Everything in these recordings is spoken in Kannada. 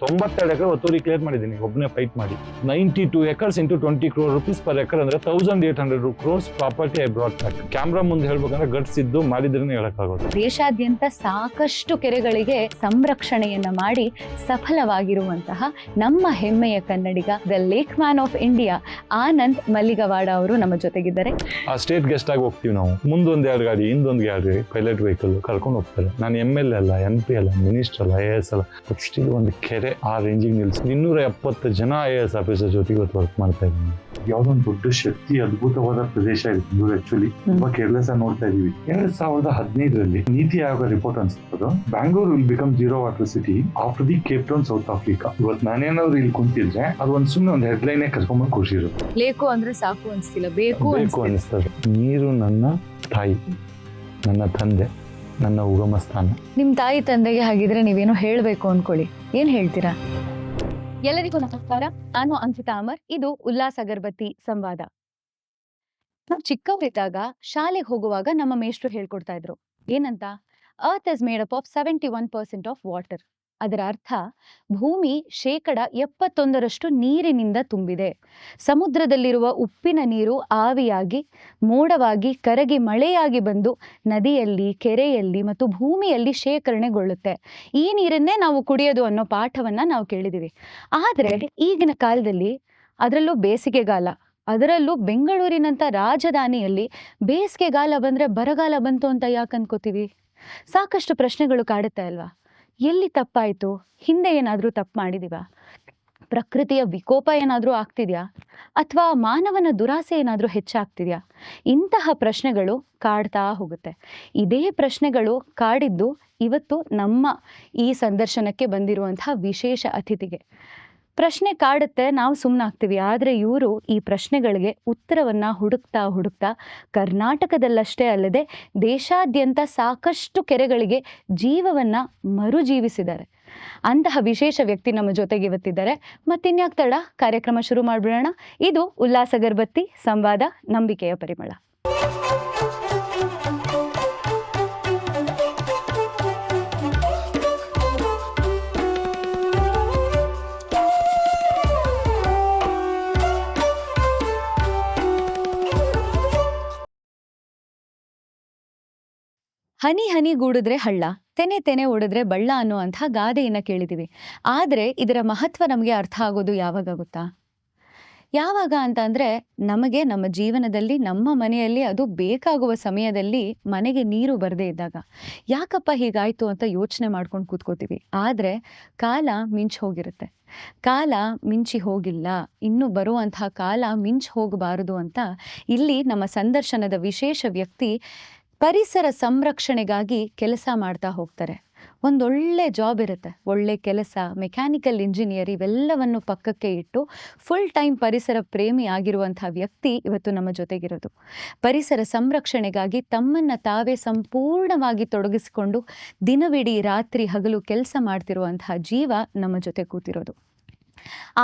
92 ಎಕರೆ ಒತ್ತುವರಿ ಕ್ಲಿಯರ್ ಮಾಡಿದ್ದೀನಿ ಒಬ್ಬನೇ ಫೈಟ್ ಮಾಡಿ. 92 acres into 20 crore rupees per acre ಅಂದ್ರೆ 1800 crores property I brought back. Camera ಮುಂದೆ ಹೇಳ್ಬೇಕಂದ್ರೆ ಗಟ್ಸ್ ಇದ್ದು ಮಾಡಿದ್ರೇನೆ ಹೇಳಕ್ಕಾಗೋದು. ದೇಶಾದ್ಯಂತ ಸಾಕಷ್ಟು ಕೆರೆಗಳಿಗೆ ಸಂರಕ್ಷಣೆಯನ್ನ ಮಾಡಿ ಸಫಲವಾಗಿರುವಂತಹ ನಮ್ಮ ಹೆಮ್ಮೆಯ ಕನ್ನಡಿಗ the lake man of India Anand Malligavad ಅವರು ನಮ್ಮ ಜೊತೆಗಿದ್ದಾರೆ. ಆ ಸ್ಟೇಟ್ ಗೆಸ್ಟ್ ಆಗಿ ಹೋಗ್ತೀವಿ ನಾವು. ಮುಂದೊಂದು 2 ಗಾಡಿ ಹಿಂದೊಂದು ಗಾಡಿ ಪೈಲಟ್ ವೆಹಿಕಲ್ ಕರ್ಕೊಂಡು ಹೋಗ್ತಾರೆ. ನಾನು MLA ಅಲ್ಲ, MP ಅಲ್ಲ, ಮಿನಿಸ್ಟರ್ ಅಲ್ಲ, IAS ಅಲ್ಲ, ಬಟ್ ಸ್ಟಿಲ್ ಒಂದು ಕೆರೆ ಆ ರೇಂಜಿಗೆ ನಿಲ್ಸಿ 270 ಜನ IAS ಆಫೀಸರ್ ಜೊತೆಗೆ ಇವತ್ತು ವರ್ಕ್ ಮಾಡ್ತಾ ಇದ್ದೀನಿ. ಯಾವ್ದೋ ಒಂದು ದೊಡ್ಡ ಶಕ್ತಿ ಅದ್ಭುತವಾದ ಪ್ರದೇಶ ಇದೆ ಆಕ್ಚುಲಿ. ತುಂಬಾ ಕೇರ್ಲೆಸ್ ಆಗಿ ನೋಡ್ತಾ ಇದೀವಿ. 2015ರಲ್ಲಿ ನೀತಿ ಆಯೋಗ ರಿಪೋರ್ಟ್ ಅನ್ಸುತ್ತದು, Bangalore will become zero water city after the Cape Town South Africa. ಇವತ್ತು ನಾನೇನಾದ್ರು ಇಲ್ಲಿ ಕುಂತಿದ್ರೆ ಅದು ಒಂದು ಸುಮ್ಮನೆ ಒಂದು ಹೆಡ್ಲೈನ್ ಕರ್ಕೊಂಡ್ಬಂದು ಖುಷಿ ಇರುತ್ತೆ. ಲೇಕು ಅಂದ್ರೆ ಸಾಕು ಅನ್ಸ್ತಿಲ್ಲ, ಬೇಕು ಅನಿಸ್ತದೆ. ನೀರು ನನ್ನ ತಾಯಿ, ನನ್ನ ತಂದೆ, ನನ್ನ ಉಗಮ ಸ್ಥಾನ. ನಿಮ್ ತಾಯಿ ತಂದೆಗೆ ಹಾಗಿದ್ರೆ ನೀವೇನೋ ಹೇಳ್ಬೇಕು ಅನ್ಕೊಳ್ಳಿ, ಏನ್ ಹೇಳ್ತೀರಾ? ಎಲ್ಲರಿಗೂ ನಮಸ್ಕಾರ, ನಾನು ಅಂಕಿತಾ ಅಮರ್. ಇದು ಉಲ್ಲಾಸ್ ಅಗರಬತ್ತಿ ಸಂವಾದ. ನಾವು ಚಿಕ್ಕವರಿದ್ದಾಗ ಶಾಲೆಗೆ ಹೋಗುವಾಗ ನಮ್ಮ ಮೇಷ್ಟ್ರು ಹೇಳ್ಕೊಡ್ತಾ ಇದ್ರು ಏನಂತ, earth is made up of 71% of water. ಅದರ ಅರ್ಥ ಭೂಮಿ 71% ನೀರಿನಿಂದ ತುಂಬಿದೆ. ಸಮುದ್ರದಲ್ಲಿರುವ ಉಪ್ಪಿನ ನೀರು ಆವಿಯಾಗಿ ಮೋಡವಾಗಿ ಕರಗಿ ಮಳೆಯಾಗಿ ಬಂದು ನದಿಯಲ್ಲಿ, ಕೆರೆಯಲ್ಲಿ ಮತ್ತು ಭೂಮಿಯಲ್ಲಿ ಶೇಖರಣೆಗೊಳ್ಳುತ್ತೆ. ಈ ನೀರನ್ನೇ ನಾವು ಕುಡಿಯೋದು ಅನ್ನೋ ಪಾಠವನ್ನ ನಾವು ಕೇಳಿದೀವಿ. ಆದರೆ ಈಗಿನ ಕಾಲದಲ್ಲಿ, ಅದರಲ್ಲೂ ಬೇಸಿಗೆಗಾಲ, ಅದರಲ್ಲೂ ಬೆಂಗಳೂರಿನಂಥ ರಾಜಧಾನಿಯಲ್ಲಿ ಬೇಸಿಗೆಗಾಲ ಬಂದ್ರೆ ಬರಗಾಲ ಬಂತು ಅಂತ ಯಾಕೆ ಅನ್ಕೋತೀವಿ? ಸಾಕಷ್ಟು ಪ್ರಶ್ನೆಗಳು ಕಾಡುತ್ತೆ ಅಲ್ವಾ? ಎಲ್ಲಿ ತಪ್ಪಾಯಿತು? ಹಿಂದೆ ಏನಾದರೂ ತಪ್ಪು ಮಾಡಿದೀವ? ಪ್ರಕೃತಿಯ ವಿಕೋಪ ಏನಾದರೂ ಆಗ್ತಿದ್ಯಾ? ಅಥವಾ ಮಾನವನ ದುರಾಸೆ ಏನಾದರೂ ಹೆಚ್ಚಾಗ್ತಿದ್ಯಾ? ಇಂತಹ ಪ್ರಶ್ನೆಗಳು ಕಾಡ್ತಾ ಹೋಗುತ್ತೆ. ಇದೇ ಪ್ರಶ್ನೆಗಳು ಕಾಡಿದ್ದು ಇವತ್ತು ನಮ್ಮ ಈ ಸಂದರ್ಶನಕ್ಕೆ ಬಂದಿರುವಂತಹ ವಿಶೇಷ ಅತಿಥಿಗೆ. ಪ್ರಶ್ನೆ ಕಾಡುತ್ತೆ, ನಾವು ಸುಮ್ಮನಾಗ್ತೀವಿ. ಆದರೆ ಇವರು ಈ ಪ್ರಶ್ನೆಗಳಿಗೆ ಉತ್ತರವನ್ನ ಹುಡುಕ್ತಾ ಹುಡುಕ್ತಾ ಕರ್ನಾಟಕದಲ್ಲಷ್ಟೇ ಅಲ್ಲದೆ ದೇಶಾದ್ಯಂತ ಸಾಕಷ್ಟು ಕೆರೆಗಳಿಗೆ ಜೀವವನ್ನ ಮರುಜೀವಿಸಿದ್ದಾರೆ. ಅಂತಹ ವಿಶೇಷ ವ್ಯಕ್ತಿ ನಮ್ಮ ಜೊತೆಗೆ ಇವತ್ತಿದ್ದಾರೆ. ಮತ್ತಿನ್ಯಾಕ್ ತಡ, ಕಾರ್ಯಕ್ರಮ ಶುರು ಮಾಡ್ಬಿಡೋಣ. ಇದು ಉಲ್ಲಾಸ್ ಅಗರಬತ್ತಿ ಸಂವಾದ, ನಂಬಿಕೆಯ ಪರಿಮಳ. ಹನಿ ಹನಿ ಗೂಡಿದ್ರೆ ಹಳ್ಳ, ತೆನೆ ತೆನೆ ಒಡೆದ್ರೆ ಬಳ್ಳ ಅನ್ನುವಂಥ ಗಾದೆಯನ್ನ ಕೇಳಿದೀವಿ. ಆದರೆ ಇದರ ಮಹತ್ವ ನಮಗೆ ಅರ್ಥ ಆಗೋದು ಯಾವಾಗ ಗೊತ್ತಾ? ಯಾವಾಗ ಅಂತ ಅಂದ್ರೆ, ನಮಗೆ ನಮ್ಮ ಜೀವನದಲ್ಲಿ, ನಮ್ಮ ಮನೆಯಲ್ಲಿ ಅದು ಬೇಕಾಗುವ ಸಮಯದಲ್ಲಿ ಮನೆಗೆ ನೀರು ಬರದೇ ಇದ್ದಾಗ ಯಾಕಪ್ಪ ಹೀಗಾಯ್ತು ಅಂತ ಯೋಚನೆ ಮಾಡ್ಕೊಂಡು ಕೂತ್ಕೋತೀವಿ. ಆದರೆ ಕಾಲ ಮಿಂಚ್ ಹೋಗಿರುತ್ತೆ. ಕಾಲ ಮಿಂಚಿ ಹೋಗಿಲ್ಲ, ಇನ್ನು ಬರುವಂತಹ ಕಾಲ ಮಿಂಚ್ ಹೋಗಬಾರದು ಅಂತ ಇಲ್ಲಿ ನಮ್ಮ ಸಂದರ್ಶನದ ವಿಶೇಷ ವ್ಯಕ್ತಿ ಪರಿಸರ ಸಂರಕ್ಷಣೆಗಾಗಿ ಕೆಲಸ ಮಾಡ್ತಾ ಹೋಗ್ತಾರೆ. ಒಂದೊಳ್ಳೆ ಜಾಬ್ ಇರುತ್ತೆ, ಒಳ್ಳೆ ಕೆಲಸ, ಮೆಕ್ಯಾನಿಕಲ್ ಇಂಜಿನಿಯರ್, ಇವೆಲ್ಲವನ್ನು ಪಕ್ಕಕ್ಕೆ ಇಟ್ಟು ಫುಲ್ ಟೈಮ್ ಪರಿಸರ ಪ್ರೇಮಿ ಆಗಿರುವಂಥ ವ್ಯಕ್ತಿ ಇವತ್ತು ನಮ್ಮ ಜೊತೆಗಿರೋದು. ಪರಿಸರ ಸಂರಕ್ಷಣೆಗಾಗಿ ತಮ್ಮನ್ನು ತಾವೇ ಸಂಪೂರ್ಣವಾಗಿ ತೊಡಗಿಸಿಕೊಂಡು ದಿನವಿಡೀ ರಾತ್ರಿ ಹಗಲು ಕೆಲಸ ಮಾಡ್ತಿರುವಂತಹ ಜೀವ ನಮ್ಮ ಜೊತೆ ಕೂತಿರೋದು.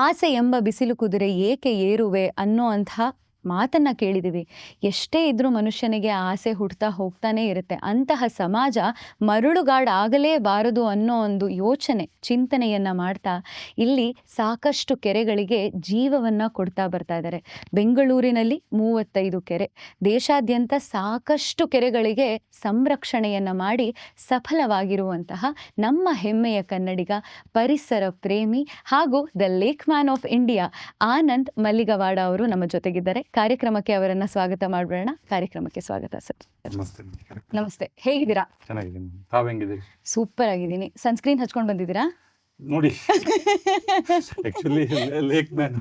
ಆಸೆ ಎಂಬ ಬಿಸಿಲು ಕುದುರೆ ಏಕೆ ಏರುವೆ ಅನ್ನೋ ಅಂಥ ಮಾತನ್ನ ಕೇಳಿದೀವಿ. ಎಷ್ಟೇ ಇದ್ರೂ ಮನುಷ್ಯನಿಗೆ ಆಸೆ ಹುಡ್ತಾ ಹೋಗ್ತಾನೆ ಇರುತ್ತೆ. ಅಂತಹ ಸಮಾಜ ಮರಳುಗಾಡಾಗಲೇಬಾರದು ಅನ್ನೋ ಒಂದು ಯೋಚನೆ, ಚಿಂತನೆಯನ್ನ ಮಾಡ್ತಾ ಇಲ್ಲಿ ಸಾಕಷ್ಟು ಕೆರೆಗಳಿಗೆ ಜೀವವನ್ನ ಕೊಡ್ತಾ ಬರ್ತಾ ಇದ್ದಾರೆ. ಬೆಂಗಳೂರಿನಲ್ಲಿ 35 ಕೆರೆ, ದೇಶಾದ್ಯಂತ ಸಾಕಷ್ಟು ಕೆರೆಗಳಿಗೆ ಸಂರಕ್ಷಣೆಯನ್ನ ಮಾಡಿ ಸಫಲವಾಗಿರುವಂತಹ ನಮ್ಮ ಹೆಮ್ಮೆಯ ಕನ್ನಡಿಗ, ಪರಿಸರ ಪ್ರೇಮಿ ಹಾಗೂ the lake man of India Anand Malligavad ಅವರು ನಮ್ಮ ಜೊತೆಗಿದ್ದಾರೆ. ಕಾರ್ಯಕ್ರಮಕ್ಕೆ ಅವರನ್ನ ಸ್ವಾಗತ ಮಾಡ್ಬೇಡ. ಕಾರ್ಯಕ್ರಮಕ್ಕೆ ಸ್ವಾಗತ ಸರ್. ನಮಸ್ತೆ, ಹೇಗಿದ್ದೀರಾ? ಚೆನ್ನಾಗಿದ್ದೀನಿ, ತಾವ್ ಹೆಂಗಿದ್ದೀರಿ? ಸೂಪರ್ ಆಗಿದ್ದೀನಿ. ಸನ್ಸ್ಕ್ರೀನ್ ಹಚ್ಕೊಂಡು ಬಂದಿದ್ದೀರಾ? ನೋಡಿ, ಆಕ್ಚುಲಿ ಲೇಕ್ ಮ್ಯಾನ್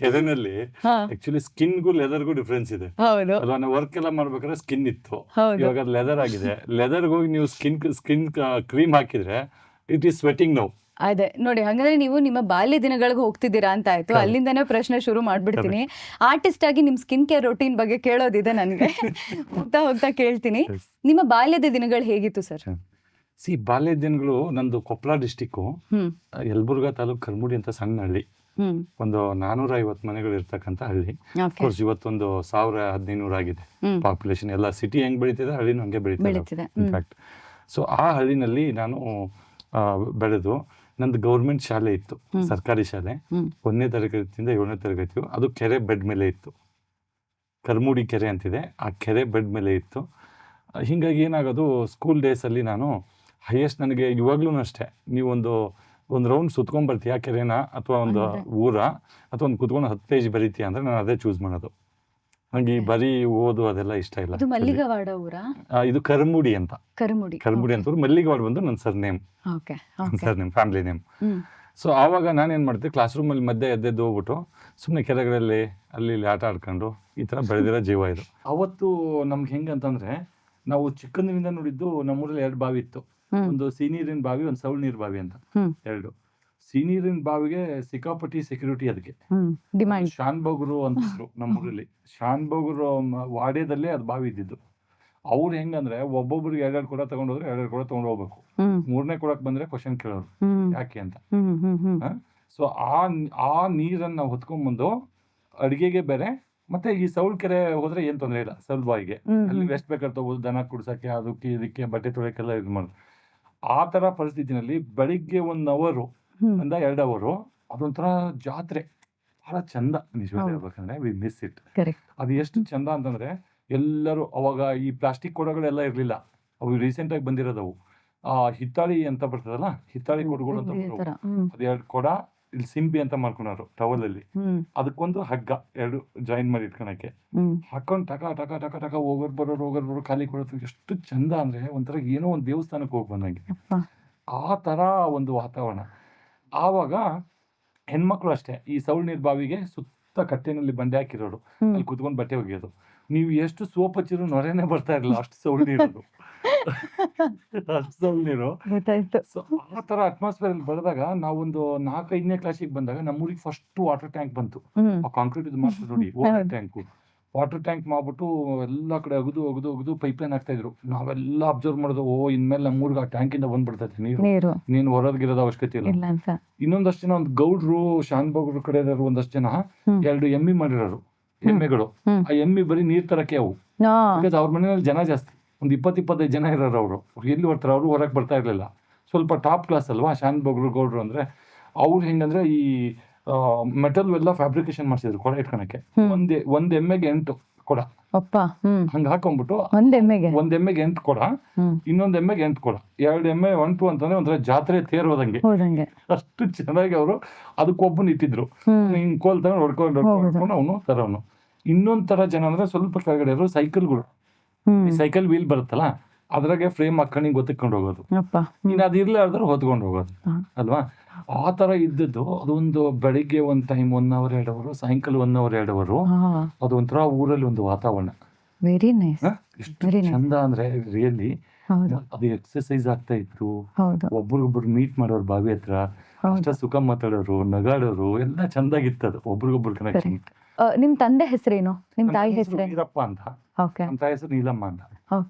ಕೆರೆನಲ್ಲಿ ಆಕ್ಚುಲಿ ಸ್ಕಿನ್ಗೂ ಲೆದರ್ಗೂ ಡಿಫ್ರೆನ್ಸ್ ಇದೆ. ಹೌದು, ಅದನ್ನ ವರ್ಕ್ ಎಲ್ಲ ಮಾಡ್ಬೇಕಾದ್ರೆ ಸ್ಕಿನ್ ಇತ್ತು, ಇವಾಗ ಅದು ಲೆದರ್ ಆಗಿದೆ. ಲೆದರ್ಗೆ ಹೋಗಿ ನೀವು ಸ್ಕಿನ್ ಕ್ರೀಮ್ ಹಾಕಿದ್ರೆ ಇಟ್ ಈಸ್ ಸ್ವೆಟಿಂಗ್ ನೌ. ಅದೇ ನೋಡಿ, ಹಾಗಾದ್ರೆ ನೀವು ನಿಮ್ಮ ಬಾಲ್ಯ ದಿನಗಳಿಗೆ ಹೋಗ್ತಿದ್ದೀರಾ ಅಂತ ಆಯ್ತು. ಅಲ್ಲಿಂದನೇ ಪ್ರಶ್ನೆ ಶುರು ಮಾಡ್ಬಿಡ್ತೀನಿ. ಆರ್ಟಿಸ್ಟ್ ಆಗಿ ನಿಮ್ ಸ್ಕಿನ್ ಕೇರ್ ರೊಟೀನ್ ಬಗ್ಗೆ ಕೇಳೋದಿದೆ ನನಗೆ, ಹೋಗ್ತಾ ಹೋಗ್ತಾ ಕೇಳ್ತೀನಿ. ನಿಮ್ಮ ಬಾಲ್ಯದ ದಿನಗಳು ಹೇಗಿತ್ತು ಸರ್? ಬಾಲ್ಯದ ದಿನಗಳು, ನಂದು ಕೊಪ್ಪಳ ಡಿಸ್ಟಿಕ್, ಯಲಬುರ್ಗಾ ತಾಲೂಕ್ ಕರ್ಮುಡಿ ಅಂತ ಸಣ್ಣ ಹಳ್ಳಿ. ಒಂದು 450 ಮನೆಗಳು ಇರ್ತಕ್ಕಂಥ ಹಳ್ಳಿ. ಕೋರ್ಸ್ ಇವತ್ತೊಂದು 1000-1500 ಆಗಿದೆ ಪಾಪ್ಯುಲೇಷನ್. ಎಲ್ಲ ಸಿಟಿ ಹೆಂಗ್ ಬೆಳೀತಿದೆ, ಹಳ್ಳಿನೂ ಹಂಗೆ ಬೆಳೀತಿದೆ ಇನ್ಫ್ಯಾಕ್ಟ್. ಸೊ ಆ ಹಳ್ಳಿನಲ್ಲಿ ನಾನು ಬೆಳೆದು ನಂದು ಗೌರ್ಮೆಂಟ್ ಶಾಲೆ ಇತ್ತು, ಹ್ಮ್. ಸರ್ಕಾರಿ ಶಾಲೆ. ಹ್ಮ್. 1ನೇ ತರಗತಿಯಿಂದ 7ನೇ ತರಗತಿ ಅದು ಕೆರೆ ಬೆಡ್ ಮೇಲೆ ಇತ್ತು. ಕರ್ಮುಡಿ ಕೆರೆ ಅಂತಿದೆ, ಆ ಕೆರೆ ಬೆಡ್ ಮೇಲೆ ಇತ್ತು. ಹೀಗಾಗಿ ಏನಾಗೋದು, ಸ್ಕೂಲ್ ಡೇಸಲ್ಲಿ ನಾನು ಹೈಯೆಸ್ಟ್, ನನಗೆ ಇವಾಗ್ಲೂ ಅಷ್ಟೇ, ನೀವೊಂದು ರೌಂಡ್ ಸುತ್ಕೊಂಡ್ಬರ್ತೀಯ ಕೆರೆನ, ಅಥವಾ ಒಂದು ಅಂದ್ರೆ? ಊರ, ಅಥವಾ ಒಂದು ಕುತ್ಕೊಂಡು 10 ಪೇಜ್ ಬರೀತೀಯ ಅಂದರೆ ನಾನು ಅದೇ ಚೂಸ್ ಮಾಡೋದು. ನನಗೆ ಈ ಬರೀ ಓದು ಅದೆಲ್ಲ ಇಷ್ಟ ಇಲ್ಲ. ಇದು ಮಲ್ಲಿಗವಾಡ ಊರಾ? ಇದು ಕರ್ಮುಡಿ ಅಂತ. ಕರಮುಡಿ. ಅಂತ ಮಲ್ಲಿಗವಾಡ ಬಂದು ನನ್ನ surname, okay. Surname, family name. Hmm. So ಆವಾಗ ನಾನೇನು ಮಾಡ್ತೀನಿ, ಕ್ಲಾಸ್ ರೂಮಲ್ಲಿ ಮಧ್ಯೆ ಎದ್ದೆದ್ದು ಹೋಗ್ಬಿಟ್ಟು ಸುಮ್ಮನೆ ಕೆರೆಗಳಲ್ಲಿ ಅಲ್ಲಿ ಇಲ್ಲಿ ಆಟ ಆಡ್ಕೊಂಡು ಈ ಥರ ಬೆಳೆದಿರೋ ಜೀವ ಇದು. ಅವತ್ತು ನಮ್ಗೆ ಹೆಂಗಂತಂದರೆ, ನಾವು ಚಿಕ್ಕಂದಿನಿಂದ ನೋಡಿದ್ದು ನಮ್ಮೂರಲ್ಲಿ 2 ಬಾವಿ ಇತ್ತು. ಒಂದು ಸಿಹಿನೀರಿನ ಬಾವಿ, ಒಂದು ಸೌಳ್ ನೀರು ಬಾವಿ ಅಂತ. ಹ್ಮ್. 2. ಸಿಹಿನೀರಿನ ಬಾವಿಗೆ ಸಿಕ್ಕಾಪಟ್ಟಿ ಸೆಕ್ಯೂರಿಟಿ. ಅದಕ್ಕೆ ಡಿಮ್ಯಾಂಡ್. ಶಾನ್ಭೋಗರು ಅಂತಿದ್ರು ನಮ್ಮೂರಲ್ಲಿ. ಶಾನ್ಭೋಗರು ವಾಡ್ಯದಲ್ಲೇ ಅದು ಬಾವಿ ಇದ್ದಿದ್ದು. ಅವ್ರು ಹೆಂಗಂದ್ರೆ, ಒಬ್ಬೊಬ್ರಿಗೆ 2 ಕೊಡ ತಗೊಂಡೋದ್ರೆ 2 ಕೊಡ ತಗೊಂಡು ಹೋಗ್ಬೇಕು. 3ನೇ ಕೊಡಕ್ಕೆ ಬಂದ್ರೆ ಕ್ವಶನ್ ಕೇಳೋರು ಯಾಕೆ ಅಂತ. ಸೊ ಆ ನೀರನ್ನು ನಾವು ಹೊತ್ಕೊಂಡ್ಬಂದು ಅಡಿಗೆಗೆ ಬೇರೆ, ಮತ್ತೆ ಈ ಸೌಳ್ ಕೆರೆ ಹೋದ್ರೆ ಏನ್ ತೊಂದರೆ ಇಲ್ಲ, ಸೌಳ್ ಬಾವಿಗೆ ಅಲ್ಲಿ ಎಷ್ಟು ಬೇಕಾದ್ರೆ ತಗೋಬೋದು, ದನ ಕುಡ್ಸಕ್ಕೆ, ಅದಕ್ಕೆ ಇದಕ್ಕೆ ಬಟ್ಟೆ ತೊಳೆಯಕ್ಕೆಲ್ಲ ಇದು ಮಾಡೋದು. ಆ ತರ ಪರಿಸ್ಥಿತಿನಲ್ಲಿ ಬೆಳಿಗ್ಗೆ 1 ಅವರ್ ಅಂದ 2 ಅವರ್ ಅದೊಂಥರ ಜಾತ್ರೆ, ಬಹಳ ಚಂದ. ನಿಜವಾಗಿ ಹೇಳ್ಬೇಕಂದ್ರೆ ವಿ ಮಿಸ್ ಇಟ್. ಅದು ಎಷ್ಟು ಚಂದ ಅಂತಂದ್ರೆ, ಎಲ್ಲರೂ ಅವಾಗ ಈ ಪ್ಲಾಸ್ಟಿಕ್ ಕೊಡಗಳೆಲ್ಲ ಇರ್ಲಿಲ್ಲ, ಅವು ರೀಸೆಂಟ್ ಆಗಿ ಬಂದಿರೋದವು. ಹಿತ್ತಾಳಿ ಅಂತ ಬರ್ತದಲ್ಲ, ಹಿತ್ತಾಳಿ ಕೊಡಗಳು ಅಂತ ಬರೋವು. ಅದು 2 ಕೊಡ ಇಲ್ಲಿ ಸಿಂಬಿ ಅಂತ ಮಾಡ್ಕೊಂಡವ್ರು ಟವಲ್ ಅಲ್ಲಿ, ಅದಕ್ಕೊಂದು ಹಗ್ಗ 2 ಜಾಯಿನ್ ಮಾಡಿ ಇಟ್ಕೊಳಕ್ಕೆ, ಹಾಕೊಂಡು ಟಕ ಟಕ ಟಕ ಟಕ ಹೋಗೋರ್ ಬರೋರು ಖಾಲಿ ಕೊಡೋದು. ಎಷ್ಟು ಚಂದ ಅಂದ್ರೆ, ಒಂಥರ ಏನೋ ಒಂದು ದೇವಸ್ಥಾನಕ್ಕೆ ಹೋಗಿ ಬಂದಂಗೆ, ಆ ತರ ಒಂದು ವಾತಾವರಣ. ಆವಾಗ ಹೆಣ್ಮಕ್ಳು ಅಷ್ಟೇ, ಈ ಸೌಳ್ ನೀರ್ ಬಾವಿಗೆ ಸುತ್ತ ಕಟ್ಟೆನಲ್ಲಿ ಬಂಡೆ ಹಾಕಿರೋರು, ಅಲ್ಲಿ ಕುತ್ಕೊಂಡು ಬಟ್ಟೆ ಒಗೆಯೋದು. ನೀವು ಎಷ್ಟು ಸೋಪ್ ಹಚ್ಚಿದ್ರು ನೊರೆನೇ ಬರ್ತಾ ಇರಲಿಲ್ಲ, ಅಷ್ಟು ಸೌಳ್ ನೀರು, ಅಷ್ಟು ಸೌಳ್ ನೀರು. ಸೊ ಆ ತರ ಅಟ್ಮಾಸ್ಫಿಯರ್ ಅಲ್ಲಿ ಬೆಳೆದಾಗ, ನಾವೊಂದು 4-5ನೇ ಕ್ಲಾಸಿಗೆ ಬಂದಾಗ ನಮ್ಮೂರಿಗೆ ಫಸ್ಟ್ ವಾಟರ್ ಟ್ಯಾಂಕ್ ಬಂತು. ಕಾಂಕ್ರೀಟ್ ಇದು ಮಾಡ್ತಾರೆ ನೋಡಿ, ವಾಟರ್ ಟ್ಯಾಂಕ್ ಮಾಡ್ಬಿಟ್ಟು ಎಲ್ಲಾ ಕಡೆ ಅಗದು ಪೈಪ್ಲೈನ್ ಹಾಕ್ತಾ ಇದ್ರು. ನಾವೆಲ್ಲ ಅಬ್ಸರ್ವ್ ಮಾಡೋದು, ಇನ್ಮೇಲೆ ನಮ್ಮೂರ್ಗೆ ಆ ಟ್ಯಾಂಕ್ ಇಂದ ಬಂದ್ಬಿಡ್ತೈತೆ ನೀರು, ನೀನು ಹೊರಗಿರೋದು ಅವಶ್ಯಕತೆ ಇಲ್ಲ. ಇನ್ನೊಂದಷ್ಟು ಜನ, ಒಂದು ಗೌಡ್ರು, ಶಾನ್ಭೋಗ್ರ ಕಡೆ ಒಂದಷ್ಟು ಜನ 2 ಎಮ್ಮಿ ಮಾಡಿರೋರು, ಎಮ್ಮೆಗಳು. ಆ ಎಮ್ಮಿ ಬರೀ ನೀರ್ ತರಕ್ಕೆ ಅವು, ಬಿಕಾಸ್ ಅವ್ರ ಮನೆಯಲ್ಲಿ ಜನ ಜಾಸ್ತಿ, ಒಂದು 20-25 ಜನ ಇರೋರು. ಅವ್ರು ಎಲ್ಲಿ ಬರ್ತಾರೆ, ಅವರು ಹೊರಗೆ ಬರ್ತಾ ಇರ್ಲಿಲ್ಲ. ಸ್ವಲ್ಪ ಟಾಪ್ ಕ್ಲಾಸ್ ಅಲ್ವಾ ಶಾನ್ಭೋಗ್ರು ಗೌಡ್ರು ಅಂದ್ರೆ. ಅವ್ರು ಹೆಂಗಂದ್ರೆ, ಈ ಮೆಟಲ್ ಎಲ್ಲ ಫ್ಯಾಬ್ರಿಕೇಶನ್ ಮಾಡ್ಸಿದ್ರು ಕೊಡ ಇಟ್ಕೊಳಕ್ಕೆ. ಒಂದ್ ಎಮ್ಮೆಗೆ 8 ಕೊಡ ಹಂಗ ಹಾಕೊಂಡ್ಬಿಟ್ಟು, ಒಂದ್ ಎಮ್ಮೆಗೆ 8 ಕೊಡ, ಇನ್ನೊಂದ್ ಎಮ್ಮೆಗೆ 8 ಕೊಡ, 2 ಎಮ್ಮೆ 1-2 ಅಂತಂದ್ರೆ ಒಂಥರ ಜಾತ್ರೆ ತೇರ್ ಹೋದಂಗೆ. ಅಷ್ಟು ಚೆನ್ನಾಗಿ ಅವರು ಅದಕ್ಕೊಬ್ಬನ ಇಟ್ಟಿದ್ರು. ಹಿಂಗ್ ಕೋಲ್ ತಗೊಂಡು ಹೊಡ್ಕೊಂಡು ಅವನು ತರವನು. ಇನ್ನೊಂದ್ ತರ ಜನ ಅಂದ್ರೆ, ಸ್ವಲ್ಪ ಕೆಳಗಡೆ ಇರೋ ಸೈಕಲ್ಗಳು, ಸೈಕಲ್ ವೀಲ್ ಬರುತ್ತಲ್ಲ, ಅದ್ರಾಗೆ ಫ್ರೇಮ್ ಹಾಕೊಂಡು ಗೊತ್ತಿಕೊಂಡು ಹೋಗೋದು. ಇನ್ನು ಅದಿರ್ಲಾರ್ದ್ರೆ ಹೊತ್ಕೊಂಡು ಹೋಗೋದು ಅಲ್ವಾ. ಆ ತರ ಇದ್ದದ್ದು. ಅದೊಂದು ಬೆಳಿಗ್ಗೆ ಒಂದ್ ಟೈಮ್ 1 ಅವರ್ 2 ಅವರ್, ಸಾಯಂಕಾಲ 1 ಅವರ್ 2 ಅವರ್. ಅದು ಒಂಥರ ಊರಲ್ಲಿ ಒಂದು ವಾತಾವರಣ. Very nice. ಎಷ್ಟು ಚಂದ ಅಂದ್ರೆ, ರಿಯಲಿ ಅದು ಎಕ್ಸರ್ಸೈಸ್ ಆಗ್ತಾ ಇತ್ತು. ಒಬ್ರಿಗೊಬ್ರು ಮೀಟ್ ಮಾಡೋರು ಬಾವಿ ಹತ್ರ, ಅಷ್ಟ ಸುಖ ಮಾತಾಡೋರು, ನಗಾಡೋರು, ಎಲ್ಲ ಚಂದಾಗಿತ್ತದು, ಒಬ್ರಿಗೊಬ್ರು ಕನೆಕ್ಷನ್. ನಿಮ್ ತಂದೆ ಹೆಸರೇನು? ನಿಮ್ ತಾಯಿ ಹೆಸರು? ವೀರಪ್ಪ ಅಂತ. ನಮ್ಮ ತಾಯಿ ಹೆಸರು ನೀಲಮ್ಮ ಅಂತ.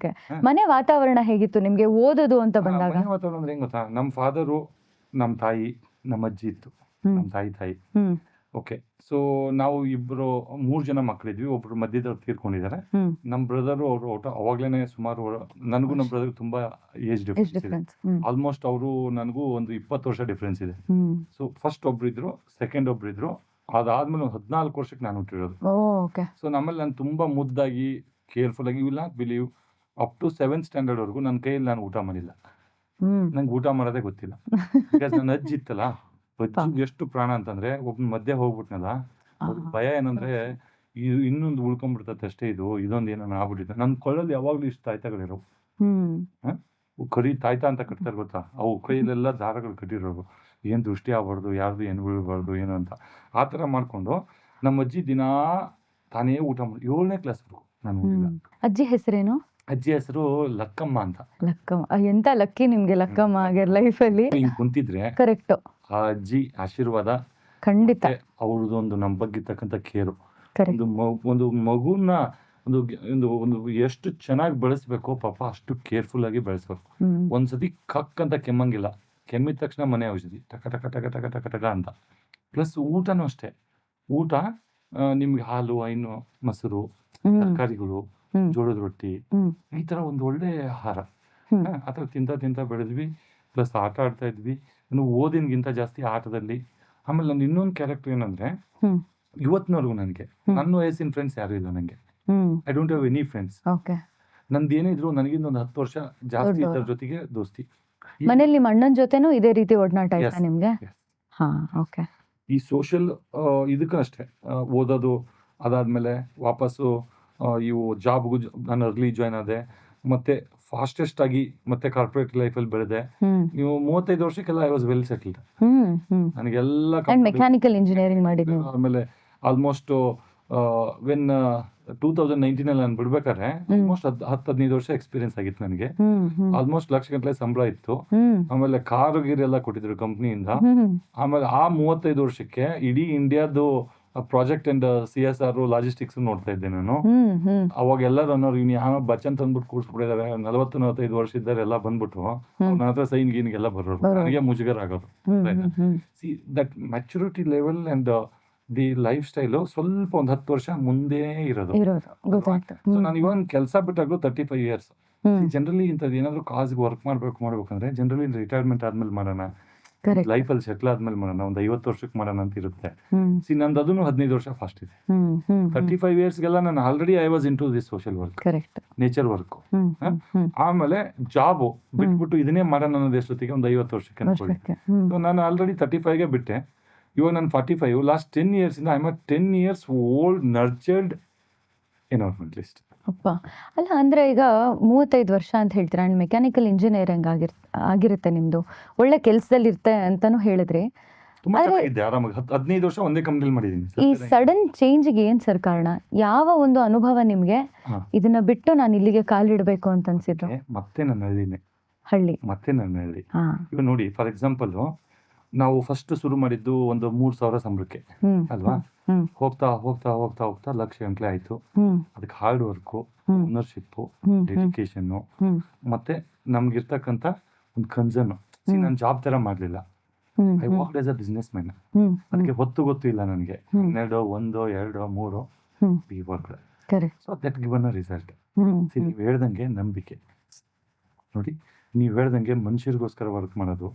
ಮನೆ ವಾತಾವರಣ ಹೇಗಿತ್ತು ನಿಮ್ಗೆ ಓದೋದು ಅಂತ ಬಂದಾಗ? ಮನೆ ವಾತಾವರಣ ಅಂದ್ರೆ ಹೆಂಗ್ ಗೊತ್ತಾ, ನಮ್ಮ ಫಾದರು, ನಮ್ಮ ತಾಯಿ, ನಮ್ಮ ಅಜ್ಜಿ ಇತ್ತು, ನಮ್ಮ ತಾಯಿ. ಓಕೆ. ಸೊ ನಾವು 3 ಜನ ಮಕ್ಕಳಿದ್ವಿ. ಒಬ್ರು ಮಧ್ಯದವ್ರು ತೀರ್ಕೊಂಡಿದ್ದಾರೆ. ನಮ್ಮ ಬ್ರದರು ಅವರು ಅವಾಗ್ಲೇನೆ ಸುಮಾರು, ನನಗೂ ನಮ್ಮ ಬ್ರದರ್ ತುಂಬಾ ಏಜ್ ಡಿಫ್ರೆನ್ಸ್ ಇದೆ. ಆಲ್ಮೋಸ್ಟ್ ಅವರು ನನಗೂ ಒಂದು 20 ವರ್ಷ ಡಿಫ್ರೆನ್ಸ್ ಇದೆ. ಸೊ ಫಸ್ಟ್ ಒಬ್ರು ಇದ್ರು, ಸೆಕೆಂಡ್ ಒಬ್ರು ಇದ್ರು. ಅದಾದ್ಮೇಲೆ ಒಂದು 14 ವರ್ಷಕ್ಕೆ ನಾನು ಹುಟ್ಟಿರೋದು. ಸೊ ನಮ್ಮಲ್ಲಿ ನಾನು ತುಂಬಾ ಮುದ್ದಾಗಿ, ಕೇರ್ಫುಲ್ ಆಗಿ, will not believe, up to 7th standard ವರೆಗೂ ನನ್ನ ಕೈಯಲ್ಲಿ ನಾನು ಊಟ ಮಾಡಿಲ್ಲ. ನಂಗೆ ಊಟ ಮಾಡೋದೇ ಗೊತ್ತಿಲ್ಲ. ಬಿಕಾಸ್ ನನ್ನ ಅಜ್ಜಿ ಇತ್ತಲ್ಲ, ಅಜ್ಜಿಗೆ ಎಷ್ಟು ಪ್ರಾಣ ಅಂತಂದ್ರೆ, ಒಬ್ಬನ ಮಧ್ಯೆ ಹೋಗ್ಬಿಟ್ನಲ್ಲ, ಭಯ ಏನಂದ್ರೆ, ಇನ್ನೊಂದು ಉಳ್ಕೊಂಡ್ಬಿಡ್ತದೆ ಅಷ್ಟೇ, ಇದೊಂದು ಏನೋ ಆಗ್ಬಿಟ್ಟಿದೆ. ನನ್ನ ಕೊಳ್ಳಲ್ಲಿ ಯಾವಾಗ್ಲೂ ಇಷ್ಟು ತಾಯ್ತಗಳಿರೋ, ಕರಿ ತಾಯ್ತ ಅಂತ ಕಟ್ತಾರೆ ಗೊತ್ತಾ, ಅವು ಕೈಯಲ್ಲೆಲ್ಲ ದಾರಗಳು ಕಟ್ಟಿರೋರು, ಏನ್ ದೃಷ್ಟಿ ಆಗ್ಬಾರ್ದು, ಯಾರ್ದು ಏನು ಬೀಳ್ಬಾರ್ದು ಏನು ಅಂತ. ಆ ತರ ಮಾಡ್ಕೊಂಡು ನಮ್ಮ ಅಜ್ಜಿ ದಿನಾ ತಾನೇ ಊಟ ಮಾಡಿ 7ನೇ ಕ್ಲಾಸ್ವರೆಗೂ ನಾನು ಊಟಿಲ್ಲ. ಅಜ್ಜಿ ಹೆಸರೇನು? ಅಜ್ಜಿ ಹೆಸರು ಲಕ್ಕಮ್ಮ ಅಂತ. ಲಕ್ಕಮ್ಮ. ಎಂತ ಲಕ್ಕಿ ನಿಮ್ಗೆ ಲಕ್ಕಮ್ಮ ಲೈಫ್ ಅಲ್ಲಿ. ಹಿಂಗ್ ಕುಂತಿದ್ರೆ ಕರೆಕ್ಟ್, ಆ ಅಜ್ಜಿ ಆಶೀರ್ವಾದ ಖಂಡಿತ. ಅವ್ರದೊಂದು ನಮ್ಮ ಬಗ್ಗೆ ಇರ್ತಕ್ಕಂಥ ಕೇರು, ಒಂದು ಮಗುನ ಒಂದು ಎಷ್ಟು ಚೆನ್ನಾಗಿ ಬೆಳೆಸ್ಬೇಕೋ ಪಾಪ, ಅಷ್ಟು ಕೇರ್ಫುಲ್ ಆಗಿ ಬೆಳೆಸ್ಬೇಕು. ಒಂದ್ಸತಿ ಕಕ್ ಅಂತ ಕೆಮ್ಮಂಗಿಲ್ಲ, ಕೆಮ್ಮಿದ ತಕ್ಷಣ ಮನೆ ಔಷಧಿ ಟಕ ಟಕ ಟಕ ಟಕ ಟಕ ಟಕ ಅಂತ. ಪ್ಲಸ್ ಊಟನೂ ಅಷ್ಟೇ. ಊಟ ನಿಮ್ಗೆ ಹಾಲು, ಹಣ್ಣು, ಮೊಸರು, ತರಕಾರಿಗಳು, ಜೋಳದ ರೊಟ್ಟಿ, ಈ ತರ ಒಂದು ಒಳ್ಳೆ ಆಹಾರ. ಆ ಥರ ತಿಂತ ಬೆಳೆದ್ವಿ. ಪ್ಲಸ್ ಆಟ ಆಡ್ತಾ ಇದ್ವಿ. ನಾನು ಓದಿನಗಿಂತ ಜಾಸ್ತಿ ಆಟದಲ್ಲಿ. ಆಮೇಲೆ ನನ್ನ ಇನ್ನೊಂದು ಕ್ಯಾರೆಕ್ಟರ್ ಏನಂದ್ರೆ, ಹ್ಮ್. ಇವತ್ತಿನವರೆಗೂ ನನಗೆ ನನ್ನ ವಯಸ್ಸಿನ ಫ್ರೆಂಡ್ಸ್ ಯಾರು ಇಲ್ಲ ನನಗೆ. I don't have any friends. Okay. ನಂದು ಏನಿದ್ರು ನನಗಿಂತ ಒಂದು 10 ವರ್ಷ ಜಾಸ್ತಿ ಇದ್ದರ ಜೊತೆಗೆ ದೋಸ್ತಿ. ಮನೇಲಿ ನಿಮ್ಮ ಅಣ್ಣನ ಜೊತೆನೂ ಇದೇ ರೀತಿ ಒಡನಾಟ Yes, ಆಯ್ತಾ ನಿಮ್ಗೆ? yes. ಹಾ, ಓಕೆ. ಈ ಸೋಷಿಯಲ್ ಇದಕ್ಕೂ ಅಷ್ಟೇ, ಓದೋದು ಅದಾದ್ಮೇಲೆ ವಾಪಸ್ಸು ಇವು ಜಾಬ್ಗೂ ನಾನು ಅರ್ಲಿ ಜಾಯ್ನ್ ಆದೆ. ಮತ್ತೆ ಫಾಸ್ಟೆಸ್ಟ್ ಆಗಿ ಮತ್ತೆ ಕಾರ್ಪೊರೇಟ್ ಲೈಫಲ್ಲಿ ಬೆಳೆದೆ. ನೀವು 35 ವರ್ಷಕ್ಕೆಲ್ಲ ಐ ವಾಸ್ ವೆಲ್ ಸೆಟಲ್ಡ್. ನನಗೆಲ್ಲ ಮೆಕ್ಯಾನಿಕಲ್ ಇಂಜಿನಿಯರಿಂಗ್ ಮಾಡಿದ್ವಿ. ಆಮೇಲೆ ಆಲ್ಮೋಸ್ಟ್ ವೆನ್ 2019 ನಾನು ಬಿಡ್ಬೇಕಾದ್ರೆ ಆಲ್ಮೋಸ್ಟ್ 10-15 ವರ್ಷ ಎಕ್ಸ್ಪೀರಿಯನ್ಸ್ ಆಗಿತ್ತು ನನಗೆ. ಆಲ್ಮೋಸ್ಟ್ ಲಕ್ಷ ಗಂಟಲೆ ಸಂಬಳ ಇತ್ತು. ಆಮೇಲೆ ಕಾರು ಗೀರು ಎಲ್ಲ ಕೊಟ್ಟಿದ್ರು ಕಂಪ್ನಿಯಿಂದ. ಆಮೇಲೆ ಆ 35 ವರ್ಷಕ್ಕೆ ಇಡೀ ಇಂಡಿಯಾದು ಪ್ರಾಜೆಕ್ಟ್ ಅಂಡ್ CSR ಲಾಜಿಸ್ಟಿಕ್ಸ್ ನೋಡ್ತಾ ಇದ್ದೆ ನಾನು. ಅವಾಗ ಎಲ್ಲರೂ ಅನ್ನೋರು ಇವ್ನು ಯಾವ ಬಚ್ಚನ್ ತಂದ್ಬಿಟ್ಟು ಕೂರ್ಸ್ಬಿಟ್ಟಿದ್ದಾರೆ, 40-45 ವರ್ಷ ಇದ್ದಾರೆ ಎಲ್ಲ ಬಂದ್ಬಿಟ್ಟು ನನ್ನ ಹತ್ರ ಸೈನ್ ಗೀನ್ಗೆಲ್ಲ ಬರೋರು. ನನಗೆ ಮುಜುಗರ ಆಗೋದು. See that maturity level and the life style ಸ್ವಲ್ಪ ಒಂದು 10 ವರ್ಷ ಮುಂದೆ ಇರೋದು. ಸೊ ನಾನು ಇವಾಗ ಕೆಲಸ ಬಿಟ್ಟಾಗ್ಲೂ 35 ಇಯರ್ಸ್. ಜನರಲಿ ಇಂಥದ್ದು ಏನಾದ್ರು ಕಾಸ್ಗೆ ವರ್ಕ್ ಮಾಡ್ಬೇಕಂದ್ರೆ ಜನರಲಿ ರಿಟೈರ್ಮೆಂಟ್ ಆದ್ಮೇಲೆ ಮಾಡೋಣ, ಲೈಫಲ್ಲಿ ಸೆಟ್ಲ್ ಆದ್ಮೇಲೆ ಮಾಡೋಣ, ಒಂದು 50 ವರ್ಷಕ್ಕೆ ಮಾಡೋಣ ಅಂತ ಇರುತ್ತೆ. ಸಿ ನಂದು ಅದನ್ನು 15 ವರ್ಷ ಫಾಸ್ಟ್ ಇದೆ. 35 ಇಯರ್ಸ್ಗೆಲ್ಲ ನಾನು already I was in to this social work, nature work. ಆಮೇಲೆ ಜಾಬು ಬಿಟ್ಬಿಟ್ಟು ಇದನ್ನೇ ಮಾಡೋಣ ಅನ್ನೋದು ಎಷ್ಟೊತ್ತಿಗೆ ಒಂದು 50 ವರ್ಷಕ್ಕೆ ಅನ್ಕೊಳ್ಳಿ. ಸೊ ನಾನು ಆಲ್ರೆಡಿ 35ಗೆ ಬಿಟ್ಟೆ. ಇವಾಗ ನಾನು 45. ಲಾಸ್ಟ್ 10 ಇಯರ್ಸಿಂದ I am 10 years old nurtured environmentalist. ಅಪ್ಪ ಅಲ್ಲ, ಅಂದ್ರೆ ಈಗ 35 ವರ್ಷ ಅಂತ ಹೇಳ್ತೀರಾ, ಅಂಡ್ ಮೆಕ್ಯಾನಿಕಲ್ ಇಂಜಿನಿಯರಿಂಗ್ ಆಗಿರುತ್ತೆ ನಿಮ್ದು, ಒಳ್ಳೆ ಕೆಲಸದಲ್ಲಿ ಇರುತ್ತೆ ಅಂತಾನು ಹೇಳಿದ್ರಿ. ತುಂಬಾ ಚೆನ್ನಾಗಿದೆ, ಆರಾಮಾಗಿ 15 ವರ್ಷ ಒಂದೇ ಕಂಪ್ನಿಲಿ ಮಾಡಿದ್ದೀನಿ. ಈ ಸಡನ್ ಚೇಂಜ್ಗೆ ಏನ್ ಸರ್ ಕಾರಣ? ಯಾವ ಒಂದು ಅನುಭವ ನಿಮ್ಗೆ ಇದನ್ನ ಬಿಟ್ಟು ನಾನು ಇಲ್ಲಿಗೆ ಕಾಲಿಡಬೇಕು ಅಂತ ಅನ್ಸಿದ್ರು? ಮತ್ತೆ ನನ್ನ ಹಳ್ಳಿ. ಇವಾಗ ನೋಡಿ, ಫಾರ್ ಎಕ್ಸಾಂಪಲ್ ನಾವು ಫಸ್ಟ್ ಶುರು ಮಾಡಿದ್ದು ಒಂದು 3,000 ಸಂಬಳಕ್ಕೆ ಅಲ್ವಾ. ಹೋಗ್ತಾ ಹೋಗ್ತಾ ಹೋಗ್ತಾ ಹೋಗ್ತಾ ಲಕ್ಷ ಗಂಟ್ಲೆ ಆಯ್ತು. ಅದಕ್ಕೆ ಹಾರ್ಡ್ ವರ್ಕು, ಓನರ್ಶಿಪ್, ಡೆಡಿಕೇಶನ್, ಮತ್ತೆ ನಮ್ಗಿರ್ತಕ್ಕಂಥ ಒಂದು ಕನ್ಸರ್ನ್. ನಾನು ಜಾಬ್ ತರ ಮಾಡ್ಲಿಲ್ಲ, I worked as a business man. ಅದಕ್ಕೆ ಗೊತ್ತು ಇಲ್ಲ ನನಗೆ 12, 1, 2, 3 V worked. So that given a result. ನೀವು ಹೇಳ್ದಂಗೆ ನಂಬಿಕೆ ನೋಡಿ, ನೀವು ಹೇಳ್ದಂಗೆ ಮನುಷ್ಯರಿಗೋಸ್ಕರ ವರ್ಕ್ ಮಾಡೋದು,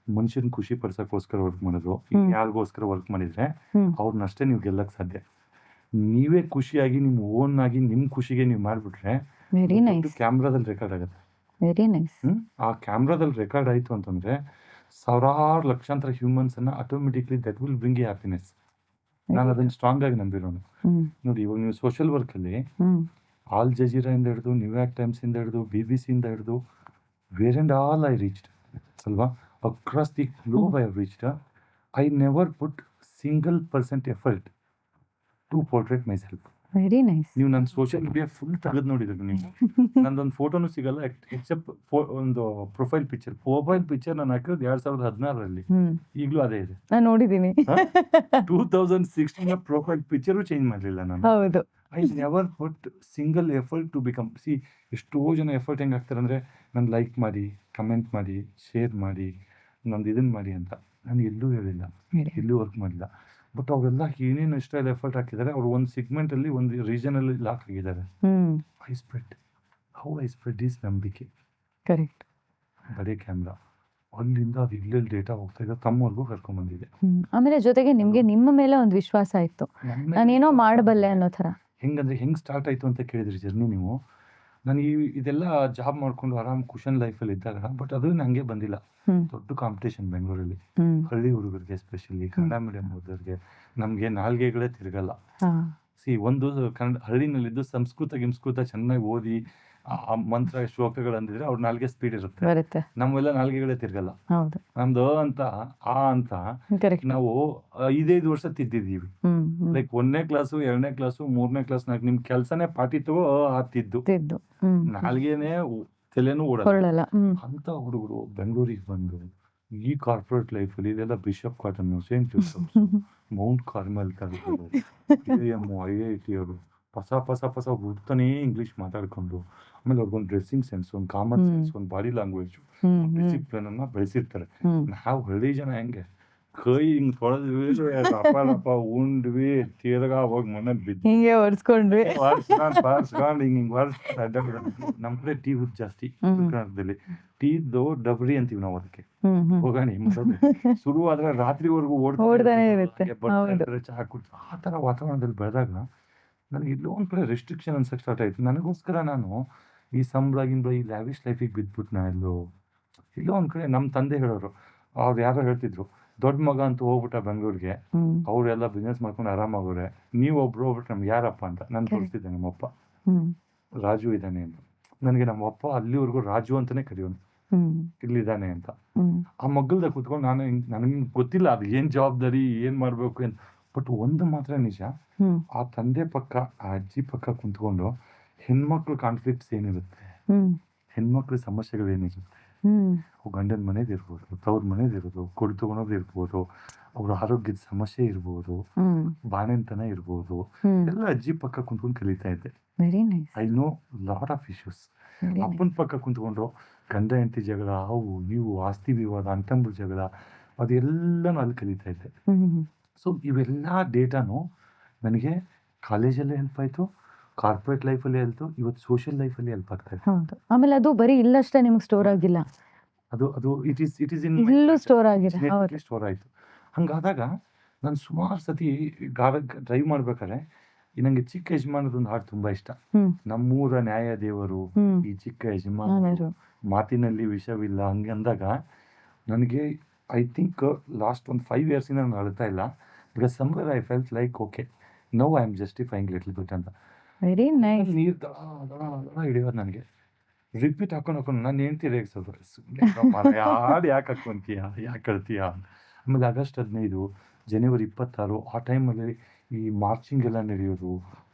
ಮನುಷ್ಯನ ಖುಷಿ ಪಡ್ಸಕ್ಕೋಸ್ಕರ ವರ್ಕ್ ಮಾಡೋದು, ಯಾರಿಗೋಸ್ಕರ ವರ್ಕ್ ಮಾಡಿದ್ರೆ ಅವ್ರನ್ನಷ್ಟೇ ನೀವು ಗೆಲ್ಲಕ್ ಸಾಧ್ಯ. ನೀವೇ ಖುಷಿಯಾಗಿ ನಿಮ್ ಓನ್ ಆಗಿ ನಿಮ್ ಖುಷಿಗೆ ನೀವು ಮಾಡ್ಬಿಟ್ರೆ ಕ್ಯಾಮ್ರಾದಲ್ಲಿ ರೆಕಾರ್ಡ್ ಆಗುತ್ತೆ. ಆ ಕ್ಯಾಮ್ರಾದಲ್ಲಿ ರೆಕಾರ್ಡ್ ಆಯ್ತು ಅಂತಂದ್ರೆ ಸಾವಿರಾರು ಲಕ್ಷಾಂತರ ಹ್ಯೂಮನ್ಸ್ ಅನ್ನ automatically that will bring a happiness. ನಾನು ಅದನ್ನ ಸ್ಟ್ರಾಂಗ್ ಆಗಿ ನಂಬಿರೋನು. ನೋಡಿ, ಇವಾಗ ನೀವು ಸೋಷಿಯಲ್ ವರ್ಕ್ ಅಲ್ಲಿ ಆಲ್ ಜಜೀರಾ ಇಂದ ಹಿಡಿದು, ನ್ಯೂಯಾರ್ಕ್ ಟೈಮ್ಸ್ ಇಂದ ಹಿಡಿದು, BBC ಇಂದ ಹಿಡಿದು, where and all I reached ಅಲ್ವಾ. Across the globe I have reached. I never put single% effort to portray myself. Very nice. ನೀವು ನನ್ನ ಸೋಷಿಯಲ್ ಮೀಡಿಯಾ ಫುಲ್ ತೆಗೆದು ನೋಡಿದ್ರು ನೀವು, ನಂದೊಂದು ಫೋಟೋನು ಸಿಗಲ್ಲ ಎಕ್ಸೆಪ್ಟ್ ಒಂದು ಪ್ರೊಫೈಲ್ ಪಿಕ್ಚರ್ ನಾನು ಹಾಕಿರೋದು 2016ರಲ್ಲಿ. ಈಗಲೂ ಅದೇ ಇದೆ, ನಾನು ನೋಡಿದ್ದೀನಿ. 2016 ಪ್ರೊಫೈಲ್ ಪಿಕ್ಚರು ಚೇಂಜ್ ಮಾಡಲಿಲ್ಲ ನಾನು. ಹೌದು. I never put single effort to become. ಸಿ ಎಷ್ಟೋ ಜನ ಎಫರ್ಟ್ ಹೆಂಗೆ ಹಾಕ್ತಾರೆ ಅಂದರೆ, ನಾನು ಲೈಕ್ ಮಾಡಿ, ಕಮೆಂಟ್ ಮಾಡಿ, ಶೇರ್ ಮಾಡಿ, ನಂದು ಇದನ್ನು ಮಾಡಿ ಅಂತ. ನಾನು ಎಲ್ಲೂ ಹೇಳಿಲ್ಲ, ಎಲ್ಲೂ ವರ್ಕ್ ಮಾಡಿಲ್ಲ. ಬಟ್ ಅವರೆಲ್ಲ ಏನೇನು ಇಷ್ಟೆಲ್ಲ ಎಫರ್ಟ್ ಹಾಕಿದ್ದಾರೆ, ಅವ್ರು ಒಂದು ಸೆಗ್ಮೆಂಟಲ್ಲಿ, ಒಂದು ರೀಜನಲ್ಲಿ ಲಾಕ್ ಆಗಿದ್ದಾರೆ. ಹೌ ಐ ಸ್ಪ್ರೆಡ್ ಈಸ್ ನಂಬಿಕೆ. ಕರೆಕ್ಟ್. ಬರೀ ಕ್ಯಾಮ್ರಾ ಅಲ್ಲಿಂದ ಅದು ಇಲ್ಲೆಲ್ಲಿ ಡೇಟಾ ಹೋಗ್ತಾ ಇದೆ, ತಮ್ಮವರೆಗೂ ಕರ್ಕೊಂಡ್ಬಂದಿದೆ. ಆಮೇಲೆ ಜೊತೆಗೆ ನಿಮ್ಗೆ ನಿಮ್ಮ ಮೇಲೆ ಒಂದು ವಿಶ್ವಾಸ ಇತ್ತು, ನಾನೇನೋ ಮಾಡಬಲ್ಲೆ ಅನ್ನೋ ಥರ. ಹೆಂಗೆ ಸ್ಟಾರ್ಟ್ ಆಯಿತು ಅಂತ ಕೇಳಿದ್ರಿ ಜರ್ನಿ ನೀವು. ನಾನು ಇದೆಲ್ಲ ಜಾಬ್ ಮಾಡ್ಕೊಂಡು ಆರಾಮ್ ಕುಶನ್ ಲೈಫಲ್ಲಿ ಇದ್ದಾಗ, ಬಟ್ ಅದು ನನಗೆ ಬಂದಿಲ್ಲ. ದೊಡ್ಡ ಕಾಂಪಿಟೇಷನ್ ಬೆಂಗಳೂರಲ್ಲಿ, ಹಳ್ಳಿ ಹುಡುಗರಿಗೆ, ಎಸ್ಪೆಷಲಿ ಕನ್ನಡ ಮೀಡಿಯಂ ಓದೋರಿಗೆ. ನಮಗೆ ನಾಲ್ಗೆಗಳೇ ತಿರುಗಲ್ಲ. ಒಂದು ಕನ್ನಡ ಹಳ್ಳಿನಲ್ಲಿದ್ದು ಸಂಸ್ಕೃತ ಚೆನ್ನಾಗಿ ಓದಿ ಆ ಮಂತ್ರ ಶ್ಲೋಕಗಳು ಅಂದಿದ್ರೆ ಅವ್ರ ನಾಲ್ಗೆ ಸ್ಪೀಡ್ ಇರುತ್ತೆ. ನಮ್ಮೆಲ್ಲ ನಾಲ್ಗೆಗಳೇ ತಿರ್ಗಲ್ಲ. ನಮ್ದು ಅಂತ ನಾವು 5 ವರ್ಷ ತಿದ್ದಿದ್ದೀವಿ. ಲೈಕ್ 1ನೇ ಕ್ಲಾಸು, 2ನೇ ಕ್ಲಾಸು, 3ನೇ ಕ್ಲಾಸ್, ನಿಮ್ ಕೆಲ್ಸನೇ ಪಾಟಿ ತಗೋ ಆತಿದ್ದು, ನಾಲ್ಗೆನೆ ತಲೆನೂ ಓಡಲ್ಲ ಅಂತ ಹುಡುಗರು ಬೆಂಗಳೂರಿಗೆ ಬಂದು ಈ ಕಾರ್ಪೊರೇಟ್ ಲೈಫಲ್ಲಿ ಇದೆಲ್ಲ bishop cotton, Saint Joseph, Mount Carmel, IIT ಅವರು ಪಸ ಹುಡ್ತಾನೆ ಇಂಗ್ಲಿಷ್ ಮಾತಾಡ್ಕೊಂಡು, ಆಮೇಲೆ ಅವ್ರಿಗೊಂದು ಡ್ರೆಸ್ಸಿಂಗ್ ಸೆನ್ಸ್, ಒಂದು ಕಾಮನ್ ಸೆನ್ಸ್, ಒಂದು ಬಾಡಿ ಲ್ಯಾಂಗ್ವೇಜ್, ಡಿಸಿಪ್ಲಿನ್ ಅನ್ನ ಬೆಳೆಸಿರ್ತಾರೆ. ನಾವು ಹಳ್ಳಿ ಜನ ಹೆಂಗೆ ಕೈ ಹಿಂಗ್ ತೊಳೆದ್ವಿ, ರಪ ರಪ ಉಂಡ್ವಿ, ತಿರ್ಗಾ ಹೋಗಿ ಮನೇಲಿ ಬಿದ್ವಿ. ಹಿಂಗೆ ಒರ್ಸ್ಕೊಂಡ್ರಿ. ಬಾರ್ಸ್ಕೊಂಡು ಹಿಂಗ್ ನಮ್ ಕಡೆ ಟೀ ಹುಟ್ಟು ಜಾಸ್ತಿ ಕರ್ನಾಟಕದಲ್ಲಿ. ಟೀದು ಡಬ್ರಿ ಅಂತೀವಿ ನಾವು ಅದಕ್ಕೆ. ಹೋಗಣಿ ಶುರು ಆದ್ರೆ ರಾತ್ರಿವರೆಗೂ ಓಡ್ತಾನೆ ಇರುತ್ತೆ. ಚಹಾ ಕುಡ್ದು ಆ ತರ ವಾತಾವರಣದಲ್ಲಿ ಬೆಳೆದಾಗ ನನಗೆ ಇಲ್ಲೋ ಒಂದ್ ಕಡೆ ರೆಸ್ಟ್ರಿಕ್ಷನ್ ಅನ್ಸಕ್ ಸ್ಟಾರ್ಟ್ ಆಯ್ತು. ನನಗೋಸ್ಕರ ನಾನು ಈ ಸಂಬಳ ಗಿಂಬಳ ಈ ಲ್ಯಾವಿಶ್ ಲೈಫಿಗೆ ಬಿದ್ಬಿಟ್ಟು ನಾ ಎಲ್ಲೋ ಒಂದ್ ಕಡೆ ನಮ್ಮ ತಂದೆ ಹೇಳೋರು, ಅವ್ರು ಯಾರೋ ಹೇಳ್ತಿದ್ರು, ದೊಡ್ಡ ಮಗ ಅಂತೂ ಹೋಗ್ಬಿಟ್ಟ ಬೆಂಗಳೂರಿಗೆ, ಅವ್ರೆಲ್ಲ ಬಿಸ್ನೆಸ್ ಮಾಡ್ಕೊಂಡು ಆರಾಮಾಗೋರೆ, ನೀವು ಒಬ್ರು ಹೋಗ್ಬಿಟ್ರೆ ನಮ್ಗೆ ಯಾರಪ್ಪ ಅಂತ. ನಾನು ತೋರಿಸ್ತಿದ್ದೆ ನಮ್ಮಪ್ಪ ರಾಜು ಇದ್ದಾನೆ ಅಂತ. ನನಗೆ ನಮ್ಮಪ್ಪ ಅಲ್ಲಿವರೆಗೂ ರಾಜು ಅಂತಾನೆ ಕರೆಯೋನು, ಇಲ್ಲಿದ್ದಾನೆ ಅಂತ. ಆ ಮಗ್ಗಲ್ದಾಗ ಕುತ್ಕೊಂಡು ನನಗೆ ಗೊತ್ತಿಲ್ಲ ಅದು ಏನ್ ಜವಾಬ್ದಾರಿ, ಏನ್ ಮಾಡ್ಬೇಕು ಅಂತ. ಬಟ್ ಒಂದು ಮಾತ್ರ ನಿಜ, ಆ ತಂದೆ ಪಕ್ಕ ಆ ಅಜ್ಜಿ ಪಕ್ಕ ಕುಂತ್ಕೊಂಡು ಹೆಣ್ಮಕ್ಳು ಕಾನ್ಫ್ಲಿಕ್ಟ್ಸ್ ಏನಿರುತ್ತೆ, ಹೆಣ್ಮಕ್ಳ ಸಮಸ್ಯೆಗಳು ಏನಿರುತ್ತೆ, ಗಂಡನ ಮನೇದು ಇರ್ಬೋದು, ತವ್ರ ಮನೇದು ಇರ್ಬೋದು, ಕೊಡು ತಗೊಳೋದು ಇರ್ಬೋದು, ಅವ್ರ ಆರೋಗ್ಯದ ಸಮಸ್ಯೆ ಇರ್ಬೋದು, ಬಾಣೆತನ ಇರ್ಬೋದು, ಎಲ್ಲ ಅಜ್ಜಿ ಪಕ್ಕ ಕುಂತ್ಕೊಂಡು ಕಲಿತಾ ಇದ್ದೆ. I know lot of issues. ಅಪ್ಪನ ಪಕ್ಕ ಕುಂತ್ಕೊಂಡ್ರು ಗಂಡ ಹೆಂಡತಿ ಜಗಳ, ಅವು ಇವು ಆಸ್ತಿ ವಿವಾದ, ಅಂತಂಬು ಜಗಳ, ಅದೆಲ್ಲನೂ ಅಲ್ಲಿ ಕಲಿತಾ ಇದ್ದೆ. ಸೊ ಇವೆಲ್ಲ ಡೇಟಾನು ನನಗೆ ಕಾಲೇಜಲ್ಲೇ ಹೆಲ್ಪ್ ಆಯಿತು, ಕಾರ್ಪೊರೇಟ್ ಲೈಫಲ್ಲಿ ಹೆಲ್ತು, ಇವತ್ತು ಸೋಷಿಯಲ್ ಲೈಫಲ್ಲಿ ಹೆಲ್ಪ್ ಆಗ್ತಾ ಇದೆ. ಹೌದು. ಆಮೇಲೆ ಅದು ಬರೀ ಇಲ್ಲಷ್ಟೇ ನಿಮ್ಗೆ ಸ್ಟೋರ್ ಆಗಿಲ್ಲ, ಅದು ಇಟ್ ಈಸ್ ಇಲ್ಲೂ ಸ್ಟೋರ್ ಆಗಿದೆ. ಸ್ಟೋರ್ ಆಯಿತು. ಹಂಗಾದಾಗ ನಾನು ಸುಮಾರು ಸತಿ ಡ್ರೈವ್ ಮಾಡ್ಬೇಕಾದ್ರೆ ನಂಗೆ ಚಿಕ್ಕ ಯಜಮಾನದೊಂದು ಹಾಡು ತುಂಬಾ ಇಷ್ಟ. ನಮ್ಮೂರ ನ್ಯಾಯ ದೇವರು ಈ ಚಿಕ್ಕ ಯಜಮಾನರು, ಮಾತಿನಲ್ಲಿ ವಿಷವಿಲ್ಲ, ಹಂಗೆ ಅಂದಾಗ ನನಗೆ ಐ ಥಿಂಕ್ ಲಾಸ್ಟ್ ಒಂದು 5 years ನಾನು ಅಳ್ತಾ ಇಲ್ಲ. Because somewhere I felt like okay now I am justifying little bit ಅಂತ. Very nice. ನೀರು ಹಿಡಿಯೋದು ನನಗೆ ರಿಪೀಟ್ ಹಾಕೊಂಡು ನಾನು ಹೆಂಡ್ತಿ ರೇಗಿಸೋದು, ಹಾಡು ಯಾಕೆ ಹಾಕ್ಕೊಂತೀಯ, ಯಾಕೆ ಕಳ್ತೀಯ. ಆಮೇಲೆ August 15, January 26 ಆ ಟೈಮಲ್ಲಿ ಈ ಮಾರ್ಚಿಂಗ್ ಎಲ್ಲ ನಡೆಯೋದು,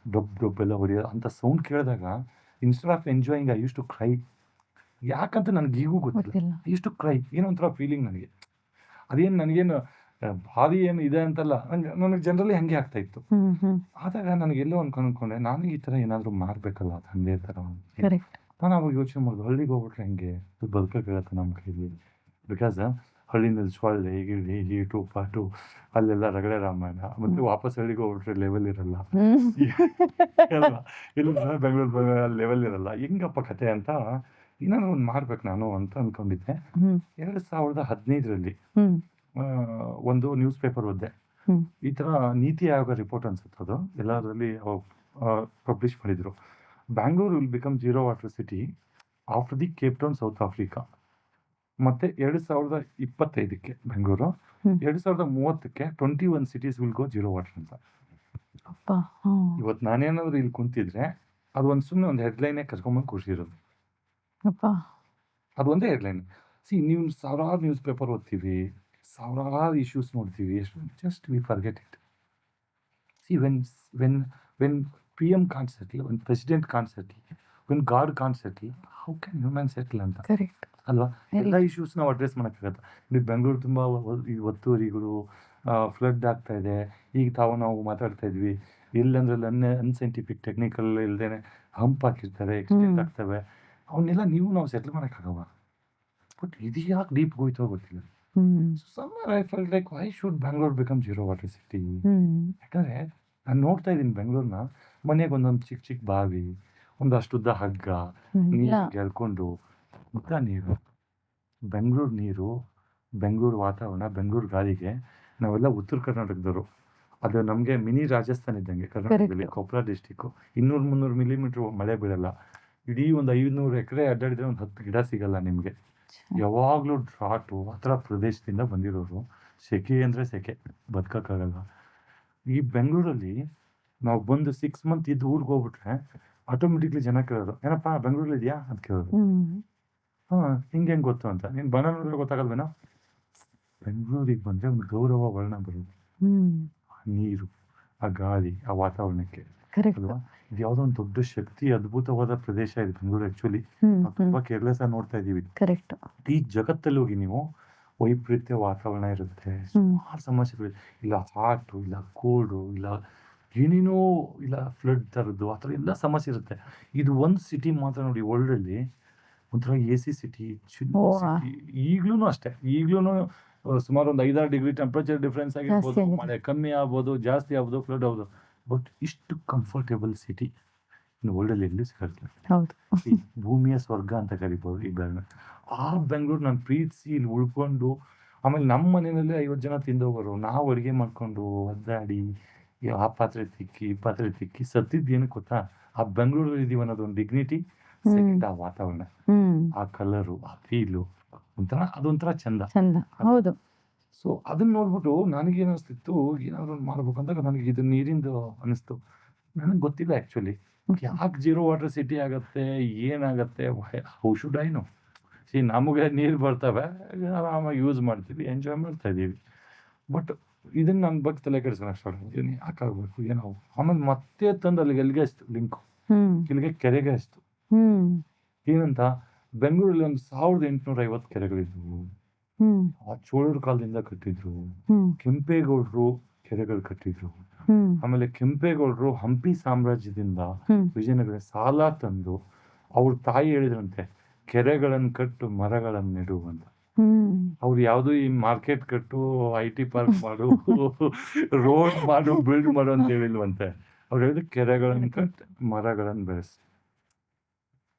ಡೊಬ್ಬೆಲ್ಲ ಹೊಡೆಯೋದು ಅಂತ ಸೌಂಡ್ ಕೇಳಿದಾಗ instead of enjoying I use to cry. ಯಾಕಂತ ನನಗೆ ಈಗೂ ಗೊತ್ತಿಲ್ಲ, ಐ ಯೂಸ್ ಟು ಕ್ರೈ. ಏನೋ ಒಂಥರ ಫೀಲಿಂಗ್ ನನಗೆ. ಅದೇನು ನನಗೇನು ಭಾರಿ ಏನು ಇದೆ ಅಂತಲ್ಲ, ನನಗೆ ಜನರಲಿ ಹಂಗೆ ಆಗ್ತಾ ಇತ್ತು. ಆದಾಗ ನನಗೆಲ್ಲೋ ಅನ್ಕೊಂಡೆ ನಾನು ಈ ಥರ ಏನಾದರೂ ಮಾಡಬೇಕಲ್ಲ ತಂದೆ ಥರ. ನಾನು ಅವಾಗ ಯೋಚನೆ ಮಾಡಿದೆ, ಹಳ್ಳಿಗೆ ಹೋಗ್ಬಿಟ್ರೆ ಹೆಂಗೆ ಬದುಕೋಕ್ಕಾಗತ್ತೆ ನಮ್ಮ ಕೈಲಿ. ಬಿಕಾಸ್ ಹಳ್ಳಿನಲ್ಲಿ ಸೊಳ್ಳೆ ಗಿಳಿ ಹೀಟು ಪಾಟು ಅಲ್ಲೆಲ್ಲ ರಗಳೆ ರಾಮಾಯಣ. ಮತ್ತೆ ವಾಪಸ್ ಹಳ್ಳಿಗೆ ಹೋಗ್ಬಿಟ್ರೆ ಲೆವೆಲ್ ಇರಲ್ಲ, ಇಲ್ಲ ಬೆಂಗಳೂರು ಲೆವೆಲ್ ಇರಲ್ಲ, ಹೆಂಗಪ್ಪ ಕತೆ ಅಂತ ಏನಾದ್ರು ಒಂದು ಮಾಡ್ಬೇಕು ನಾನು ಅಂತ ಅಂದ್ಕೊಂಡಿದ್ದೆ. 2015 ಒಂದು ನ್ಯೂಸ್ ಪೇಪರ್ ಓದಿದೆ. ಈ ಥರ ನೀತಿ ಆಯೋಗ ರಿಪೋರ್ಟ್ ಅನ್ಸುತ್ತೆ, ಅದು ಎಲ್ಲದರಲ್ಲಿ ಪಬ್ಲಿಷ್ ಮಾಡಿದ್ರು. Bangalore will become zero water city after the Cape Town South Africa. ಮತ್ತೆ 2025 Bengaluru, 2030 21 cities will go zero water ಅಂತ. ಇವತ್ತು ನಾನೇನಾದ್ರು ಇಲ್ಲಿ ಕುಂತಿದ್ರೆ ಅದು ಒಂದು ಸುಮ್ಮನೆ ಒಂದು ಹೆಡ್ಲೈನೇ ಕರ್ಕೊಂಬಂದು ಕೂರಿಸಿರೋದು. ಅದು ಒಂದೇ ಹೆಡ್ಲೈನ್. ನೀವು ಸಾವಿರಾರು ನ್ಯೂಸ್ ಪೇಪರ್ ಓದ್ತೀವಿ, ಸಾವಿರಾರು ಇಶ್ಯೂಸ್ ನೋಡ್ತೀವಿ, just we forget it. When PM can't settle, when president can't settle, when God can't settle, how can human settle ಅಂತ ಅಲ್ವಾ? ಎಲ್ಲ ಇಶ್ಯೂಸ್ ನಾವು ಅಡ್ರೆಸ್ ಮಾಡೋಕ್ಕಾಗತ್ತೆ. ನೀವು ಬೆಂಗಳೂರು ತುಂಬ ಒತ್ತುವರಿಗಳು, ಫ್ಲಡ್ ಆಗ್ತಾ ಇದೆ. ಈಗ ನಾವು ಮಾತಾಡ್ತಾ ಇದ್ವಿ, ಎಲ್ಲಂದ್ರಲ್ಲಿ ಅನ್ಸೈಂಟಿಫಿಕ್ ಟೆಕ್ನಿಕಲ್ ಇಲ್ಲದೇನೆ ಹಂಪ್ ಹಾಕಿರ್ತಾರೆ, ಎಕ್ಸ್ಟೆಂಟ್ ಆಗ್ತವೆ. ಅವನ್ನೆಲ್ಲ ನಾವು ಸೆಟ್ಲ್ ಮಾಡೋಕ್ಕಾಗವ. ಬಟ್ ಇದು ಯಾಕೆ ಡೀಪ್ ಹೋಯ್ತೋ ಗೊತ್ತಿಲ್ಲ. Somewhere I felt like why should Bangalore become zero water city. ಯಾಕಂದರೆ ನಾನು ನೋಡ್ತಾ ಇದ್ದೀನಿ ಬೆಂಗಳೂರನ್ನ, ಮನೆಗೆ ಒಂದೊಂದು ಚಿಕ್ಕ ಚಿಕ್ಕ ಬಾವಿ, ಒಂದಷ್ಟುದ್ದ ಹಗ್ಗ, ನೀರು ಗೆಲ್ಕೊಂಡು ಮುದ್ದ ನೀರು. ಬೆಂಗಳೂರು ನೀರು, ಬೆಂಗಳೂರು ವಾತಾವರಣ, ಬೆಂಗಳೂರು ಗಾಳಿಗೆ ನಾವೆಲ್ಲ ಉತ್ತರ ಕರ್ನಾಟಕದವರು. ಅದು ನಮಗೆ ಮಿನಿ ರಾಜಸ್ಥಾನ ಇದ್ದಂಗೆ ಕರ್ನಾಟಕದಲ್ಲಿ. ಕೊಪ್ಪಳ ಡಿಸ್ಟಿಕ್ಕು 200-300 ಮಿಲಿಮೀಟ್ರ್ ಮಳೆ ಬೀಳಲ್ಲ. ಇಡೀ ಒಂದು 500 ಎಕರೆ ಅಡ್ಡಾಡಿದ್ರೆ ಒಂದು 10 ಗಿಡ ಸಿಗಲ್ಲ ನಿಮಗೆ. ಯಾವಾಗಲೂ ಡ್ರಾಟು ಆ ಥರ ಪ್ರದೇಶದಿಂದ ಬಂದಿರೋರು. ಸೆಕೆ ಅಂದರೆ ಸೆಕೆ, ಬದುಕೋಕ್ಕಾಗಲ್ಲ. ಈ ಬೆಂಗಳೂರಲ್ಲಿ ನಾವು ಬಂದು 6 months ಇದ್ದು ಊರಿಗೆ ಹೋಗ್ಬಿಟ್ರೆ ಆಟೋಮೆಟಿಕ್ಲಿ ಜನ ಕೇಳೋದು, ಏನಪ್ಪ ಬೆಂಗಳೂರಲ್ಲಿ ಇದೆಯಾ ಅಂತ ಕೇಳೋದು. ಹಿಂಗೆ ಗೊತ್ತು ಅಂತ. ನೀನು ಬಣ್ಣನೂರಲ್ಲಿ ಗೊತ್ತಾಗಲ್ವೇನೋ? ಬೆಂಗಳೂರಿಗೆ ಬಂದರೆ ಒಂದು ಗೌರವ ವರ್ಣ ಬರೋದು. ಆ ನೀರು, ಆ ಗಾಳಿ, ಆ ವಾತಾವರಣಕ್ಕೆ ಅಲ್ವಾ? ಇದು ಯಾವುದೋ ಒಂದು ದೊಡ್ಡ ಶಕ್ತಿ, ಅದ್ಭುತವಾದ ಪ್ರದೇಶ ಇದೆ ಬೆಂಗಳೂರು. ಆ್ಯಕ್ಚುಲಿ ತುಂಬ ಕೇರ್ಲೆಸ್ ಆಗಿ ನೋಡ್ತಾ ಇದ್ದೀವಿ. ಈ ಜಗತ್ತಲ್ಲಿ ಹೋಗಿ ನೀವು ವೈಪರೀತ್ಯ ವಾತಾವರಣ ಇರುತ್ತೆ, ಸುಮಾರು ಸಮಸ್ಯೆಗಳು, ಇಲ್ಲ ಹಾಟು, ಇಲ್ಲ ಕೋಲ್ಡು, ಇಲ್ಲ ಏನೇನೋ, ಇಲ್ಲ ಫ್ಲಡ್ ಥರದ್ದು, ಆ ಥರ ಎಲ್ಲ ಸಮಸ್ಯೆ ಇರುತ್ತೆ. ಇದು ಒಂದು ಸಿಟಿ ಮಾತ್ರ ನೋಡಿ, ವರ್ಲ್ಡಲ್ಲಿ ಒಂಥರ AC ಸಿಟಿ, ಚಿನ್ನ ಸಿಟಿ. ಈಗಲೂ ಅಷ್ಟೇ, ಈಗಲೂ ಸುಮಾರು ಒಂದು 5-6 ಡಿಗ್ರಿ ಟೆಂಪರೇಚರ್ ಡಿಫ್ರೆನ್ಸ್ ಆಗಿರ್ಬೋದು, ಜಾಸ್ತಿ ಆಗಿದೆ. ಮಳೆ ಕಮ್ಮಿ ಆಗ್ಬೋದು, ಜಾಸ್ತಿ ಆಗ್ಬೋದು, ಫ್ಲಡ್ ಆಗ್ಬೋದು. ಬಟ್ ಇಷ್ಟು ಕಂಫರ್ಟೇಬಲ್ ಸಿಟಿ ಇನ್ನು ವರ್ಲ್ಡಲ್ಲಿ ಎಲ್ಲೂ ಸಿಗಲ್ಲ. ಹೌದು. ಈ ಭೂಮಿಯ ಸ್ವರ್ಗ ಅಂತ ಕರಿಬೋದು ಈ ಬೆಂಗಳೂರು. ಆ ಬೆಂಗಳೂರು ನಾನು ಪ್ರೀತಿಸಿ ಇಲ್ಲಿ ಉಳ್ಕೊಂಡು, ಆಮೇಲೆ ನಮ್ಮ ಮನೆಯಲ್ಲಿ 50 ಜನ ತಿಂದೋಗೋರು, ನಾವು ಅಡುಗೆ ಮಾಡ್ಕೊಂಡು ಒದ್ದಾಡಿ ಆ ಪಾತ್ರೆ ತಿಕ್ಕಿ ಈ ಪಾತ್ರೆ ತಿಕ್ಕಿ ಸತ್ತಿದ್ದು ಏನಕ್ಕೆ ಗೊತ್ತಾ? ಆ ಬೆಂಗಳೂರಲ್ಲಿ ಇದೀವಿ ಅನ್ನೋದು ಒಂದು ಡಿಗ್ನಿಟಿ, ಸೆಕೆಂಡ್ ಆ ವಾತಾವರಣ, ಆ ಕಲರು, ಆ ಫೀಲು, ಅದೊಂಥರ ಚಂದ. ಚಂದ. ಹೌದು. ಸೊ ಅದನ್ನ ನೋಡ್ಬಿಟ್ಟು ನನಗೇನು ಅನಿಸ್ತಿತ್ತು, ಏನಾದ್ರು ಒಂದು ಮಾಡ್ಬೇಕು ಅಂದಾಗ ನನಗೆ ಇದು ನೀರಿಂದು ಅನಿಸ್ತು. ನನಗೆ ಗೊತ್ತಿಲ್ಲ ಆ್ಯಕ್ಚುಲಿ ಯಾಕೆ ಜೀರೋ ವಾಟರ್ ಸಿಟಿ ಆಗತ್ತೆ, ಏನಾಗತ್ತೆ, ಹೌ ಶುಡ್ ಐ ನೋ. ನಮಗೆ ನೀರು ಬರ್ತವೆ, ಆರಾಮಾಗಿ ಯೂಸ್ ಮಾಡ್ತೀವಿ, ಎಂಜಾಯ್ ಮಾಡ್ತಾ ಇದ್ದೀವಿ. ಬಟ್ ಇದನ್ನು ನನ್ನ ಬಗ್ಗೆ ತಲೆ ಕೆಡಿಸ್ಕೊಂಡು ಸ್ಟಾರ್ಟ್ ಮಾಡ್ತೀನಿ, ಯಾಕಾಗಬೇಕು ಏನೋ. ಆಮೇಲೆ ಮತ್ತೆ ತಂದು ಅಲ್ಲಿಗೆ ಎಲ್ಲಿಗೆ ಹಚ್ತು ಲಿಂಕು, ಇಲ್ಲಿಗೆ ಕೆರೆಗೆ ಹಚ್ತು. ಏನಂತ, ಬೆಂಗಳೂರಲ್ಲಿ ಒಂದು 1850 ಕೆರೆಗಳಿದ್ವು. ಆ ಚೋಳರ ಕಾಲದಿಂದ ಕಟ್ಟಿದ್ರು. ಕೆಂಪೇಗೌಡರು ಕೆರೆಗಳು ಕಟ್ಟಿದ್ರು. ಆಮೇಲೆ ಕೆಂಪೇಗೌಡರು ಹಂಪಿ ಸಾಮ್ರಾಜ್ಯದಿಂದ ವಿಜಯನಗರ ಸಾಲ ತಂದು ಅವ್ರ ತಾಯಿ ಹೇಳಿದ್ರಂತೆ, ಕೆರೆಗಳನ್ನು ಕಟ್ಟು ಮರಗಳನ್ನು ನೆಡು ಅಂತ. ಅವ್ರು ಯಾವ್ದು ಈ ಮಾರ್ಕೆಟ್ ಕಟ್ಟು, IT ಪಾರ್ಕ್ ಮಾಡು, ರೋಡ್ ಮಾಡು, ಬಿಲ್ಡ್ ಮಾಡು ಅಂತ ಹೇಳಿಲ್ವಂತೆ. ಅವ್ರು ಹೇಳಿದ್ರು ಕೆರೆಗಳನ್ನು ಕಟ್ಟು ಮರಗಳನ್ನು ಬೆಳೆಸಿ.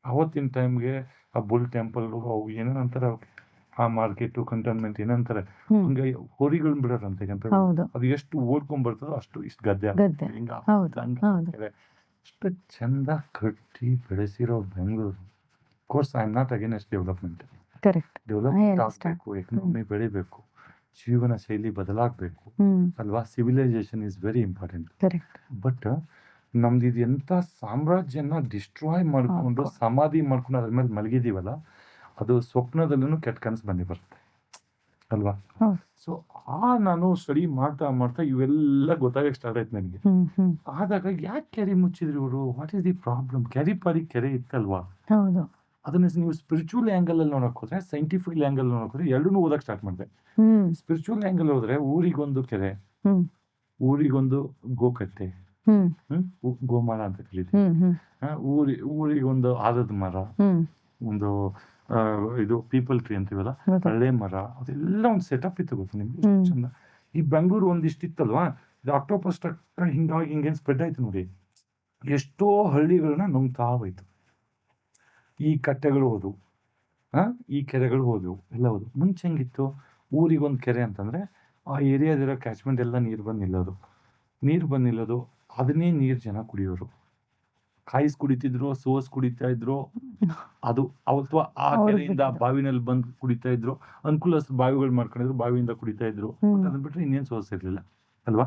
ಅವತ್ತಿನ ಟೈಮ್ಗೆ ಆ ಬುಲ್ ಟೆಂಪಲ್ ಅವು ಏನೇನಂತಾರೆ, ಆ ಮಾರ್ಕೆಟು ಕಂಟೋನ್ಮೆಂಟ್ ಏನಂತಾರೆ, ಹಂಗೆ ಹೋರಿಗಳನ್ನ ಬಿಡೋರಂತೆ. ಅದು ಎಷ್ಟು ಓಡ್ಕೊಂಡ್ ಬರ್ತದೋ ಅಷ್ಟು ಇಷ್ಟು ಗದ್ದೆ ಹಿಂಗ ಅಷ್ಟು ಚಂದ ಕಟ್ಟಿ ಬೆಳೆಸಿರೋ Bengaluru. Course I am not against development. Development ಆಗಬೇಕು, ಎಕನಾಮಿ ಬೆಳಿಬೇಕು, ಜೀವನ ಶೈಲಿ ಬದಲಾಗಬೇಕು ಅಲ್ವಾ. Civilization is very important. But ನಮ್ದು ಇದು ಎಂಥ ಸಾಮ್ರಾಜ್ಯನ ಡಿಸ್ಟ್ರಾಯ್ ಮಾಡ್ಕೊಂಡು ಸಮಾಧಿ ಮಾಡ್ಕೊಂಡು ಅದ್ರ ಮೇಲೆ ಮಲಗಿದೀವಲ್ಲ, ಅದು ಸ್ವಪ್ನದಲ್ಲೂ ಕೆಟ್ಟ ಕನಸು ಬರುತ್ತೆ ಅಲ್ವಾ. ಸೊ ನಾನು ಸ್ಟಡಿ ಮಾಡ್ತಾ ಇವೆಲ್ಲ ಗೊತ್ತಾಗಕ್ಕೆ ಸ್ಟಾರ್ಟ್ ಆಯ್ತು ನನಗೆ. ಆದಾಗ ಯಾಕೆ ಕೆರೆ ಮುಚ್ಚಿದ್ರು ಇವರು, ವಾಟ್ ಈಸ್ ದಿ ಪ್ರಾಬ್ಲಮ್? ಕೆರೆ ಇತ್ತಲ್ವಾ. ಅದನ್ನ ನೀವು ಸ್ಪಿರಿಚುವಲ್ ಆ್ಯಂಗಲ್ ಅಲ್ಲಿ ನೋಡಕ್ ಹೋದ್ರೆ, ಸೈಂಟಿಫಿಕ್ ಆ್ಯಂಗಲ್ ನೋಡಕ್ ಹೋದ್ರೆ, ಎರಡನ್ನೂ ಓದಕ್ ಸ್ಟಾರ್ಟ್ ಮಾಡಿದೆ. ಸ್ಪಿರಿಚುವಲ್ ಆ್ಯಂಗಲ್ ಹೋದ್ರೆ ಊರಿಗೊಂದು ಕೆರೆ, ಊರಿಗೊಂದು ಗೋಕಟ್ಟೆ, ಗೋಮಾಳ ಅಂತ ಕರೀತೀವಿ. ಊರಿಗೊಂದು ಆಲದ ಮರ, ಒಂದು ಇದು ಪೀಪಲ್ ಟ್ರೀ ಅಂತೀವಲ್ಲ, ಹಳ್ಳೆ ಮರ, ಅದೆಲ್ಲ ಒಂದು ಸೆಟಪ್ ಇತ್ತು ಗೊತ್ತು ನಿಮ್ಗೆ. ಚಂದ. ಈ ಬೆಂಗಳೂರು ಒಂದಿಷ್ಟಿತ್ತಲ್ವಾ, ಇದು ಆಕ್ಟೋಪಸ್ ಹಿಂಗಾಗಿ ಹಿಂಗೇನು ಸ್ಪ್ರೆಡ್ ಆಯ್ತು ನೋಡಿ, ಎಷ್ಟೋ ಹಳ್ಳಿಗಳನ್ನ ನುಂಗ್ತಾ ಹೋಯ್ತು. ಈ ಕಟ್ಟೆಗಳು ಹೋದವು, ಈ ಕೆರೆಗಳು ಹೋದವು, ಎಲ್ಲ ಹೋದವು. ಮುಂಚೆ ಹೆಂಗಿತ್ತು, ಊರಿಗೊಂದು ಕೆರೆ ಅಂತಂದ್ರೆ ಆ ಏರಿಯಾದಿರೋ ಕ್ಯಾಚ್ಮೆಂಟ್ ಎಲ್ಲ ನೀರು ಬಂದು ನಿಲ್ಲೋದು, ಅದನ್ನೇ ನೀರು ಜನ ಕುಡಿಯೋರು. ಕಾಯಿಸ್ ಕುಡಿತಿದ್ರು, ಸೋಸ್ ಕುಡಿತಾ ಇದ್ರು. ಅದು ಅಥವಾ ಆ ಕೆರೆಯಿಂದ ಬಾವಿನಲ್ಲಿ ಬಂದು ಕುಡಿತಾ ಇದ್ರು. ಅನುಕೂಲಸ್ಥ ಬಾವಿಗಳು ಮಾಡ್ಕೊಂಡಿದ್ರು, ಬಾವಿಯಿಂದ ಕುಡಿತಾ ಇದ್ರು. ಅದನ್ನ ಬಿಟ್ರೆ ಇನ್ನೇನು ಸೋರ್ಸ್ ಇರಲಿಲ್ಲ ಅಲ್ವಾ.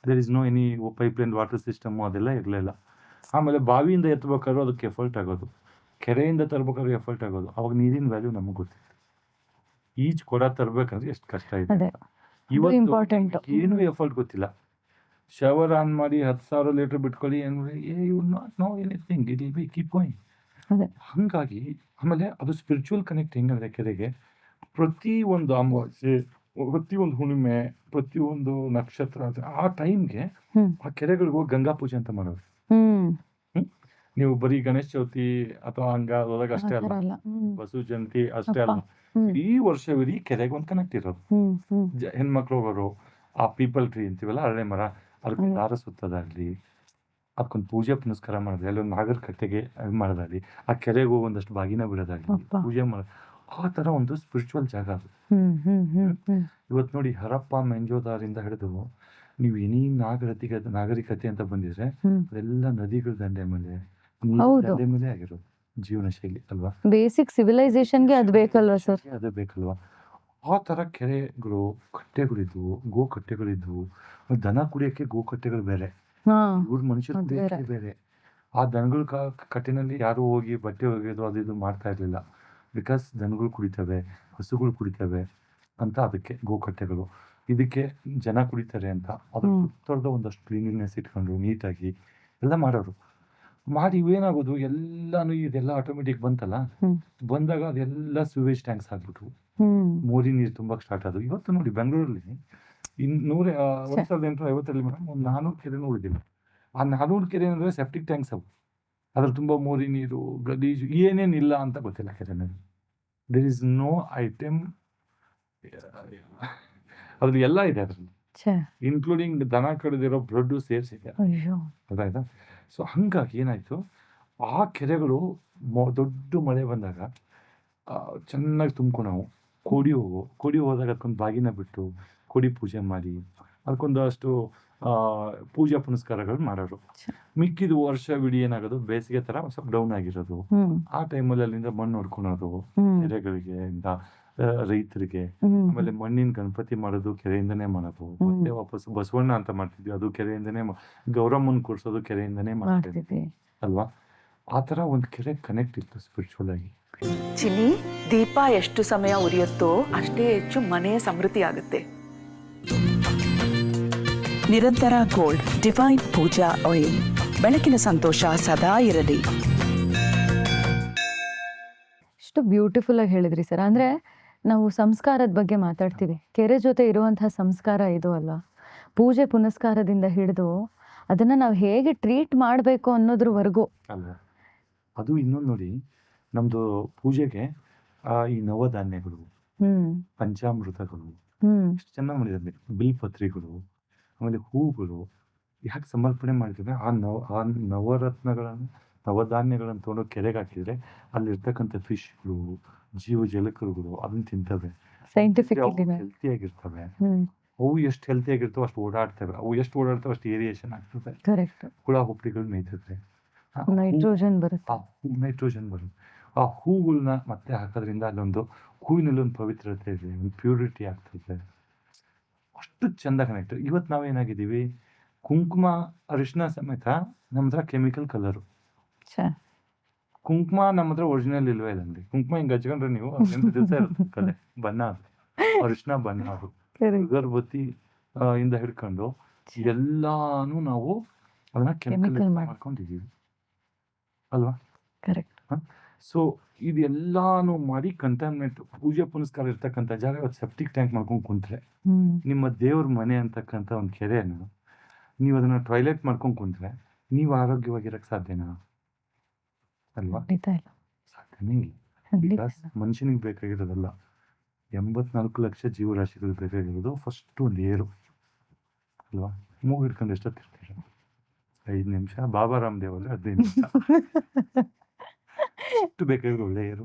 There is no any pipeline water system, ಅದೆಲ್ಲ ಇರಲಿಲ್ಲ. ಆಮೇಲೆ ಬಾವಿಯಿಂದ ಎತ್ತಬೇಕಾದ್ರೂ ಅದಕ್ಕೆ ಎಫರ್ಟ್ ಆಗೋದು, ಕೆರೆಯಿಂದ ತರ್ಬೇಕಾದ್ರೂ ಎಫರ್ಟ್ ಆಗೋದು. ಅವಾಗ ನೀರಿನ ವ್ಯಾಲ್ಯೂ ನಮಗೆ ಗೊತ್ತಿತ್ತು. ಈಜ್ ಕೊಡ ತರ್ಬೇಕಂದ್ರೆ ಎಷ್ಟು ಕಷ್ಟ ಇದೆ. ಇವತ್ತು ಏನೂ ಎಫರ್ಟ್ ಗೊತ್ತಿಲ್ಲ. ಶವರ್ ಆನ್ ಮಾಡಿ 10,000 ಲೀಟರ್ ಬಿಟ್ಕೊಳ್ಳಿ ಅಂದ್ರೆ you not know anything, it will be keep going. ಹಾಗಾಗಿ ಆಮೇಲೆ ಅದು ಸ್ಪಿರಿಚುವಲ್ ಕನೆಕ್ಟ್ ಹೆಂಗಂದ್ರೆ, ಕೆರೆಗೆ ಪ್ರತಿಯೊಂದು ಅಮಾವಾಸ್ಯೆ, ಪ್ರತಿಯೊಂದು ಹುಣ್ಣಿಮೆ, ಪ್ರತಿಯೊಂದು ನಕ್ಷತ್ರ, ಆ ಟೈಮ್ಗೆ ಆ ಕೆರೆಗಳಿಗೆ ಹೋಗಿ ಗಂಗಾ ಪೂಜೆ ಅಂತ ಮಾಡೋರು. ನೀವು ಬರೀ ಗಣೇಶ ಚೌತಿ ಅಥವಾ ಹಂಗಾದಾಗ ಅಷ್ಟೇ ಅಲ್ಲ, ಬಸವ ಜಯಂತಿ ಅಷ್ಟೇ ಅಲ್ಲ, ಈ ವರ್ಷವಿಡೀ ಕೆರೆಗೆ ಒಂದು ಕನೆಕ್ಟ್ ಇರೋದು. ಹೆಣ್ಮಕ್ಳು ಹೋಗೋರು, ಆ ಪೀಪಲ್ ಟ್ರೀ ಅಂತೀವಲ್ಲ, ಹಳ್ಳೆ ಮರ, ಅದಕ್ಕೆ ದಾರ ಸುತ್ತದಾಗ್ಲಿ, ಅದಕ್ಕೊಂದು ಪೂಜೆ ಪುನಸ್ಕಾರ ಮಾಡೋದಾಗ್ಲಿ, ಅಲ್ಲೊಂದು ನಾಗರ ಕಟ್ಟೆಗೆ ಮಾಡೋದಾಗ್ಲಿ, ಆ ಕೆರೆಗೆ ಹೋಗಿ ಒಂದಷ್ಟು ಬಾಗಿನ ಬಿಡೋದಾಗ್ಲಿ, ಪೂಜೆ ಮಾಡೋದು, ಆ ಥರ ಒಂದು ಸ್ಪಿರಿಚುವಲ್ ಜಾಗ ಅದು. ಇವತ್ತು ನೋಡಿ, ಹರಪ್ಪ ಮೆಂಜೋದಾರಿಂದ ಹಿಡಿದು ನೀವು ಏನೇ ನಾಗರಿಕತೆ ಅಂತ ಬಂದಿದ್ರೆ, ಅದೆಲ್ಲ ನದಿಗಳ ದಂಡೆ ಮೇಲೆ, ದಂಡೆ ಮೇಲೆ ಆಗಿರೋದು ಜೀವನ ಶೈಲಿ ಅಲ್ವಾ. ಬೇಸಿಕ್ ಸಿವಿಲೈಸೇಷನ್ಗೆ ಅದು ಬೇಕಲ್ವಾ ಸರ್? ಅದೇ ಬೇಕಲ್ವಾ. ಆ ಥರ ಕೆರೆಗಳು, ಕಟ್ಟೆಗಳಿದ್ವು, ಗೋಕಟ್ಟೆಗಳಿದ್ವು. ದನ ಕುಡಿಯೋಕ್ಕೆ ಗೋಕಟ್ಟೆಗಳು ಬೇರೆ, ಇವ್ರು ಮನುಷ್ಯರು ಕುಡಿಯೋಕ್ಕೆ ಬೇರೆ. ಆ ದನಗಳ ಕಟ್ಟೆನಲ್ಲಿ ಯಾರು ಹೋಗಿ ಬಟ್ಟೆ ಒಗೆಯೋದು ಅದು ಇದು ಮಾಡ್ತಾ ಇರಲಿಲ್ಲ. ಬಿಕಾಸ್ ದನಗಳು ಕುಡಿತವೆ, ಹಸುಗಳು ಕುಡಿತವೆ ಅಂತ ಅದಕ್ಕೆ ಗೋಕಟ್ಟೆಗಳು. ಇದಕ್ಕೆ ಜನ ಕುಡಿತಾರೆ ಅಂತ ಅದ್ರ ಸುತ್ತರದ ಒಂದಷ್ಟು ಕ್ಲೀನ್ನೆಸ್ ಇಟ್ಕೊಂಡು ನೀಟಾಗಿ ಎಲ್ಲ ಮಾಡೋರು. ಮಾಡಿ ಇವೇನಾಗೋದು, ಎಲ್ಲಾನು ಇದೆಲ್ಲ ಆಟೋಮೆಟಿಕ್ ಬಂತಲ್ಲ, ಬಂದಾಗ ಅದೆಲ್ಲ ಸ್ಯೂವೇಜ್ ಟ್ಯಾಂಕ್ಸ್ ಆಗ್ಬಿಟ್ವು, ಮೋರಿ ನೀರು ತುಂಬಕ್ಕೆ ಸ್ಟಾರ್ಟ್ ಆದವು. ಇವತ್ತು ನೋಡಿ ಬೆಂಗಳೂರಲ್ಲಿ 1850 ಮೇಡಮ್ ಒಂದು 400 ಕೆರೆ ನೋಡಿದ್ದೀವಿ. ಆ 400 ಕೆರೆ ಅಂದರೆ ಸೆಪ್ಟಿಕ್ ಟ್ಯಾಂಕ್ಸ್ ಅವು. ಅದ್ರ ತುಂಬ ಮೋರಿ ನೀರು, ಗಲೀಜು, ಏನೇನಿಲ್ಲ ಅಂತ ಗೊತ್ತಿಲ್ಲ ಕೆರೆನಲ್ಲಿ. ದೇರ್ ಇಸ್ ನೋ ಐಟಮ್ ಅದ್ರಲ್ಲಿ ಎಲ್ಲ ಇದೆ ಅದ್ರಲ್ಲಿ, ಛೆ, ಇನ್ಕ್ಲೂಡಿಂಗ್ ದನ ಕಡಿದಿರೋ ಬ್ಲಡ್ ಸೇರಿಸಿದೆ. ಅಯ್ಯೋ. ಗೊತ್ತಾಯ್ತಾ? ಸೊ ಹಂಗಾಗಿ ಏನಾಯ್ತು, ಆ ಕೆರೆಗಳು ದೊಡ್ಡ ಮಳೆ ಬಂದಾಗ ಚೆನ್ನಾಗಿ ತುಂಬ್ಕೊ ನಾವು ಕೋಡಿ ಹೋದಾಗ ಅದಕ್ಕೊಂದು ಬಾಗಿನ ಬಿಟ್ಟು ಕೋಡಿ ಪೂಜೆ ಮಾಡಿ ಅದಕ್ಕೊಂದಷ್ಟು ಪೂಜಾ ಪುನಸ್ಕಾರಗಳು ಮಾಡೋರು. ಮಿಕ್ಕಿದ ವರ್ಷವಿಡೀ ಏನಾಗೋದು, ಬೇಸಿಗೆ ತರ ಸ್ವಲ್ಪ ಡೌನ್ ಆಗಿರೋದು. ಆ ಟೈಮಲ್ಲಿ ಅಲ್ಲಿಂದ ಮಣ್ಣು ಹೊಡ್ಕೊಳೋದು ಕೆರೆಗಳಿಗೆ ಇಂದ ರೈತರಿಗೆ. ಆಮೇಲೆ ಮಣ್ಣಿನ ಗಣಪತಿ ಮಾಡೋದು ಕೆರೆಯಿಂದನೇ ಮಾಡೋದು. ಮತ್ತೆ ವಾಪಸ್ ಬಸವಣ್ಣ ಅಂತ ಮಾಡ್ತಿದ್ವಿ, ಅದು ಕೆರೆಯಿಂದನೇ. ಗೌರಮ್ಮನ್ ಕೂರ್ಸೋದು ಕೆರೆಯಿಂದನೇ ಮಾಡ್ತಿದ್ವಿ ಅಲ್ವಾ. ಆ ತರ ಒಂದು ಕೆರೆ ಕನೆಕ್ಟ್ ಇತ್ತು ಸ್ಪಿರಿಚುವಲ್ ಆಗಿ. ಚಿನಿ, ದೀಪ ಎಷ್ಟು ಸಮಯ ಉರಿಯುತ್ತೋ ಅಷ್ಟೇ ಹೆಚ್ಚು ಮನೆಯ ಸಮೃದ್ಧಿ ಆಗುತ್ತೆ. ನಿರಂತರ ಗೋಲ್ಡ್ ಡಿವೈನ್ ಪೂಜಾ ಆಯಿಲ್, ಬೆಳಕಿನ ಸಂತೋಷ ಸದಾ ಇರಲಿ. ಎಷ್ಟು ಬ್ಯೂಟಿಫುಲ್ ಆಗಿ ಹೇಳಿದ್ರಿ ಸರ್. ಅಂದ್ರೆ ನಾವು ಸಂಸ್ಕಾರದ ಬಗ್ಗೆ ಮಾತಾಡ್ತೀವಿ, ಕೆರೆ ಜೊತೆ ಇರುವಂತಹ ಸಂಸ್ಕಾರ ಇದು ಅಲ್ವಾ. ಪೂಜೆ ಪುನಸ್ಕಾರದಿಂದ ಹಿಡಿದು ಅದನ್ನ ನಾವು ಹೇಗೆ ಟ್ರೀಟ್ ಮಾಡಬೇಕು ಅನ್ನೋದ್ರವರೆಗೂ ಅಲ್ವಾ. ಅದು ಇನ್ನೊಂದು ನೋಡಿ, ನಮ್ದು ಪೂಜೆಗೆ ಈ ನವಧಾನ್ಯಗಳು, ಪಂಚಾಮೃತಗಳು ಎಷ್ಟು ಚೆನ್ನಾಗಿ ಮಾಡಿದ್ದಾರೆ. ಬಿಲ್ಪತ್ರಿಗಳು, ಆಮೇಲೆ ಹೂಗಳು ಯಾಕೆ ಸಮರ್ಪಣೆ ಮಾಡಿದ್ರೆ ಆ ನವರತ್ನಗಳನ್ನು, ನವಧಾನ್ಯಗಳನ್ನು ತೊಗೊಂಡು ಕೆರೆಗೆ ಹಾಕಿದ್ರೆ ಅಲ್ಲಿರ್ತಕ್ಕಂಥ ಫಿಶ್ಗಳು, ಜಲಕರುಗಳು ಅದನ್ನ ತಿಂತವೆ, ಹೆಲ್ತಿಯಾಗಿರ್ತವೆ. ಅವು ಎಷ್ಟು ಹೆಲ್ತಿಯಾಗಿರ್ತವೆ ಅಷ್ಟು ಓಡಾಡ್ತವೆ. ಅವು ಎಷ್ಟು ಓಡಾಡ್ತವೆ ಅಷ್ಟು ಏರಿಯೇಷನ್ ಆಗ್ತದೆ. ಹುಳ ಹುಪ್ಪಳಿಗಳು ಮೇಯ್ತದೆ, ನೈಟ್ರೋಜನ್ ಬರುತ್ತೆ. ಆ ಹೂಗಳನ್ನ ಮತ್ತೆ ಹಾಕೋದ್ರಿಂದ ಅಲ್ಲೊಂದು ಹೂವಿನಲ್ಲಿ ಒಂದು ಪವಿತ್ರತೆ ಇದೆ, ಒಂದು ಪ್ಯೂರಿಟಿ ಆಗ್ತದೆ. ಅಷ್ಟು ಚಂದ ಕನೆಕ್ಟ್. ಇವತ್ತು ನಾವೇನಾಗಿದ್ದೀವಿ, ಕುಂಕುಮ ಅರಿಶಿನ ಸಮೇತ ನಮ್ಮ ಹತ್ರ ಕೆಮಿಕಲ್ ಕಲರು. ಕುಂಕುಮ ನಮ್ಮ ಹತ್ರ ಒರಿಜಿನಲ್ ಇಲ್ವೇ ಇಲ್ಲ. ಕುಂಕುಮ ಹಿಂಗೆ ಹಚ್ಕೊಂಡ್ರೆ ನೀವು 8 ದಿವಸ ಇರುತ್ತೆ ಕಲೆ ಬಣ್ಣ. ಅದು ಅರಿಶಿನ ಬಣ್ಣ, ಅದು ಅಗರಬತ್ತಿ ಇಂದ ಹಿಡ್ಕೊಂಡು ಎಲ್ಲಾನು ನಾವು ಅದನ್ನ ಕೆಮಿಕಲ್ ಮಾಡ್ಕೊಂಡಿದ್ದೀವಿ ಅಲ್ವಾ. ಸೊ ಇದೆಲ್ಲಾನು ಮಾಡಿ ಕಂಟಾಮಿನೇಟ್, ಪೂಜೆ ಪುನಸ್ಕಾರ ಇರ್ತಕ್ಕಂಥ ಜಾಗ ಇವತ್ತು ಸೆಪ್ಟಿಕ್ ಟ್ಯಾಂಕ್ ಮಾಡ್ಕೊಂಡು ಕುಂತ್ರೆ, ನಿಮ್ಮ ದೇವ್ರ ಮನೆ ಅಂತಕ್ಕಂಥ ಒಂದು ಕೆರೆನ ನೀವು ಅದನ್ನ ಟಾಯ್ಲೆಟ್ ಮಾಡ್ಕೊಂಡು ಕುಂತ್ರೆ ನೀವು ಆರೋಗ್ಯವಾಗಿರಕ್ಕೆ ಸಾಧ್ಯನಾ? ಅಲ್ವಾ, ಸಾಧ್ಯನೇ ಇಲ್ಲ. ಮನುಷ್ಯನಿಗೆ ಬೇಕಾಗಿರೋದಲ್ಲ, 84 ಲಕ್ಷ ಜೀವರಾಶಿಗಳು ಬೇಕಾಗಿರೋದು ಫಸ್ಟ್ ಒಂದು ಏರು ಅಲ್ವಾ. ಮೂಗು ಹಿಡ್ಕೊಂಡು ಎಷ್ಟೊತ್ತಿರ್ತೀರ? 5 ನಿಮಿಷ. ಬಾಬಾ ರಾಮದೇವ್ ಅಂದ್ರೆ 15 ನಿಮಿಷ. ಎಷ್ಟು ಬೇಕಾಗಿರೋ ಒಳ್ಳೆ ಏರು.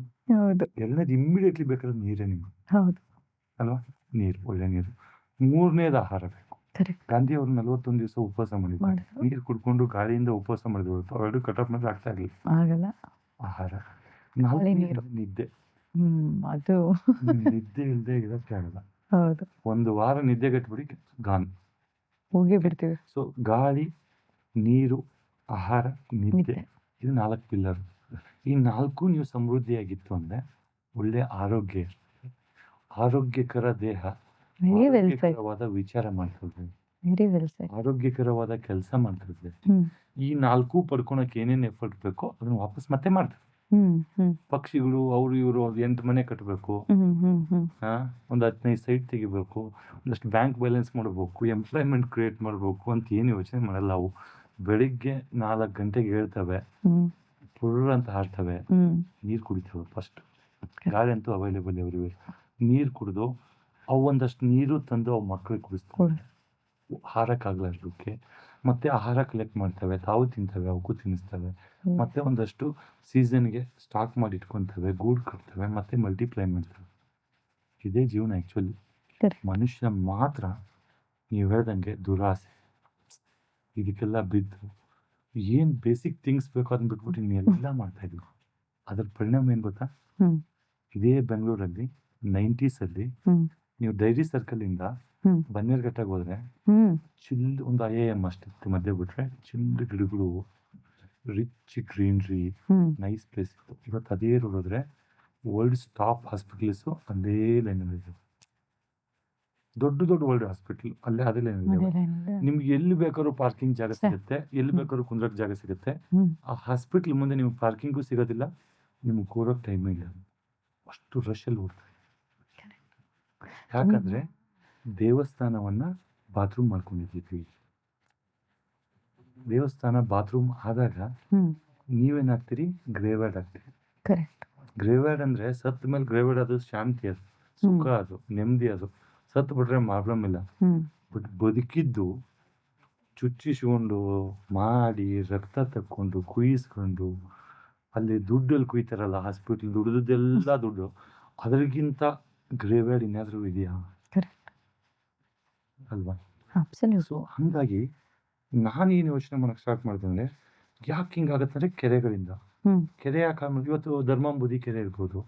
ಎರಡನೇದು ಇಮ್ಮಿಡಿಯೇಟ್ಲಿ ಬೇಕಾದ್ರೆ ನೀರೇ ನಿಮ್ಗೆ ಅಲ್ವಾ. ನೀರು, ಒಳ್ಳೆ ನೀರು. ಮೂರನೇದು ಆಹಾರ ಬೇಕು. ಗಾಂಧಿ ಅವರು 41 ದಿವಸ ಉಪವಾಸ ಮಾಡಿದ್ರು, ನೀರು ಕುಡ್ಕೊಂಡು ಗಾಳಿಯಿಂದ ಉಪವಾಸ ಮಾಡಿದ್ರು. ಅವೆರಡು ಕಟಾಪ್ ಮಾಡಿದ್ರೆ ಆಗ್ತಾ ಆಗಲ್ಲ. ಆಹಾರ. ನಿದ್ದೆ. ಅದು ನಿದ್ದೆ ಇಲ್ಲದೆ ಇರಕ್ಕೆ ಆಗಲ್ಲ. ಒಂದು ವಾರ ನಿದ್ದೆ ಗಟ್ಬಿಡಿ, ಗಾನ್ ಹೋಗಿ ಬಿಡ್ತೀವಿ. ಸೊ ಗಾಳಿ, ನೀರು, ಆಹಾರ, ನಿದ್ದೆ, ಇದು 4 ಪಿಲ್ಲರ್. ಈ 4 ನೀವು ಸಮೃದ್ಧಿಯಾಗಿತ್ತು ಅಂದ್ರೆ ಒಳ್ಳೆ ಆರೋಗ್ಯ ಇರ್ತದೆ, ಆರೋಗ್ಯಕರ ದೇಹ, ಆರೋಗ್ಯಕರವಾದ ವಿಚಾರ ಮಾಡ್ತಿರ್ತದೆ, ಆರೋಗ್ಯಕರವಾದ ಕೆಲಸ ಮಾಡ್ತಿರ್ತದೆ. ಈ 4 ಪಡ್ಕೊಳಕ್ಕೆ ಏನೇನು ಎಫರ್ಟ್ ಬೇಕೋ ಅದನ್ನ ವಾಪಸ್ ಮತ್ತೆ ಮಾಡ್ತಾರೆ. ಪಕ್ಷಿಗಳು ಅವರು ಇವರು 8 ಮನೆ ಕಟ್ಟಬೇಕು, ಒಂದು 15 ಸೈಟ್ ತೆಗಿಬೇಕು, ಒಂದಷ್ಟು ಬ್ಯಾಂಕ್ ಬ್ಯಾಲೆನ್ಸ್ ಮಾಡಬೇಕು, ಎಂಪ್ಲಾಯ್ಮೆಂಟ್ ಕ್ರಿಯೇಟ್ ಮಾಡಬೇಕು ಅಂತ ಏನು ಯೋಚನೆ ಮಾಡಲ್ಲ. ಅವು ಬೆಳಿಗ್ಗೆ 4 ಗಂಟೆಗೆ ಹೇಳ್ತವೆ, ಪುರ್ರ ಅಂತ ಹಾಡ್ತವೆ, ನೀರು ಕುಡಿತವೆ. ಫಸ್ಟ್ ಗಾಳಿ ಅಂತೂ ಅವೈಲೇಬಲ್ ಅವರಿವೆ. ನೀರು ಕುಡಿದು ಅವು ಒಂದಷ್ಟು ನೀರು ತಂದು ಅವು ಮಕ್ಕಳಿಗೆ ಕುಡಿಸ್ತವೆ, ಆಹಾರಕ್ಕಾಗ್ಲಾರ್ದಕ್ಕೆ. ಮತ್ತೆ ಆಹಾರ ಕಲೆಕ್ಟ್ ಮಾಡ್ತವೆ, ತಾವು ತಿಂತವೆ, ಅವಕ್ಕೂ ತಿನ್ನಿಸ್ತವೆ. ಮತ್ತೆ ಒಂದಷ್ಟು ಸೀಸನ್ಗೆ ಸ್ಟಾಕ್ ಮಾಡಿ ಇಟ್ಕೊತವೆ, ಗೂಡು ಕಟ್ತವೆ, ಮತ್ತೆ ಮಲ್ಟಿಪ್ಲೈ ಮಾಡ್ತವೆ. ಇದೇ ಜೀವನ ಆ್ಯಕ್ಚುಲಿ. ಮನುಷ್ಯ ಮಾತ್ರ ನೀವು ಹೇಳ್ದಂಗೆ ದುರಾಸೆ ಇದಕ್ಕೆಲ್ಲ ಬಿದ್ದು ಏನು ಬೇಸಿಕ್ ಥಿಂಗ್ಸ್ ಬೇಕು ಅದನ್ನ ಬಿಟ್ಬಿಟ್ಟು ಇನ್ನೆಲ್ಲ ಮಾಡ್ತಾ ಇದ್ವಿ. ಅದ್ರ ಪರಿಣಾಮ ಏನು ಗೊತ್ತಾ? ಇದೇ ಬೆಂಗಳೂರಲ್ಲಿ 90s ಅಲ್ಲಿ ನೀವು ಡೈರಿ ಸರ್ಕಲ್ ಇಂದ ಬನ್ನೇರ್ಘಟ್ಟಕ್ಕೆ ಹೋದ್ರೆ ಚಿಲ್ ಒಂದು IIM ಅಷ್ಟಿತ್ತು, ಮಧ್ಯೆ ಬಿಟ್ರೆ ಚಿಲ್ ಗಿಡಗಳು, ರಿಚ್ ಗ್ರೀನ್ರಿ, ನೈಸ್ ಪ್ಲೇಸ್ ಇತ್ತು. ಇವತ್ತು ಅದೇ ರೋಡ್ ಹೋದ್ರೆ ವರ್ಲ್ಡ್ ಟಾಪ್ ಹಾಸ್ಪಿಟಲ್ಸು ಅಲ್ಲೇ ಲೈನಲ್ಲಿ, ದೊಡ್ಡ ದೊಡ್ಡ ವರ್ಲ್ಡ್ ಹಾಸ್ಪಿಟಲ್ ಅಲ್ಲೇ ಅದೇ ಲೈನಲ್ಲಿ. ನಿಮ್ಗೆ ಎಲ್ಲಿ ಬೇಕಾದ್ರೂ ಪಾರ್ಕಿಂಗ್ ಜಾಗ ಸಿಗುತ್ತೆ, ಎಲ್ಲಿ ಬೇಕಾದ್ರೂ ಕುಂದ್ರಕ್ ಜಾಗ ಸಿಗುತ್ತೆ. ಆ ಹಾಸ್ಪಿಟ್ಲ್ ಮುಂದೆ ನಿಮ್ಗೆ ಪಾರ್ಕಿಂಗು ಸಿಗೋದಿಲ್ಲ, ನಿಮ್ಗೆ ಕೂರೋಕ್ ಟೈಮೇ ಇಲ್ಲ. ಅಷ್ಟು ರಶಲ್ಲಿ ಓಡ್ತಾರೆ. ಯಾಕಂದ್ರೆ ದೇವಸ್ಥಾನವನ್ನ ಬಾತ್ರೂಮ್ ಮಾಡ್ಕೊಂಡಿದ್ದೀವಿ. ದೇವಸ್ಥಾನ ಬಾತ್ರೂಮ್ ಆದಾಗ ನೀವೇನಾಗ್ತೀರಿ? ಗ್ರೇವ್ಯಾರ್ಡ್ ಆಗ್ತೀರಿ. ಗ್ರೇವ್ಯಾರ್ಡ್ ಅಂದ್ರೆ ಸತ್ ಮೇಲೆ ಗ್ರೇವ್ಯಾರ್ಡ್ ಅದು ಶಾಂತಿ. ಅದು ಸುಖ ಅದು, ನೆಮ್ಮದಿ ಅದು. ಸತ್ತು ಬಿಟ್ರೆ ಪ್ರಾಬ್ಲಮ್ ಇಲ್ಲ. ಬಟ್ ಬದುಕಿದ್ದು ಚುಚ್ಚಿಸ್ಕೊಂಡು ಮಾಡಿ ರಕ್ತ ತಕ್ಕೊಂಡು ಕುಯ್ಯಿಸ್ಕೊಂಡು ಅಲ್ಲಿ ದುಡ್ಡಲ್ಲಿ ಕುಯ್ತಾರಲ್ಲ ಹಾಸ್ಪಿಟ್ಲ್ ದುಡ್ದೆಲ್ಲ ದುಡ್ಡು, ಅದ್ರಿಗಿಂತ ಗ್ರೇವ್ಯಾರ್ಡ್ ಇನ್ಯಾದ್ರೂ ಇದೆಯಾ ಅಲ್ವಾ? ಸೊ ಹಂಗಾಗಿ ನಾನೇನು ಯೋಚನೆ ಮಾಡಕ್ಕೆ ಸ್ಟಾರ್ಟ್ ಮಾಡಿದೆ ಅಂದರೆ, ಯಾಕೆ ಹಿಂಗಾಗತ್ತೆ ಅಂದರೆ ಕೆರೆಗಳಿಂದ. ಕೆರೆ ಯಾಕೆ ಇವತ್ತು ಧರ್ಮಾಂಬುದಿ ಕೆರೆ ಇರ್ಬೋದು,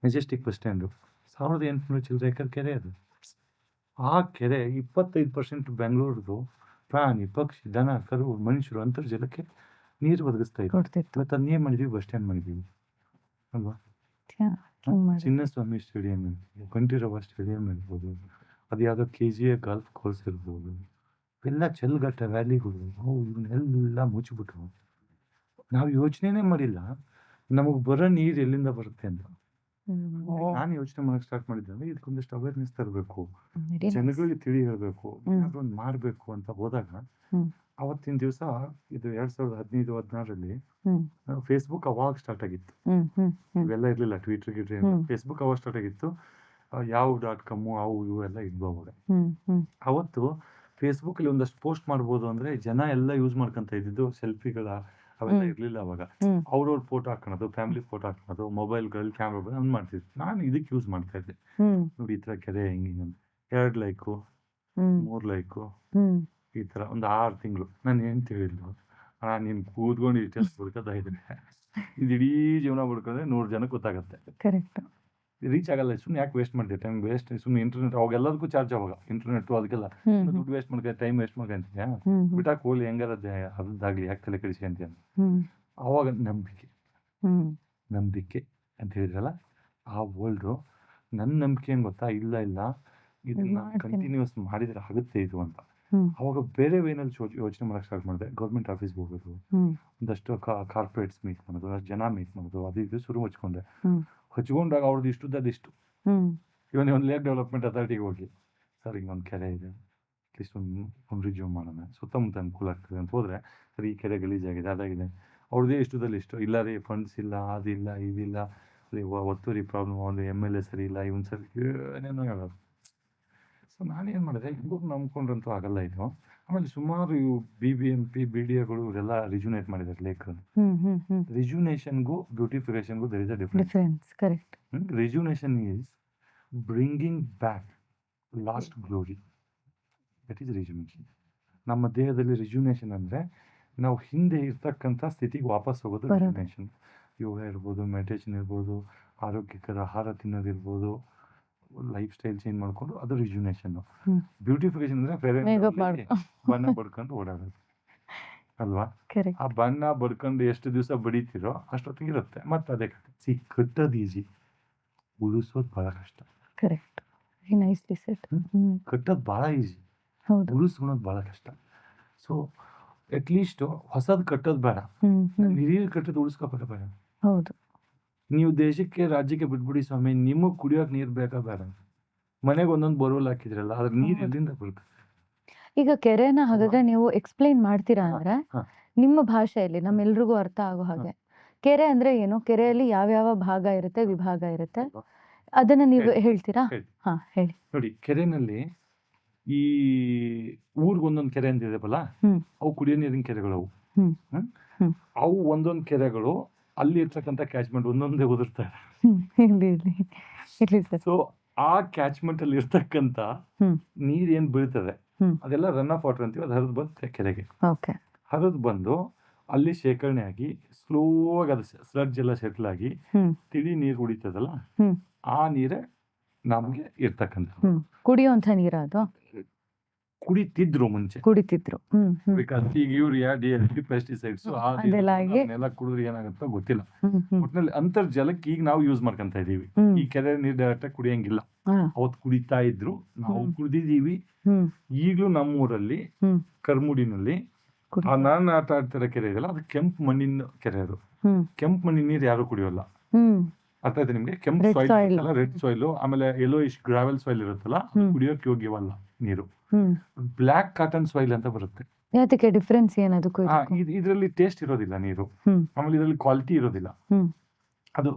ಮೆಜೆಸ್ಟಿಕ್ ಬಸ್ ಸ್ಟ್ಯಾಂಡು 1800 ಚಿಲ್ಲರೆ ಎಕರೆ ಕೆರೆ ಅದು. ಆ ಕೆರೆ 25% ಬೆಂಗಳೂರದು ಪ್ರಾಣಿ ಪಕ್ಷಿ ದನ ಕರು ಮನುಷ್ಯರು ಅಂತರ್ಜಲಕ್ಕೆ ನೀರು ಒದಗಿಸ್ತಾ ಇತ್ತು. ಇವತ್ತು ಅದನ್ನೇ ಮಾಡಿದೀವಿ, ಬಸ್ ಸ್ಟ್ಯಾಂಡ್ ಮಾಡಿದೀವಿ ಅಲ್ವಾ? ಚಿನ್ನಸ್ವಾಮಿ ಸ್ಟೇಡಿಯಂ ಇರ್ಬೋದು, ಕಂಠೀರವ ಸ್ಟೇಡಿಯಂ ಇರ್ಬೋದು, ಅದು ಯಾವುದೋ KGA ಗಾಲ್ಫ್ ಕೋರ್ಸ್ ಇರ್ಬೋದು, ಎಲ್ಲ ಚೆಲ್ಗಟ್ಟ ವ್ಯಾಲಿಗಳು ಇವನ್ನೆಲ್ಲ ಮುಚ್ಚಿಬಿಟ್ರು. ನಾವು ಯೋಚನೆನೇ ಮಾಡಿಲ್ಲ ನಮಗೆ ಬರೋ ನೀರು ಎಲ್ಲಿಂದ ಬರುತ್ತೆ ಅಂತ. ನಾನು ಯೋಚನೆ ಮಾಡಕ್ಕೆ ಸ್ಟಾರ್ಟ್ ಮಾಡಿದ್ದೆ, ಇದಕ್ಕೊಂದಿಷ್ಟು ಅವೇರ್ನೆಸ್ ತರಬೇಕು, ಜನಗಳಿಗೆ ತಿಳಿ ಹೇಳಬೇಕು, ಏನಾದ್ರು ಒಂದು ಮಾಡಬೇಕು ಅಂತ ಹೋದಾಗ ಅವತ್ತಿನ ದಿವಸ ಇದು 2015-16ರಲ್ಲಿ ಫೇಸ್ಬುಕ್ ಅವಾಗ ಸ್ಟಾರ್ಟ್ ಆಗಿತ್ತು. ಇವೆಲ್ಲ ಇರಲಿಲ್ಲ, ಟ್ವಿಟರ್ ಗಿಟ್ರ್, ಫೇಸ್ಬುಕ್ ಅವಾಗ ಸ್ಟಾರ್ಟ್ ಆಗಿತ್ತು. ಯಾವ.com ಅವು ಇವು ಎಲ್ಲ ಇದ್ವು ಅವಾಗ. ಅವತ್ತು ಫೇಸ್ಬುಕ್ಕಲ್ಲಿ ಒಂದಷ್ಟು ಪೋಸ್ಟ್ ಮಾಡ್ಬೋದು ಅಂದರೆ ಜನ ಎಲ್ಲ ಯೂಸ್ ಮಾಡ್ಕೊಂತ ಇದ್ದಿದ್ದು ಸೆಲ್ಫಿಗಳ ಅವೆಲ್ಲ ಇರಲಿಲ್ಲ ಅವಾಗ. ಅವ್ರವ್ರ ಫೋಟೋ ಹಾಕೋದು, ಫ್ಯಾಮಿಲಿ ಫೋಟೋ ಹಾಕೋದು, ಮೊಬೈಲ್ಗಳಲ್ಲಿ ಕ್ಯಾಮ್ರಾ ಹಂಗೆ ಮಾಡ್ತಿದ್ವಿ. ನಾನು ಇದಕ್ಕೆ ಯೂಸ್ ಮಾಡ್ತಾ ಇದ್ದೆ. ನೋಡಿ ಈ ಥರ ಕೆರೆ ಹೆಂಗೆ 2 ಲೈಕು 3 ಲೈಕು ಈ ಥರ ಒಂದು 6 ತಿಂಗಳು ನಾನು ಏನು ತಿಳಿದ್ರು, ನೀನು ಕೂತ್ಕೊಂಡು ಇಷ್ಟೆಲ್ಲ ಬದುಕೋತಾ ಇದ್ರೆ ಇದು ಇಡೀ ಜೀವನ ಬದುಕೊಂಡ್ರೆ 100 ಜನಕ್ಕೆ ಗೊತ್ತಾಗುತ್ತೆ. ಕರೆಕ್ಟ್. ರೀಚ್ ಆಗಲ್ಲ, ಸುಮ್ಮನೆ ಯಾಕೆ ವೇಸ್ಟ್ ಮಾಡ್ತೀವಿ ಟೈಮ್ ವೇಸ್ಟ್. ಸುಮ್ಮನೆ ಇಂಟರ್ನೆಟ್ ಅವಾಗೆಲ್ಲದಕ್ಕೂ ಚಾರ್ಜ್ ಅವಾಗ, ಇಂಟರ್ನೆಟ್ ಅದಕ್ಕೆಲ್ಲ ದುಡ್ಡು ವೇಸ್ಟ್ ಮಾಡ್ಕೊಂಡು ಟೈಮ್ ವೇಸ್ಟ್ ಮಾಡ್ಕೊಂತೀಯ, ಬಿಟ್ಟಾಕ್ ಹೋಗ್ಲಿ ಹೆಂಗಾರ ಅದಾಗಲಿ ಯಾಕೆ ತಲೆ ಕೆಡಿಸಿ ಅಂತೀಯ. ಆವಾಗ ನಂಬಿಕೆ ಅಂತ ಹೇಳಿದ್ರಲ್ಲ, ಆ ವರ್ಲ್ಡು ನನ್ನ ನಂಬಿಕೆ ಏನು ಗೊತ್ತಾ, ಇಲ್ಲ ಇದನ್ನ ಕಂಟಿನ್ಯೂಸ್ ಮಾಡಿದ್ರೆ ಆಗುತ್ತೆ ಇದು ಅಂತ. ಅವಾಗ ಬೇರೆ ವೇನಲ್ಲಿ ಯೋಚನೆ ಮಾಡಕ್ಕೆ ಸ್ಟಾರ್ಟ್ ಮಾಡಿದೆ. ಗೌರ್ಮೆಂಟ್ ಆಫೀಸ್ಗೆ ಹೋಗೋದು, ಒಂದಷ್ಟು ಕಾರ್ಪೊರೇಟ್ಸ್ ಮೀಟ್ ಮಾಡೋದು, ಅಷ್ಟು ಜನ ಮೀಟ್ ಮಾಡೋದು, ಅದು ಇದು ಶುರು ಹಚ್ಕೊಂಡಾಗ ಅವ್ರದ್ದು ಇಷ್ಟು ಇವನ್ 1 ಲೇಕ್ ಡೆವಲಪ್ಮೆಂಟ್ ಅಥಾರಿಟಿಗೆ ಹೋಗಿ, ಸರ್ ಹಿಂಗೊಂದು ಕೆರೆ ಇದೆ, ಅಟ್ಲೀಸ್ಟ್ ಒಂದು ರಿಜ್ಯೂ ಮಾಡೋಣ, ಸುತ್ತಮುತ್ತ ಅನುಕೂಲ ಆಗ್ತದೆ ಅಂತ ಹೋದ್ರೆ, ಸರ್ ಈ ಕೆರೆ ಗಲೀಜಾಗಿದೆ ಅದಾಗಿದೆ, ಅವ್ರದ್ದೇ ಇಷ್ಟು ಇಲ್ಲ ರೀ, ಫಂಡ್ಸ್ ಇಲ್ಲ, ಅದಿಲ್ಲ ಇದಿಲ್ಲ, ಅಲ್ಲಿ ಒತ್ತುವರಿ ಪ್ರಾಬ್ಲಮ್, ಒಂದು MLA ಸರಿ ಇಲ್ಲ, ಇವನ್ ಸರಿ ಏನೇನೋ ಹೇಳೋದು. ಸೊ ನಾನೇನು ಮಾಡಿದೆ, ಇವ್ರು ನಂಬ್ಕೊಂಡ್ರಂತೂ ಆಗಲ್ಲ ಇದು. ಆಮೇಲೆ ಸುಮಾರು ಇವು BBMP BDAಗಳು ಇವರೆಲ್ಲ ರಿಜ್ಯೂನೇಟ್ ಮಾಡಿದ್ದಾರೆ ಲೇಕನ್ನು. ರಿಜ್ಯೂನೇಷನ್ಗೂ ಬ್ಯೂಟಿಫಿಕೇಶನ್ಗೂ there is a difference. Correct. Rejuvenation is bringing back lost glory, that is rejuvenation. ನಮ್ಮ ದೇಹದಲ್ಲಿ ರಿಜ್ಯೂನೇಷನ್ ಅಂದರೆ ನಾವು ಹಿಂದೆ ಇರ್ತಕ್ಕಂಥ ಸ್ಥಿತಿಗೆ ವಾಪಸ್ ಹೋಗೋದು ರಿಜ್ಯೂನೇಷನ್. ಯೋಗ ಇರ್ಬೋದು, ಮೆಡಿಟೇಷನ್ ಇರ್ಬೋದು, ಆರೋಗ್ಯಕರ ಆಹಾರ ತಿನ್ನೋದಿರ್ಬೋದು, ಲೈಫ್ ಸ್ಟೈಲ್ ಚೇಂಜ್ ಮಾಡ್ಕೊಂಡು, ಅದು ರಿಜ್ಯೂನೇಷನ್. ಬ್ಯೂಟಿಫಿಕೇಶನ್ ಅಂದರೆ ಬಣ್ಣ ಬಡ್ಕೊಂಡು ಓಡಾಡೋದು ಅಲ್ವಾ? ಆ ಬಣ್ಣ ಬಡ್ಕೊಂಡು ಎಷ್ಟು ದಿವಸ ಬಡಿತೀರೋ ಅಷ್ಟೊತ್ತಿಗೆ ಇರುತ್ತೆ, ಮತ್ತೆ ಅದೇ ಕಟ್ಟೋದು ಈಸಿ, ಉಳಿಸೋದು ಭಾಳ ಕಷ್ಟ. ಕರೆಕ್ಟ್. Nicely shed. ಕಟ್ಟೋದು ಭಾಳ ಈಸಿ, ಹೌದು. ಉಳಿಸ್ಕೊಳೋದು ಭಾಳ ಕಷ್ಟ. ಸೊ ಅಟ್ಲೀಸ್ಟ್ ಹೊಸದು ಕಟ್ಟೋದು ಬೇಡ, ಹಿರಿಯರು ಕಟ್ಟೋದು ಉಳಿಸ್ಕೋಬೇಕ ಬೇಡ. ಹೌದು. ನೀವು ದೇಶಕ್ಕೆ ರಾಜ್ಯಕ್ಕೆ ಬಿಟ್ಬಿಡಿ ಸ್ವಾಮಿ, ನಿಮಗೆ ಕುಡಿಯೋಕೆ ನೀರು ಬೇಕಾ ಬೇಡ? ಮನೆಗೆ ಒಂದೊಂದು ಬೋರ್ವೆಲ್ ಹಾಕಿದ್ರಲ್ಲ, ಅದ್ರ ನೀರು ಎಲ್ಲಿಂದ ಬರುತ್ತೆ? ಈಗ ಕೆರೆನ ಹಾಗಾದ್ರೆ ನೀವು ಎಕ್ಸ್ಪ್ಲೈನ್ ಮಾಡ್ತೀರಾ ಅಂದ್ರೆ ನಿಮ್ಮ ಭಾಷೆಯಲ್ಲಿ ನಮ್ಮೆಲ್ರಿಗೂ ಅರ್ಥ ಆಗೋ ಹಾಗೆ, ಕೆರೆ ಅಂದ್ರೆ ಏನು, ಕೆರೆಯಲ್ಲಿ ಯಾವ್ಯಾವ ಭಾಗ ಇರುತ್ತೆ, ವಿಭಾಗ ಇರುತ್ತೆ, ಅದನ್ನ ನೀವು ಹೇಳ್ತೀರಾ? ಹಾ ಹೇಳಿ. ನೋಡಿ, ಕೆರೆನಲ್ಲಿ ಈ ಊರಿಗೊಂದೊಂದು ಕೆರೆ ಅಂತ ಇದೆಯಲ್ಲ, ಅವು ಕುಡಿಯೋ ನೀರಿನ ಕೆರೆಗಳು. ಅವು ಒಂದೊಂದು ಕೆರೆಗಳು ಅಲ್ಲಿ ಇರ್ತಕ್ಕಂಥ ಕ್ಯಾಚ್ಮೆಂಟ್ ಒಂದೊಂದೇ ಉದುರ್ತಾರೆ. ಸೊ ಆ ಕ್ಯಾಚ್ಮೆಂಟ್ ಅಲ್ಲಿ ಇರ್ತಕ್ಕಂಥ ನೀರ್ ಏನ್ ಬೀಳ್ತದೆ ಅದೆಲ್ಲ ರನ್ ಆಫ್ ವಾಟರ್ ಅಂತೀವಿ, ಅದು ಹರಿದು ಬರುತ್ತೆ ಕೆರೆಗೆ. ಹರಿದು ಬಂದು ಅಲ್ಲಿ ಶೇಖರಣೆ ಆಗಿ ಸ್ಲೋ ಆಗಿ ಅದು ಸ್ಲಡ್ಜ್ ಎಲ್ಲ ಸೆಟ್ಲ್ ಆಗಿ ತಿಳಿ ನೀರು ಉಳಿತದಲ್ಲ, ಆ ನೀರೇ ನಮ್ಗೆ ಇರ್ತಕ್ಕಂಥ ಕುಡಿಯುವಂತ ನೀರ. ಅದು ಕುಡಿತಿದ್ರು ಮುಂಚೆ, ಕುಡಿತಿದ್ರು. ಈಗ ಯೂರಿಯಾ DSP ಪೆಸ್ಟಿಸೈಡ್ಸ್ ಅದನ್ನೆಲ್ಲ ಕುಡಿದ್ರೆ ಏನಾಗುತ್ತೋ ಗೊತ್ತಿಲ್ಲ. ಒಟ್ಟಿನಲ್ಲಿ ಅಂತರ್ಜಲಕ್ಕೆ ಈಗ ನಾವು ಯೂಸ್ ಮಾಡ್ಕೊಂತ ಇದೀವಿ. ಈ ಕೆರೆ ನೀರು ಡೈರೆಕ್ಟ್ ಕುಡಿಯಂಗಿಲ್ಲ, ಅವತ್ತು ಕುಡಿತಾ ಇದ್ರು, ನಾವು ಕುಡಿದಿದೀವಿ. ಈಗಲೂ ನಮ್ಮೂರಲ್ಲಿ ಕರ್ಮುಡಿನಲ್ಲಿ ನಾನು ಆಟ ಆಡ್ತಿರೋ ಕೆರೆ ಇದೆಯಲ್ಲ, ಅದು ಕೆಂಪು ಮಣ್ಣಿನ ಕೆರೆ. ಅದು ಕೆಂಪು ಮಣ್ಣಿನ ನೀರು ಯಾರು ಕುಡಿಯೋಲ್ಲ, ಅರ್ಥ ಆಯ್ತು ನಿಮ್ಗೆ? ಕೆಂಪು ಸಾಯಿಲ್, ರೆಡ್ ಸಾಯಿಲ್, ಆಮೇಲೆ ಎಲ್ಲೋ ಇಷ್ಟು ಗ್ರಾವೆಲ್ ಸಾಯಿಲ್ ಇರುತ್ತಲ್ಲ, ಕುಡಿಯೋಕೆ ಯೋಗ್ಯವಲ್ಲ ನೀರು. ಬ್ಲ್ಯಾಕ್ ಕಾಟನ್ ಸಾಯಿಲ್ ಅಂತ ಬರುತ್ತೆ. ಯಾತಕ್ಕೆ ಡಿಫರೆನ್ಸ್ ಏನದಕ್ಕೂ? ಇದರಲ್ಲಿ ಟೇಸ್ಟ್ ಇರೋದಿಲ್ಲ ನೀರು, ಆಮೇಲೆ ಇದರಲ್ಲಿ ಕ್ವಾಲಿಟಿ ಇರೋದಿಲ್ಲ. ಅದು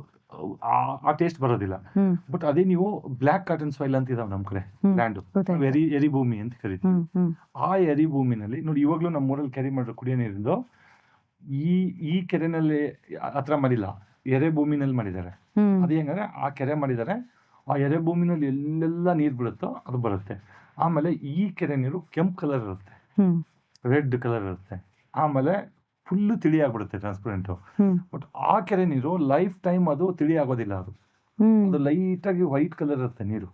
ಆ ಟೇಸ್ಟ್ ಬರೋದಿಲ್ಲ. ಹ್ಮ್ ಬಟ್ ಅದೇ ನೀವು ಬ್ಲ್ಯಾಕ್ ಕಾಟನ್ ಸಾಯಿಲ್ ಅಂತ ಇದಾವೆ ನಮ್ಮ ಕಡೆ ಹ್ಮ್. ಲ್ಯಾಂಡು, ಗೊತ್ತಾಯ್ತು. ಎರಿ ಭೂಮಿ ಅಂತ ಕರಿತೀವಿ. ಹ್ಮ್ ಹ್ಮ್ ಆ ಎರಿ ಭೂಮಿನಲ್ಲಿ ನೋಡಿ, ಇವಾಗ್ಲೂ ನಮ್ಮ ಊರಲ್ಲಿ ಕೆರೆ ಮಾಡಿರೋ ಕುಡಿಯೋ ನೀರಿಂದು ಈ ಕೆರೆನಲ್ಲಿ ಹತ್ರ ಮಾಡಿಲ್ಲ, ಎರೆ ಭೂಮಿನಲ್ಲಿ ಮಾಡಿದ್ದಾರೆ. ಹ್ಮ್ ಅದು ಹೆಂಗಂದ್ರೆ ಆ ಕೆರೆ ಮಾಡಿದ್ದಾರೆ, ಆ ಎರೆ ಭೂಮಿನಲ್ಲಿ ಎಲ್ಲೆಲ್ಲ ನೀರು ಬೀಳುತ್ತೋ ಅದು ಬರುತ್ತೆ. ಆಮೇಲೆ ಈ ಕೆರೆ ನೀರು ಕೆಂಪು ಕಲರ್ ಇರುತ್ತೆ, ಹ್ಮ್ ರೆಡ್ ಕಲರ್ ಇರುತ್ತೆ, ಆಮೇಲೆ ಫುಲ್ಲು ತಿಳಿ ಆಗ್ಬಿಡುತ್ತೆ, ಟ್ರಾನ್ಸ್ಪರೆಂಟು. ಹ್ಮ್ ಬಟ್ ಆ ಕೆರೆ ನೀರು ಲೈಫ್ ಟೈಮ್ ಅದು ತಿಳಿ ಆಗೋದಿಲ್ಲ, ಅದು ಹ್ಮ್ ಅದು ಲೈಟಾಗಿ ವೈಟ್ ಕಲರ್ ಇರುತ್ತೆ ನೀರು,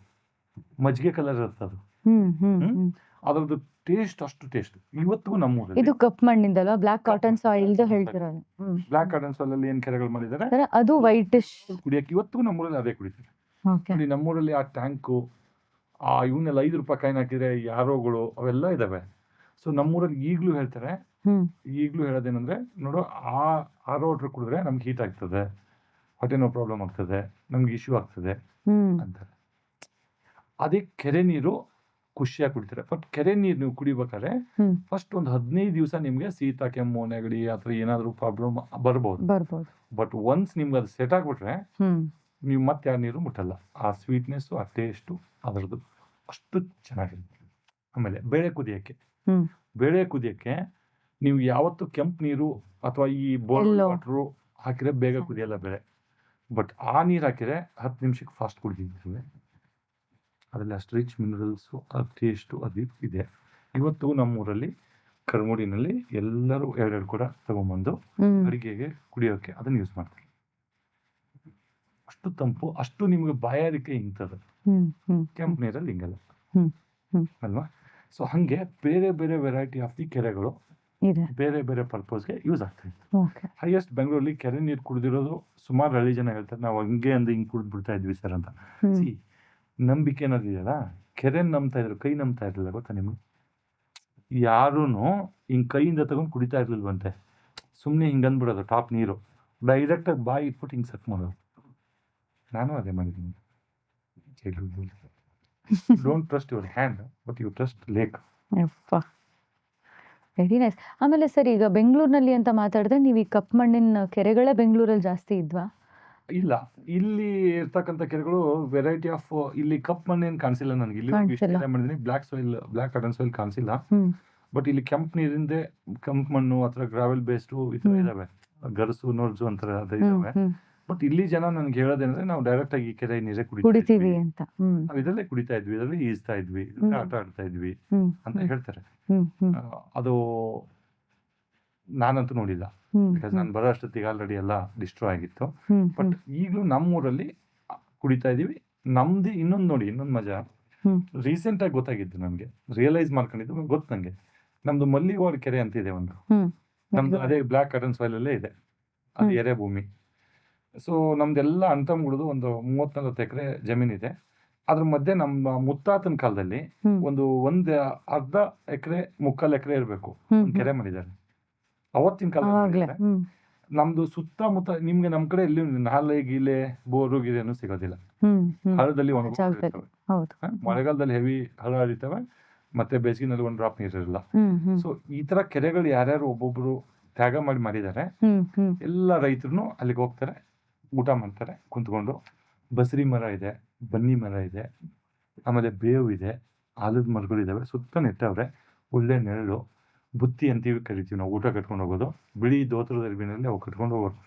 ಮಜ್ಜಿಗೆ ಕಲರ್ ಇರುತ್ತೆ ಅದು. ಹ್ಮ್ ಹ್ಮ್ ಹ್ಮ್ ಅದ್ರದ್ದು ಟೇಸ್ಟ್ ಅಷ್ಟು ಟೇಸ್ಟ್ ಇವತ್ತಿಗೂ ನಮ್ಮೂರಲ್ಲಿ. ಇದು ಕಪ್ ಮಣ್ಣಿಂದಲ್ವಾ, ಬ್ಲಾಕ್ ಕಾಟನ್ ಸಾಯಿಲ್ ಹೇಳ್ತಿರೋದು. ಹ್ಮ್ ಬ್ಲಾಕ್ ಕಾಟನ್ ಸಾಯಿಲ್ ಅಲ್ಲಿ ಏನ್ ಕೆರೆಗಳು ಮಾಡಿದ್ದಾರೆ ತರ ಅದು ವೈಟಿಶ್. ಕುಡಿಯಕ್ಕೆ ಇವತ್ತಿಗೂ ನಮ್ಮೂರಲ್ಲಿ ಅದೇ ಕುಡಿತಾರೆ. ಓಕೆ. ನೋಡಿ ನಮ್ಮೂರಲ್ಲಿ ಆ ಟ್ಯಾಂಕು, ಇವನ್ನೆಲ್ಲ 5 ರೂಪಾಯಿ ಕಾಯಿನ್ ಹಾಕಿದ್ರೆ ಯಾರೋಗಳು ಅವೆಲ್ಲ ಇದಾವೆ. ಸೊ ನಮ್ಮೂರಲ್ಲಿ ಈಗಲೂ ಹೇಳ್ತಾರೆ, ಹ್ಮ್ ಈಗಲೂ ಹೇಳೋದೇನಂದ್ರೆ, ನೋಡು ಆ ವಾಟರ್ ಕುಡಿದ್ರೆ ನಮ್ಗೆ ಹೀಟ್ ಆಗ್ತದೆ, ಹೊಟ್ಟೆ ನೋವು ಪ್ರಾಬ್ಲಮ್ ಆಗ್ತದೆ, ನಮ್ಗೆ ಇಶ್ಯೂ ಆಗ್ತದೆ ಹ್ಮ್ ಅಂತಾರೆ. ಅದೇ ಕೆರೆ ನೀರು ಖುಷಿಯಾಗಿ ಕುಡಿತಾರೆ. ಬಟ್ ಕೆರೆ ನೀರು ನೀವು ಕುಡಿಬೇಕಾದ್ರೆ ಹ್ಮ್ ಫಸ್ಟ್ ಒಂದು 15 ದಿವಸ ನಿಮ್ಗೆ ಶೀತ, ಕೆಮ್ಮು, ನೆಗಡಿ ಅಥವಾ ಏನಾದರೂ ಪ್ರಾಬ್ಲಮ್ ಬರ್ಬೋದು. ಬರ್ಬೋದು. ಬಟ್ ಒನ್ಸ್ ನಿಮ್ಗೆ ಅದು ಸೆಟ್ ಆಗ್ಬಿಟ್ರೆ ಹ್ಮ್ ನೀವು ಮತ್ತೆ ಆ ನೀರು ಮುಟ್ಟಲ್ಲ. ಆ ಸ್ವೀಟ್ನೆಸ್ಸು, ಆ ಟೇಸ್ಟು ಅದರದ್ದು ಅಷ್ಟು ಚೆನ್ನಾಗಿರುತ್ತೆ. ಆಮೇಲೆ ಬೇಳೆ ಕುದಿಯೋಕ್ಕೆ, ಹ್ಮ್ ಬೇಳೆ ಕುದಿಯೋಕ್ಕೆ ನೀವು ಯಾವತ್ತು ಕೆಂಪು ನೀರು ಅಥವಾ ಈ ಬೋರ್ವೆಲ್ ಎಲ್ಲೋ. ವಾಟ್ರು ಹಾಕಿದ್ರೆ ಬೇಗ ಕುದಿಯಲ್ಲ ಬೇಳೆ. ಬಟ್ ಆ ನೀರು ಹಾಕಿದ್ರೆ 10 ನಿಮಿಷಕ್ಕೆ ಫಾಸ್ಟ್ ಕುಡಿದಿದ್ದೀವಿ. ಅದರಲ್ಲಿ ಅಷ್ಟು ರಿಚ್ ಮಿನರಲ್ಸು, ಆ ಟೇಸ್ಟು ಅದು ಇದೆ. ಇವತ್ತು ನಮ್ಮೂರಲ್ಲಿ ಕರ್ಮುಡಿನಲ್ಲಿ ಎಲ್ಲರೂ 2 ಕೂಡ ತಗೊಂಬಂದು ಹ್ಮ್ ಅಡುಗೆಗೆ ಕುಡಿಯೋಕ್ಕೆ ಅದನ್ನು ಯೂಸ್ ಮಾಡ್ತಾರೆ. ಅಷ್ಟು ತಂಪು, ಅಷ್ಟು ನಿಮಗೆ ಬಾಯಾರಿಕೆ ಹಿಂಗ್ತದೆ. ಹ್ಮ್ ಹ್ಮ್ ಕೆಂಪು ನೀರಲ್ಲಿ ಹಿಂಗಲ್ಲ ಹ್ಮ್ ಹ್ಮ್ ಅಲ್ವಾ? ಸೊ ಹಾಗೆ ಬೇರೆ ಬೇರೆ ವೆರೈಟಿ ಆಫ್ ದಿ ಕೆರೆಗಳು ಇದೆ. ಬೇರೆ ಬೇರೆ ಪರ್ಪಸ್ಗೆ ಯೂಸ್ ಆಗ್ತದೆ. ಓಕೆ. ಹೈಯೆಸ್ಟ್ ಬೆಂಗಳೂರಲ್ಲಿ ಕೆರೆ ನೀರು ಕುಡಿದಿರೋದು ಸುಮಾರು ಹಳ್ಳಿ ಜನ ಹೇಳ್ತಾರೆ, ನಾವು ಹಂಗೆ ಅಂದ್ರೆ ಹಿಂಗೆ ಕುಡಿದು ಬಿಡ್ತಾ ಇದ್ವಿ ಸರ್ ಅಂತ. ಹ್ಮ್ ಸಿ ನಂಬಿಕೆ ಅನ್ನೋದು ಇದೆಯಲ್ಲ, ಕೆರೆ ನಂಬ್ತಾ ಇದ್ರು, ಕೈ ನಂಬ್ತಾ ಇರಲಿಲ್ಲ, ಗೊತ್ತಾ ನಿಮ್ಗೆ? ಯಾರೂ ಹಿಂಗೆ ಕೈಯಿಂದ ತಗೊಂಡು ಕುಡಿತಾ ಇರ್ಲಿಲ್ವಂತೆ. ಸುಮ್ಮನೆ ಹಿಂಗೆ ಅಂದ್ಬಿಡೋದು ಟಾಪ್ ನೀರು, ಡೈರೆಕ್ಟಾಗಿ ಬಾಯಿ ಇಟ್ಬಿಟ್ಟು ಹಿಂಗೆ ಸೆಟ್ ಮಾಡೋದು. ನಾನು ಅದೇ ಮಾಡಿದ್ದೀನಿ. Don't trust your hand, but you trust lake. ಯಪ್ಪ, ವೆರಿ ನೈಸ್. ಆಮೇಲೆ ಸರ್, ಈಗ ಬೆಂಗಳೂರಿನಲ್ಲಿ ಅಂತ ಮಾತಾಡಿದ್ರೆ ನೀವು ಈ ಕಪ್ ಮಣ್ಣಿನ ಕೆರೆಗಳೇ ಬೆಂಗಳೂರಲ್ಲಿ ಜಾಸ್ತಿ ಇದ್ವಾ? ಇಲ್ಲ, ಇಲ್ಲಿ ಇರ್ತಕ್ಕಂಥ ಕೆರೆಗಳು ವೆರೈಟಿ ಆಫ್, ಇಲ್ಲಿ ಕಪ್ ಮಣ್ಣೇನು ಕಾಣಿಸಿಲ್ಲ ನನಗೆ. ಇಲ್ಲಿ ಕಾಣಿಸಿಲ್ಲ. ಮಾಡಿದ್ದೀನಿ, ಬ್ಲ್ಯಾಕ್ ಕಾಟನ್ ಸಾಯಿಲ್ ಕಾಣಿಸಿಲ್ಲ. ಹ್ಮ್ ಬಟ್ ಇಲ್ಲಿ ಕೆಂಪು ನೀರಿಂದೆ ಕೆಂಪು ಮಣ್ಣು ಅಥವಾ ಗ್ರಾವೆಲ್ ಬೇಸ್ಡು ಈ ಥರ ಹ್ಮ್. ಇದಾವೆ, ಗರಸು, ನೋಡ್ಸು ಅಂತಾರೆ ಅದು ಹ್ಮ್ ಇದಾವೆ. ಹ್ಮ್ ಬಟ್ ಇಲ್ಲಿ ಜನ ನನಗೆ ಹೇಳೋದೇನಂದ್ರೆ, ನಾವು ಡೈರೆಕ್ಟ್ ಆಗಿ ಈ ಕೆರೆ ನೀರೇ ಕುಡಿತೀವಿ ಕುಡಿತೀವಿ, ಅಂತ. ಹ್ಮ್ ನಾವು ಇದರಲ್ಲೇ ಕುಡಿತಾ ಇದ್ವಿ, ಇದರಲ್ಲಿ ಈಜ್ತಾ ಇದ್ವಿ, ಇದ್ರಲ್ಲೇ ಆಟ ಆಡ್ತಾ ಇದ್ವಿ ಹ್ಮ್ ಅಂತ ಹೇಳ್ತಾರೆ. ಹ್ಮ್ ಹ್ಮ್ ಅದು ನಾನಂತೂ ನೋಡಿಲ್ಲ, ಹ್ಮ್ ಬಿಕಾಸ್ ನಾನು ಬರೋ ಅಷ್ಟೊತ್ತಿಗೆ ಆಲ್ರೆಡಿ ಎಲ್ಲ ಡಿಸ್ಟ್ರೋ ಆಗಿತ್ತು. ಹ್ಮ್ ಬಟ್ ಈಗಲೂ ನಮ್ಮೂರಲ್ಲಿ ಕುಡಿತಾ ಇದೀವಿ. ನಮ್ದು ಇನ್ನೊಂದು ನೋಡಿ, ಇನ್ನೊಂದು ಮಜಾ ಹ್ಮ್ ರೀಸೆಂಟಾಗಿ ಗೊತ್ತಾಗಿದ್ದು ನನಗೆ, ರಿಯಲೈಸ್ ಮಾಡ್ಕೊಂಡಿದ್ದು ಗೊತ್ತು ನನಗೆ. ನಮ್ದು ಮಲ್ಲಿಗೋಡ್ ಕೆರೆ ಅಂತ ಇದೆ ಒಂದು, ಹ್ಮ್ ನಮ್ದು ಅದೇ ಬ್ಲ್ಯಾಕ್ ಕಾಟನ್ ಸಾಯಿಲ್ ಅಲ್ಲೇ ಇದೆ, ಅದು ಹ್ಮ್. ಎರೆ ಭೂಮಿ. ಸೊ ನಮ್ದೆಲ್ಲ ಅಣ್ತಂಗುಡ್ದು ಒಂದು 30-40 ಎಕರೆ ಜಮೀನಿದೆ. ಅದ್ರ ಮಧ್ಯೆ ನಮ್ಮ ಮುತ್ತಾತನ ಕಾಲದಲ್ಲಿ ಹ್ಮ್ ಒಂದು ಅರ್ಧ ಎಕರೆ, 3/4 ಎಕರೆ ಇರಬೇಕು, ಹ್ಮ್ ಒಂದು ಕೆರೆ ಮಾಡಿದ್ದಾರೆ ಅವತ್ತಿನ ಅವಾಗ್ಲೇ. ಕಾಲದಲ್ಲಿ. ಹ್ಮ್ ನಮ್ದು ಸುತ್ತಮುತ್ತ ನಿಮ್ಗೆ ನಮ್ಮ ಕಡೆ ಎಲ್ಲಿ ನಾಲೆ ಗೀಲೆ ಬೋರು ಗಿರೇನು ಸಿಗೋದಿಲ್ಲ. ಹ್ಮ್ ಹ್ಮ್ ಹಳ್ಳದಲ್ಲಿ ಜಾಗದಲ್ಲಿ. ಹೌದು. ಮಳೆಗಾಲದಲ್ಲಿ ಹೆವಿ ಹಳ್ಳ ಹರಿತವೆ, ಮತ್ತೆ ಬೇಸಿಗೆನಲ್ಲಿ ಒಂದು ಡ್ರಾಪ್ ನೀರಿರಲ್ಲ. ಹ್ಮ್ ಹ್ಮ್ ಸೊ ಈ ತರ ಕೆರೆಗಳು ಯಾರ್ಯಾರು ಒಬ್ಬೊಬ್ರು ತ್ಯಾಗ ಮಾಡಿದ್ದಾರೆ, ಹ್ಮ್ ಹ್ಮ್ ಎಲ್ಲ ರೈತರು ಅಲ್ಲಿಗೆ ಹೋಗ್ತಾರೆ, ಊಟ ಮಾಡ್ತಾರೆ ಕುಂತ್ಕೊಂಡು. ಬಸರಿ ಮರ ಇದೆ, ಬನ್ನಿ ಮರ ಇದೆ, ಆಮೇಲೆ ಬೇವು ಇದೆ, ಆಲದ ಮರಗಳಿದಾವೆ, ಸುತ್ತ ನೆಟ್ಟವ್ರೆ, ಒಳ್ಳೆ ನೆರಳು. ಬುತ್ತಿ ಅಂತೀವಿ, ಕರಿತೀವಿ ನಾವು, ಊಟ ಕಟ್ಕೊಂಡು ಹೋಗೋದು. ಬಿಳಿ ದೋತ್ರದ ಅರಿವಿನಲ್ಲಿ ಅವು ಕಟ್ಕೊಂಡು ಹೋಗೋದು.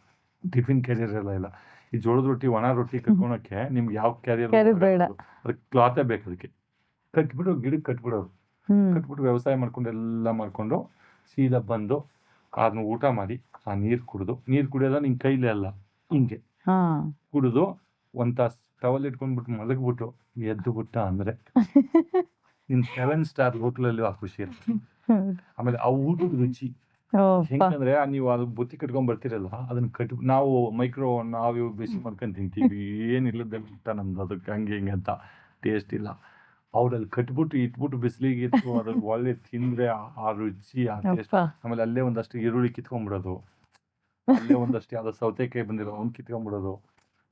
ಟಿಫಿನ್ ಕ್ಯಾರಿಯರ್ ಎಲ್ಲ ಇಲ್ಲ. ಈ ಜೋಳದ ರೊಟ್ಟಿ, ಒಣ ರೊಟ್ಟಿ ಕಟ್ಕೊಳಕ್ಕೆ ನಿಮ್ಗೆ ಯಾವ Carrier ಕ್ಯಾರಿಯರ್ ಬೇಡ. ಅದಕ್ಕೆ ಕ್ಲಾತೇ ಬೇಕು. ಅದಕ್ಕೆ ಕಟ್ಬಿಟ್ಟು ಗಿಡಕ್ಕೆ ಕಟ್ಬಿಡೋರು, ಹ್ಮ್ ಕಟ್ಬಿಟ್ಟು ವ್ಯವಸಾಯ ಮಾಡ್ಕೊಂಡು ಎಲ್ಲ ಮಾಡ್ಕೊಂಡು ಸೀದಾ ಬಂದು ಅದನ್ನ ಊಟ ಮಾಡಿ ಆ ನೀರು ಕುಡಿದು, ನೀರು ಕುಡಿಯೋದ ನಿನ್ ಕೈಲೇ ಅಲ್ಲ, ಹಿಂಗೆ ಹಾ ಕುಡಿದು ಒಂದು ತಾಸು ಟವಲ್ ಇಟ್ಕೊಂಡ್ಬಿಟ್ಟು ಮಲಗ್ಬಿಟ್ಟು ಎದ್ದು ಬಿಟ್ಟ ಅಂದ್ರೆ ನಿನ್ 7 ಸ್ಟಾರ್ ಹೋಟ್ಲಲ್ಲಿ ಆ ಖುಷಿ ಇರುತ್ತೆ. ಹ್ಮ್. ಆಮೇಲೆ ಆ ಊಟದ ರುಚಿ ಓಪ್ಪ. ಹೆಂಗಂದ್ರೆ, ನೀವು ಅದು ಬುತ್ತಿ ಕಟ್ಕೊಂಡ್ ಬರ್ತೀರಲ್ಲ, ಅದನ್ನ ನಾವು ಮೈಕ್ರೋ ನಾವು ಬಿಸಿ ಮಾಡ್ಕೊಂಡ್ ತಿಂತೀವಿ, ಏನಿಲ್ಲದ ಊಟ ನಮ್ದು, ಅದಕ್ಕೆ ಹಂಗೆ ಹಿಂಗೆ ಅಂತ ಟೇಸ್ಟ್ ಇಲ್ಲ. ಅವ್ರಲ್ಲಿ ಕಟ್ಬಿಟ್ಟು ಇಟ್ಬಿಟ್ಟು ಬಿಸಿಲಿಗೆ ಇತ್ತು, ಅದ್ರಲ್ಲಿ ಒಳ್ಳೆ ತಿಂದ್ರೆ ಆ ರುಚಿ, ಆ ಟೇಸ್ಟ್. ಯಪ್ಪ. ಆಮೇಲೆ ಅಲ್ಲೇ ಒಂದಷ್ಟು ಈರುಳ್ಳಿ ಕಿತ್ಕೊಂಡ್ಬಿಡೋದು, ಅಲ್ಲೇ ಒಂದಷ್ಟು ಯಾವ್ದೋ ಸೌತೆಕಾಯಿ ಬಂದಿರೋ ಅವ್ನು ಕಿತ್ಕೊಂಡ್ಬಿಡೋದು,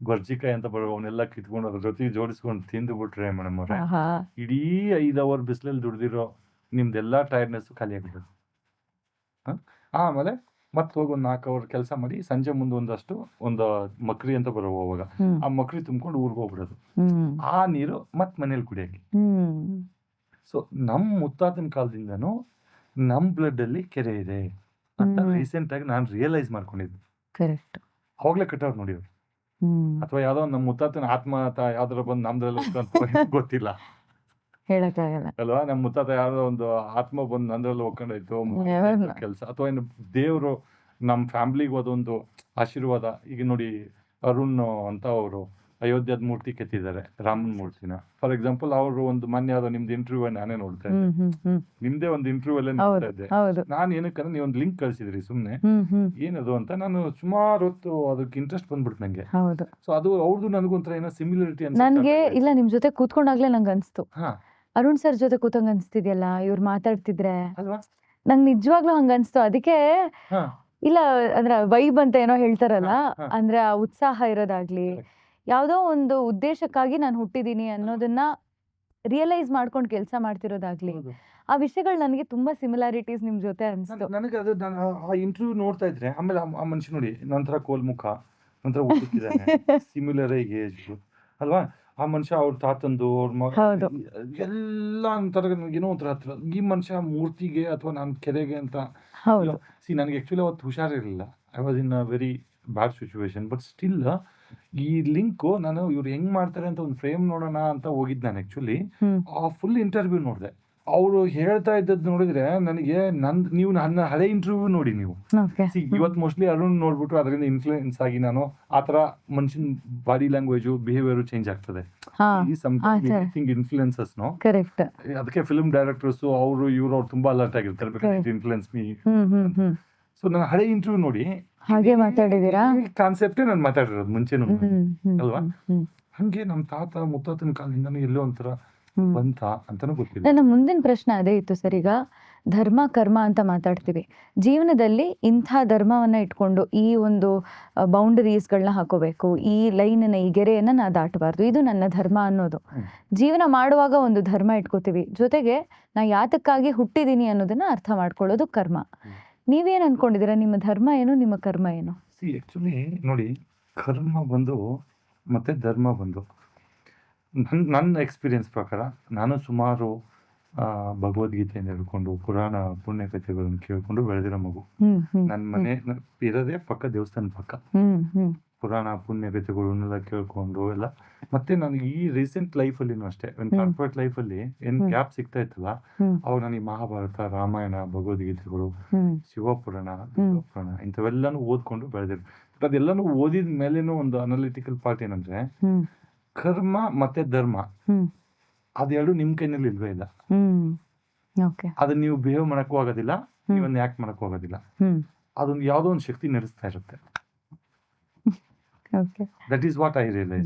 ಗೊರ್ಜಿಕಾಯಿ ಅಂತ ಬರೋ ಅವನ್ನೆಲ್ಲ ಕಿತ್ಕೊಂಡು ಅದ್ರ ಜೊತೆಗೆ ಜೋಡಿಸ್ಕೊಂಡು ತಿಂದು ಬಿಟ್ರೆ ಮೇಡಮ್ ಅವ್ರೆ, ಆಹಾ. ಇಡೀ 5 ಅವರ್ ಬಿಸಿಲಲ್ಲಿ ದುಡ್ದಿರೋ ನಿಮ್ದೆಲ್ಲ ಟೈರ್ನೆಸ್ ಖಾಲಿ ಆಗ್ಬಿಡೋದು. ಆಮೇಲೆ ಮತ್ತೆ ಹೋಗಿ ಒಂದು 4 ಅವರ್ ಕೆಲಸ ಮಾಡಿ ಸಂಜೆ ಮುಂದೆ ಒಂದು ಮಕ್ರಿ ಅಂತ ಬರೋ ಅವಾಗ ಆ ಮಕ್ರಿ ತುಂಬ್ಕೊಂಡು ಊರಿಗೆ ಹೋಗ್ಬಿಡೋದು. ಆ ನೀರು ಮತ್ತೆ ಮನೇಲಿ ಕುಡಿಯಕ್ಕೆ. ಸೊ ನಮ್ಮ ಮುತ್ತಾತನ ಕಾಲದಿಂದನೂ ನಮ್ಮ ಬ್ಲಡ್ ಅಲ್ಲಿ ಕೆರೆ ಇದೆ ಅಂತ ರೀಸೆಂಟ್ ಆಗಿ ನಾನು ರಿಯಲೈಸ್ ಮಾಡ್ಕೊಂಡಿದ್ದೆ. ಕರೆಕ್ಟ್. ಅವಾಗ್ಲೇ ಕಟ್ಟವ್ರು ನೋಡಿ ಅವ್ರು. ಅಥವಾ ಯಾವ್ದೋ ನಮ್ಮ ಮುತ್ತಾತನ ಆತ್ಮ ಯಾವ್ದಾರ ಬಂದು ನಮ್ದ್ರಲ್ಲಿ ಗೊತ್ತಿಲ್ಲ ಹೇಳಕ್ಕಾಗಲ್ಲ ಅಲ್ವಾ. ನಮ್ಮ ಮುತ್ತಾತ ಯಾವ್ದೋ ಒಂದು ಆತ್ಮ ಬಂದು ನಂದ್ರಲ್ಲಿ ಹೋಗ್ಕೊಂಡಾಯ್ತು ಕೆಲಸ, ಅಥವಾ ಏನು ದೇವ್ರು ನಮ್ಮ ಫ್ಯಾಮಿಲಿಗೆ ಅದೊಂದು ಆಶೀರ್ವಾದ. ಈಗ ನೋಡಿ ಅರುಣ್ ಅಂತ ಅವರು ಅಯೋಧ್ಯದ ಮೂರ್ತಿ ಕೆತ್ತಿದ್ದಾರೆ, ರಾಮನ್ ಮೂರ್ತಿನ. ಫಾರ್ ಎಕ್ಸಾಂಪಲ್ ಅವರು ಒಂದು ಮೊನ್ನೆ ಯಾವ್ದೋ ನಿಮ್ದು ಇಂಟರ್ವ್ಯೂ ನಾನೇ ನೋಡ್ತಾ ಇದ್ದೆ, ನಿಮ್ದೇ ಒಂದು ಇಂಟರ್ವ್ಯೂ ಅಲ್ಲೇ ನೋಡ್ತಾ ಇದ್ದೆ. ನಾನು ಏನಕ್ಕಂದ್ರೆ ನೀವು ಒಂದು ಲಿಂಕ್ ಕಳ್ಸಿದ್ರಿ ಸುಮ್ನೆ ಏನದು ಅಂತ, ನಾನು ಸುಮಾರು ಹೊತ್ತು ಅದಕ್ಕೆ ಇಂಟ್ರೆಸ್ಟ್ ಬಂದ್ಬಿಡ್ತು ನಂಗೆ. ಸೊ ಅದು ಅವ್ರದ್ದು ನನಗೊಂಥರ ಏನೋ ಸಿಮಿಲಾರಿಟಿ ನನ್ಗೆ ಇಲ್ಲ, ನಿಮ್ ಜೊತೆ ಕೂತ್ಕೊಂಡಾಗ್ಲೇ ನಂಗೆ ಅನ್ಸ್ತು, ಹಾ ಅರುಣ್ ಸರ್ ಜೊತೆ ಕೂತಂಗ್ ಅನ್ಸ್ತಿದ್ಯಲ್ಲ ಇವ್ರು ಮಾತಾಡ್ತಿದ್ರೆ, ಅಲ್ವಾ. ನಂಗೆ ನಿಜವಾಗ್ಲೂ ಹಂಗ ಅನ್ಸ್ತು. ಅದಕ್ಕೆ ಹಾ ಇಲ್ಲ ಅಂದ್ರೆ ವೈಬ್ ಅಂತ ಏನೋ ಹೇಳ್ತಾರಲ್ಲ, ಹಾ. ಅಂದ್ರೆ ಆ ಉತ್ಸಾಹ ಇರೋದಾಗ್ಲಿ, ಯಾವ್ದೋ ಒಂದು ಉದ್ದೇಶಕ್ಕಾಗಿ ನಾನು ಹುಟ್ಟಿದೀನಿ ಅನ್ನೋದನ್ನ ರಿಯಲೈಸ್ ಮಾಡ್ಕೊಂಡು ಕೆಲಸ ಮಾಡ್ತಿರೋದಾಗ್ಲಿ, ಹೌದು. ಆ ವಿಷಯಗಳು ನನಗೆ ತುಂಬಾ ಸಿಮಿಲಾರಿಟೀಸ್ ನಿಮ್ ಜೊತೆ ಅನ್ಸ್ತು. ನನಗೆ ಅದು ನಾನು ಆ ಇಂಟರ್ವ್ಯೂ ನೋಡ್ತಾ ಇದ್ರೆ, ಆಮೇಲೆ ಆ ಮನುಷ್ಯ ನೋಡಿ ನಂತರ ಕೋಲ್ಮುಖ, ನಂತರ ಹುಟ್ಟಿದ್ದಾನೆ, ಸಿಮಿಲರ್ ಏಜ್ ಅಲ್ವಾ. ಆ ಮನುಷ್ಯ ಅವ್ರ ತಾತಂದು ಅವ್ರ ಹೌದು. ಎಲ್ಲ ಒಂಥರ ಏನೋ ಒಂಥರ ಹತ್ರ. ಈ ಮನುಷ್ಯ ಮೂರ್ತಿಗೆ ಅಥವಾ ನಾನು ಕೆರೆಗೆ ಅಂತ ಹೌದು. ನನಗೆ ಆಕ್ಚುಲಿ ಅವತ್ತು ಹುಷಾರಿರಲಿಲ್ಲ. I was in a very bad situation, but still ಈ ಲಿಂಕು ನಾನು ಇವ್ರು ಹೆಂಗ್ ಮಾಡ್ತಾರೆ ಅಂತ ಒಂದು ಫ್ರೇಮ್ ನೋಡೋಣ ಅಂತ ಹೋಗಿದ್ದು. ನಾನು ಆಕ್ಚುಲಿ ಆ ಫುಲ್ ಇಂಟರ್ವ್ಯೂ ನೋಡಿದೆ. ಅವರು ಹೇಳ್ತಾ ಇದ್ದದ್ದು ನೋಡಿದ್ರೆ ನನಗೆ ನೀವು ನನ್ನ ಹಳೆ ಇಂಟರ್ವ್ಯೂ ನೋಡಿ ನೀವು. ಇವತ್ತು ಮೋಸ್ಟ್ಲಿ ಅರುಣ್ ನೋಡ್ಬಿಟ್ಟು ಅದರಿಂದ ಇನ್ಫ್ಲೂಯೆನ್ಸ್ ಆಗಿ ನಾನು ಆ ತರ ಮನುಷ್ಯನ ಬಾಡಿ ಲ್ಯಾಂಗ್ವೇಜ್ ಬಿಹೇವಿಯರ್ ಚೇಂಜ್ ಆಗ್ತದೆ. Influences no correct. ಅದಕ್ಕೆ ಫಿಲ್ಮ್ ಡೈರೆಕ್ಟರ್ಸ್ ಅವರು ಇವ್ರು ತುಂಬಾ ಅಲರ್ಟ್ ಆಗಿರ್ತಾರೆ, ಇನ್ಫ್ಲೂಯೆನ್ಸ್ ಮೀ. ಸೊ ನನ್ನ ಹಳೆ ಇಂಟರ್ವ್ಯೂ ನೋಡಿ ಹಾಗೆ ಮಾತಾಡಿದೀರಾ, ಕಾನ್ಸೆಪ್ಟೇ ನಾನು ಮಾತಾಡಿರೋದು ಮುಂಚೆನೂ ಅಲ್ವಾ. ಹಂಗೆ ನಮ್ಮ ತಾತ ಮುತ್ತಾತನ ಕಾಲದಿಂದನೂ ಎಲ್ಲೋ ಒಂಥರ ಬಂತ ಅಂತಾನೂ ಗೊತ್ತಿಲ್ಲ. ನನ್ನ ಮುಂದಿನ ಪ್ರಶ್ನೆ ಅದೇ ಇತ್ತು ಸರ್. ಈಗ ಧರ್ಮ ಕರ್ಮ ಅಂತ ಮಾತಾಡ್ತೀವಿ, ಜೀವನದಲ್ಲಿ ಇಂಥ ಧರ್ಮವನ್ನ ಇಟ್ಕೊಂಡು ಈ ಒಂದು ಬೌಂಡರೀಸ್ಗಳನ್ನ ಹಾಕೋಬೇಕು, ಈ ಲೈನನ್ನ ಈ ಗೆರೆಯನ್ನ ನಾ ದಾಟಬಾರ್ದು, ಇದು ನನ್ನ ಧರ್ಮ ಅನ್ನೋದು. ಜೀವನ ಮಾಡುವಾಗ ಒಂದು ಧರ್ಮ ಇಟ್ಕೋತೀವಿ, ಜೊತೆಗೆ ನಾ ಯಾತಕ್ಕಾಗಿ ಹುಟ್ಟಿದೀನಿ ಅನ್ನೋದನ್ನ ಅರ್ಥ ಮಾಡ್ಕೊಳ್ಳೋದು ಕರ್ಮ. ನೀವೇನ್ ಅನ್ಕೊಂಡಿದ್ದೀರಾ, ನಿಮ್ಮ ಧರ್ಮ ಏನು, ನಿಮ್ಮ ಕರ್ಮ ಏನು? ಆಕ್ಚುಲಿ ನೋಡಿ, ಕರ್ಮ ಬಂದು ಮತ್ತೆ ಧರ್ಮ ಬಂದು ನನ್ನ ಎಕ್ಸ್ಪೀರಿಯನ್ಸ್ ಪ್ರಕಾರ, ನಾನು ಸುಮಾರು ಭಗವದ್ಗೀತೆಯಿಂದ ಹಿಡ್ಕೊಂಡು ಪುರಾಣ ಪುಣ್ಯಕಥೆಗಳನ್ನು ಕೇಳ್ಕೊಂಡು ಬೆಳೆದಿರೋ ಮಗು. ನನ್ನ ಮನೆ ಇರೋದೇ ಪಕ್ಕ, ದೇವಸ್ಥಾನ ಪಕ್ಕ. ಪುರಾಣ ಪುಣ್ಯಕಥೆಗಳನ್ನೆಲ್ಲ ಕೇಳ್ಕೊಂಡು ಎಲ್ಲ. ಮತ್ತೆ ನನಗೆ ಈ ರೀಸೆಂಟ್ ಲೈಫಲ್ಲಿನೂ ಅಷ್ಟೇ, ಕಾರ್ಪೊರೇಟ್ ಲೈಫಲ್ಲಿ ಏನ್ ಗ್ಯಾಪ್ ಸಿಗ್ತಾ ಇತ್ತಲ್ಲ, ಅವಾಗ ನನಗೆ ಮಹಾಭಾರತ, ರಾಮಾಯಣ, ಭಗವದ್ಗೀತೆಗಳು, ಶಿವಪುರಾಣ, ಪುರಾಣ ಇಂಥವೆಲ್ಲಾನು ಓದ್ಕೊಂಡು ಬೆಳೆದಿರು. ಅದೆಲ್ಲಾನು ಓದಿದ ಮೇಲೇನು ಒಂದು ಅನಾಲಿಟಿಕಲ್ ಪಾರ್ಟ್ ಏನಂದ್ರೆ, ಕರ್ಮ ಮತ್ತೆ ಧರ್ಮ ಅದೆರಡು ನಿಮ್ ಕೈನಲ್ಲಿ ಇಲ್ವೇ ಇಲ್ಲ. ಅದನ್ನ ನೀವು ಬಿಹೇವ್ ಮಾಡಕ್ಕೂ ಆಗೋದಿಲ್ಲ, ನೀವನ್ನ ಆಕ್ಟ್ ಮಾಡಕ್ಕೂ ಆಗೋದಿಲ್ಲ. ಅದೊಂದು ಯಾವ್ದೋ ಒಂದು ಶಕ್ತಿ ನಡೆಸ್ತಾ ಇರುತ್ತೆ. That is what I realise.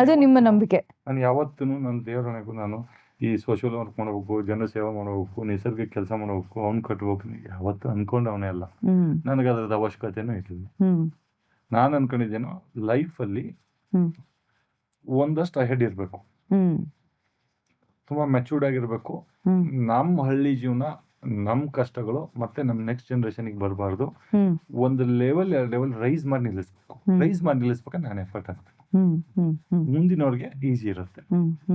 ಅದು ನಿಮ್ಮ ನಂಬಿಕೆ. ನಾನು ಯಾವತ್ತೂ ನನ್ನ ದೇವರನೆಗೂ ನಾನು ಈ ಸೋಷಿಯಲ್ ವರ್ಕ್ ಮಾಡಬೇಕು, ಜನ ಸೇವೆ ಮಾಡಬೇಕು, ನಿಸರ್ಗಕ್ಕೆ ಕೆಲಸ ಮಾಡಬೇಕು, ಅವ್ನು ಕಟ್ಬೇಕು ಯಾವತ್ತು ಅನ್ಕೊಂಡವನೇ ಅಲ್ಲ. ನನಗೆ ಅದ್ರದ್ದು ಅವಶ್ಯಕತೆನೂ ಇರಲಿಲ್ಲ. ನಾನು ಅನ್ಕೊಂಡಿದ್ದೇನೋ ಲೈಫಲ್ಲಿ ಒಂದಷ್ಟು ಅಹೆಡ್ ಇರಬೇಕು, ತುಂಬಾ ಮೆಚೂರ್ಡ್ ಆಗಿರ್ಬೇಕು. ನಮ್ಮ ಹಳ್ಳಿ ಜೀವನ, ನಮ್ಮ ಕಷ್ಟಗಳು ಮತ್ತೆ ನಮ್ಮ ನೆಕ್ಸ್ಟ್ ಜನರೇಷನ್ಗೆ ಬರಬಾರ್ದು. ಒಂದು ಲೆವೆಲ್ 2 ಲೆವೆಲ್ ರೈಸ್ ಮಾಡಿ ನಿಲ್ಲಿಸ್ಬೇಕು. ನಾನು ಎಫರ್ಟ್ ಹಾಕ್ಬೇಕು, ಮುಂದಿನವ್ರಿಗೆ ಈಸಿ ಇರುತ್ತೆ.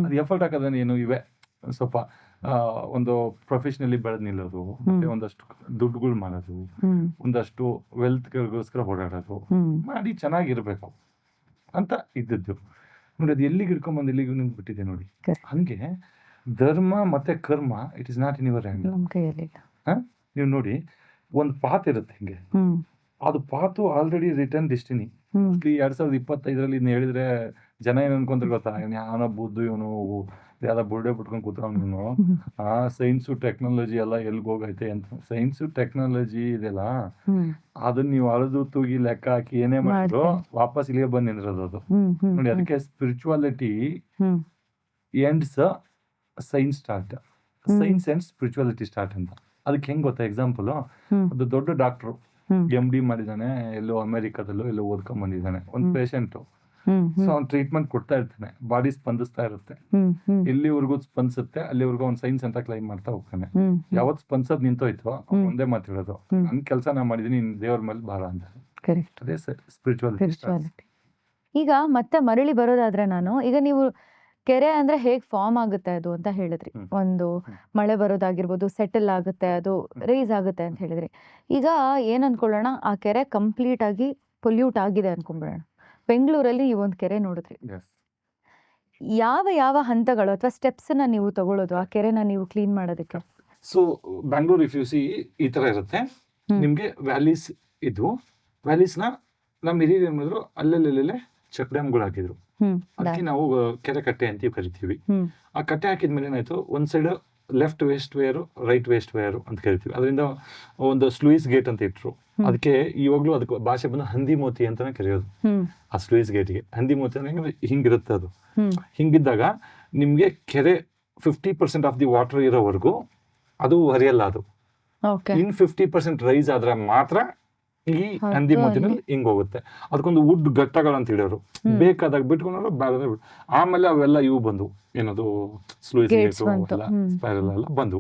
ಅದು ಎಫರ್ಟ್ ಹಾಕೋದನ್ನ ಏನು ಇವೆ ಸ್ವಲ್ಪ ಒಂದು ಪ್ರೊಫೆಷನಲಿ ಬೆಳೆದ್ ನಿಲ್ಲೋದು, ಮತ್ತೆ ಒಂದಷ್ಟು ದುಡ್ಡುಗಳು ಮಾಡೋದು, ಒಂದಷ್ಟು ವೆಲ್ತ್ಗೋಸ್ಕರ ಓಡಾಡೋದು ಮಾಡಿ ಚೆನ್ನಾಗಿರ್ಬೇಕು ಅಂತ ಇದ್ದದ್ದು ನೋಡಿ. ಅದು ಎಲ್ಲಿಗೆ ಹಿಡ್ಕೊಂಬಂದು ಎಲ್ಲಿಗೂ ನಿಂತ್ಬಿಟ್ಟಿದೆ ನೋಡಿ. ಹಂಗೆ ಧರ್ಮ ಮತ್ತೆ ಕರ್ಮ it is not in your hand. ನೀವು ನೋಡಿ, ಒಂದು ಪಾತ್ ಇರುತ್ತೆ ಹಿಂಗೆ, ಅದು ಪಾತು ಆಲ್ರೆಡಿ ರಿಟರ್ನ್ ಡೆಸ್ಟಿನಿ. 2025 ಇದ್ನ ಹೇಳಿದ್ರೆ ಜನ ಏನ್ ಅನ್ಕೊಂತಾರೆ ಗೊತ್ತಾ, ಯಾವನ ಬುದ್ಧು ಇವನು ಯಾವ್ದ ಬುರ್ಡೆ ಬಿಟ್ಕೊಂಡು ಕೂತ್ಕೊಂಡು ಆ ಸೈನ್ಸು ಟೆಕ್ನಾಲಜಿ ಎಲ್ಲ ಎಲ್ಗ್ ಹೋಗೈತೆ ಅಂತ. ಸೈನ್ಸು ಟೆಕ್ನಾಲಜಿ ಇದೆಲ್ಲ ಅದನ್ನ ನೀವು ಅಳದು ತೂಗಿ ಲೆಕ್ಕ ಹಾಕಿ ಏನೇ ಮಾಡಿದ್ರು ವಾಪಸ್ ಇಲ್ಲಿಗೆ ಬಂದು ನಿಂದಿರೋದು ಅದು ನೋಡಿ. ಅದಕ್ಕೆ spirituality ends science start, science and spirituality start ಅಂತ. ಅದಕ್ಕೆ ಹೆಂಗ್ ಗೊತ್ತಾ ಎಕ್ಸಾಂಪಲ್, ಒಂದು ದೊಡ್ಡ ಡಾಕ್ಟ್ರು MD ಮಾಡಿದಾನೆ, ಎಲ್ಲೋ ಅಮೆರಿಕಾದಲ್ಲೋ ಎಲ್ಲೋ ಓದ್ಕೊಂಡ್ ಬಂದಿದ್ದಾನೆ. ಒಂದು ಪೇಷಂಟು ಸೊ ಅವ್ನು ಟ್ರೀಟ್ಮೆಂಟ್ ಕೊಡ್ತಾ ಇರ್ತಾನೆ, ಬಾಡಿ ಸ್ಪಂದಿಸ್ತಾ ಇರುತ್ತೆ. ಎಲ್ಲಿವರೆಗೂ ಸ್ಪಂದಿಸುತ್ತೆ ಅಲ್ಲಿವರೆಗೂ ಅವ್ನು ಸೈನ್ಸ್ ಅಂತ ಕ್ಲೈಮ್ ಮಾಡ್ತಾ ಹೋಗ್ತಾನೆ. ಯಾವತ್ ಸ್ಪಂದಿಸೋದ್ ನಿಂತೋಯ್ತು ಒಂದೇ ಮಾತಿಡೋದು, ನನ್ ಕೆಲಸ ನಾ ಮಾಡಿದೀನಿ, ನಿನ್ ದೇವ್ರ ಮೇಲೆ ಭಾರ ಅಂತ. ಅದೇ ಸ್ಪಿರಿಚುವಾಲಿಟಿ. ಈಗ ಮತ್ತೆ ಮರಳಿ ಬರೋದಾದ್ರೆ ಈಗ ನೀವು ಕೆರೆ ಅಂದ್ರೆ ಹೇಗ್ ಫಾರ್ಮ್ ಆಗುತ್ತೆ ಅದು ಅಂತ ಹೇಳಿದ್ರಿ. ಒಂದು ಮಳೆ ಬರೋದಾಗಿರ್ಬೋದು, ಸೆಟಲ್ ಆಗುತ್ತೆ, ಅದು ರೈಸ್ ಆಗುತ್ತೆ ಅಂತ ಹೇಳಿದ್ರಿ. ಈಗ ಏನ್ ಅನ್ಕೊಳ್ಳೋಣ, ಆ ಕೆರೆ ಕಂಪ್ಲೀಟ್ ಆಗಿ ಪೊಲ್ಯೂಟ್ ಆಗಿದೆ ಅನ್ಕೊಂಡ್ಬಿಡೋಣ. ಬೆಂಗಳೂರಲ್ಲಿ ನೀವು ಒಂದು ಕೆರೆ ನೋಡಿದ್ರಿ, ಯಾವ ಯಾವ ಹಂತಗಳು ಅಥವಾ ಸ್ಟೆಪ್ಸ್ ನ ನೀವು ತಗೊಳ್ಳೋದು ಆ ಕೆರೆನ ನೀವು ಕ್ಲೀನ್ ಮಾಡೋದಕ್ಕೆ? So Bangalore if U C ಈ ತರ ಇರುತ್ತೆ ನಿಮ್ಗೆ ವ್ಯಾಲೀಸ್. ಇದು ವ್ಯಾಲೀಸ್ ನ ನಮ್ಮ ಹಿರಿಯರು ಏನ್ ಮಾಡಿದ್ರು, ಅಲ್ಲಲ್ಲೇ ಚೆಕ್ ಡ್ಯಾಮ್ಗಳು ಹಾಕಿದ್ರು. ಅದಕ್ಕೆ ನಾವು ಕೆರೆ ಕಟ್ಟೆ ಅಂತೀವಿ ಕರಿತೀವಿ. ಆ ಕಟ್ಟೆ ಹಾಕಿದ್ಮೇಲೆ ಏನಾಯ್ತು, ಒಂದ್ side left waste weir, right waste weir ಅಂತ ಕರಿತೀವಿ. ಅದರಿಂದ ಒಂದು ಸ್ಲೂಯಿಸ್ ಗೇಟ್ ಅಂತ ಇಟ್ರು. ಅದಕ್ಕೆ ಇವಾಗ್ಲೂ ಅದಕ್ಕೆ ಭಾಷೆ ಬಂದು ಹಂದಿ ಮೋತಿ ಅಂತಾನೆ ಕರೆಯೋದು. ಆ ಸ್ಲೂಯಿಸ್ ಗೇಟ್ಗೆ ಹಂದಿ ಮೋತಿ ಅಂದ್ರೆ ಹಿಂಗಿರುತ್ತೆ ಅದು. ಹಿಂಗಿದ್ದಾಗ ನಿಮ್ಗೆ ಕೆರೆ 50% ಆಫ್ ದಿ ವಾಟರ್ ಇರೋವರೆಗೂ ಅದು ಹರಿಯಲ್ಲ. ಅದು ಇನ್ 50% ರೈಸ್ ಆದ್ರೆ ಮಾತ್ರ ಈ ಹಂದಿ ಮೋತಿನಲ್ಲಿ ಹಿಂಗ್ ಹೋಗುತ್ತೆ. ಅದಕ್ಕೊಂದು ವುಡ್ ಘಟ್ಟಗಳು ಅಂತ ಹೇಳಿದ್ರು, ಬೇಕಾದಾಗ ಬಿಟ್ಕೊಂಡ್ರು, ಬೇಡ. ಆಮೇಲೆ ಅವೆಲ್ಲ ಇವು ಬಂದು ಏನದು ಸ್ಲೂಯಿಸ್ ಗೇಟ್ ಸ್ಪೈರಲ್ ಎಲ್ಲ ಬಂದು.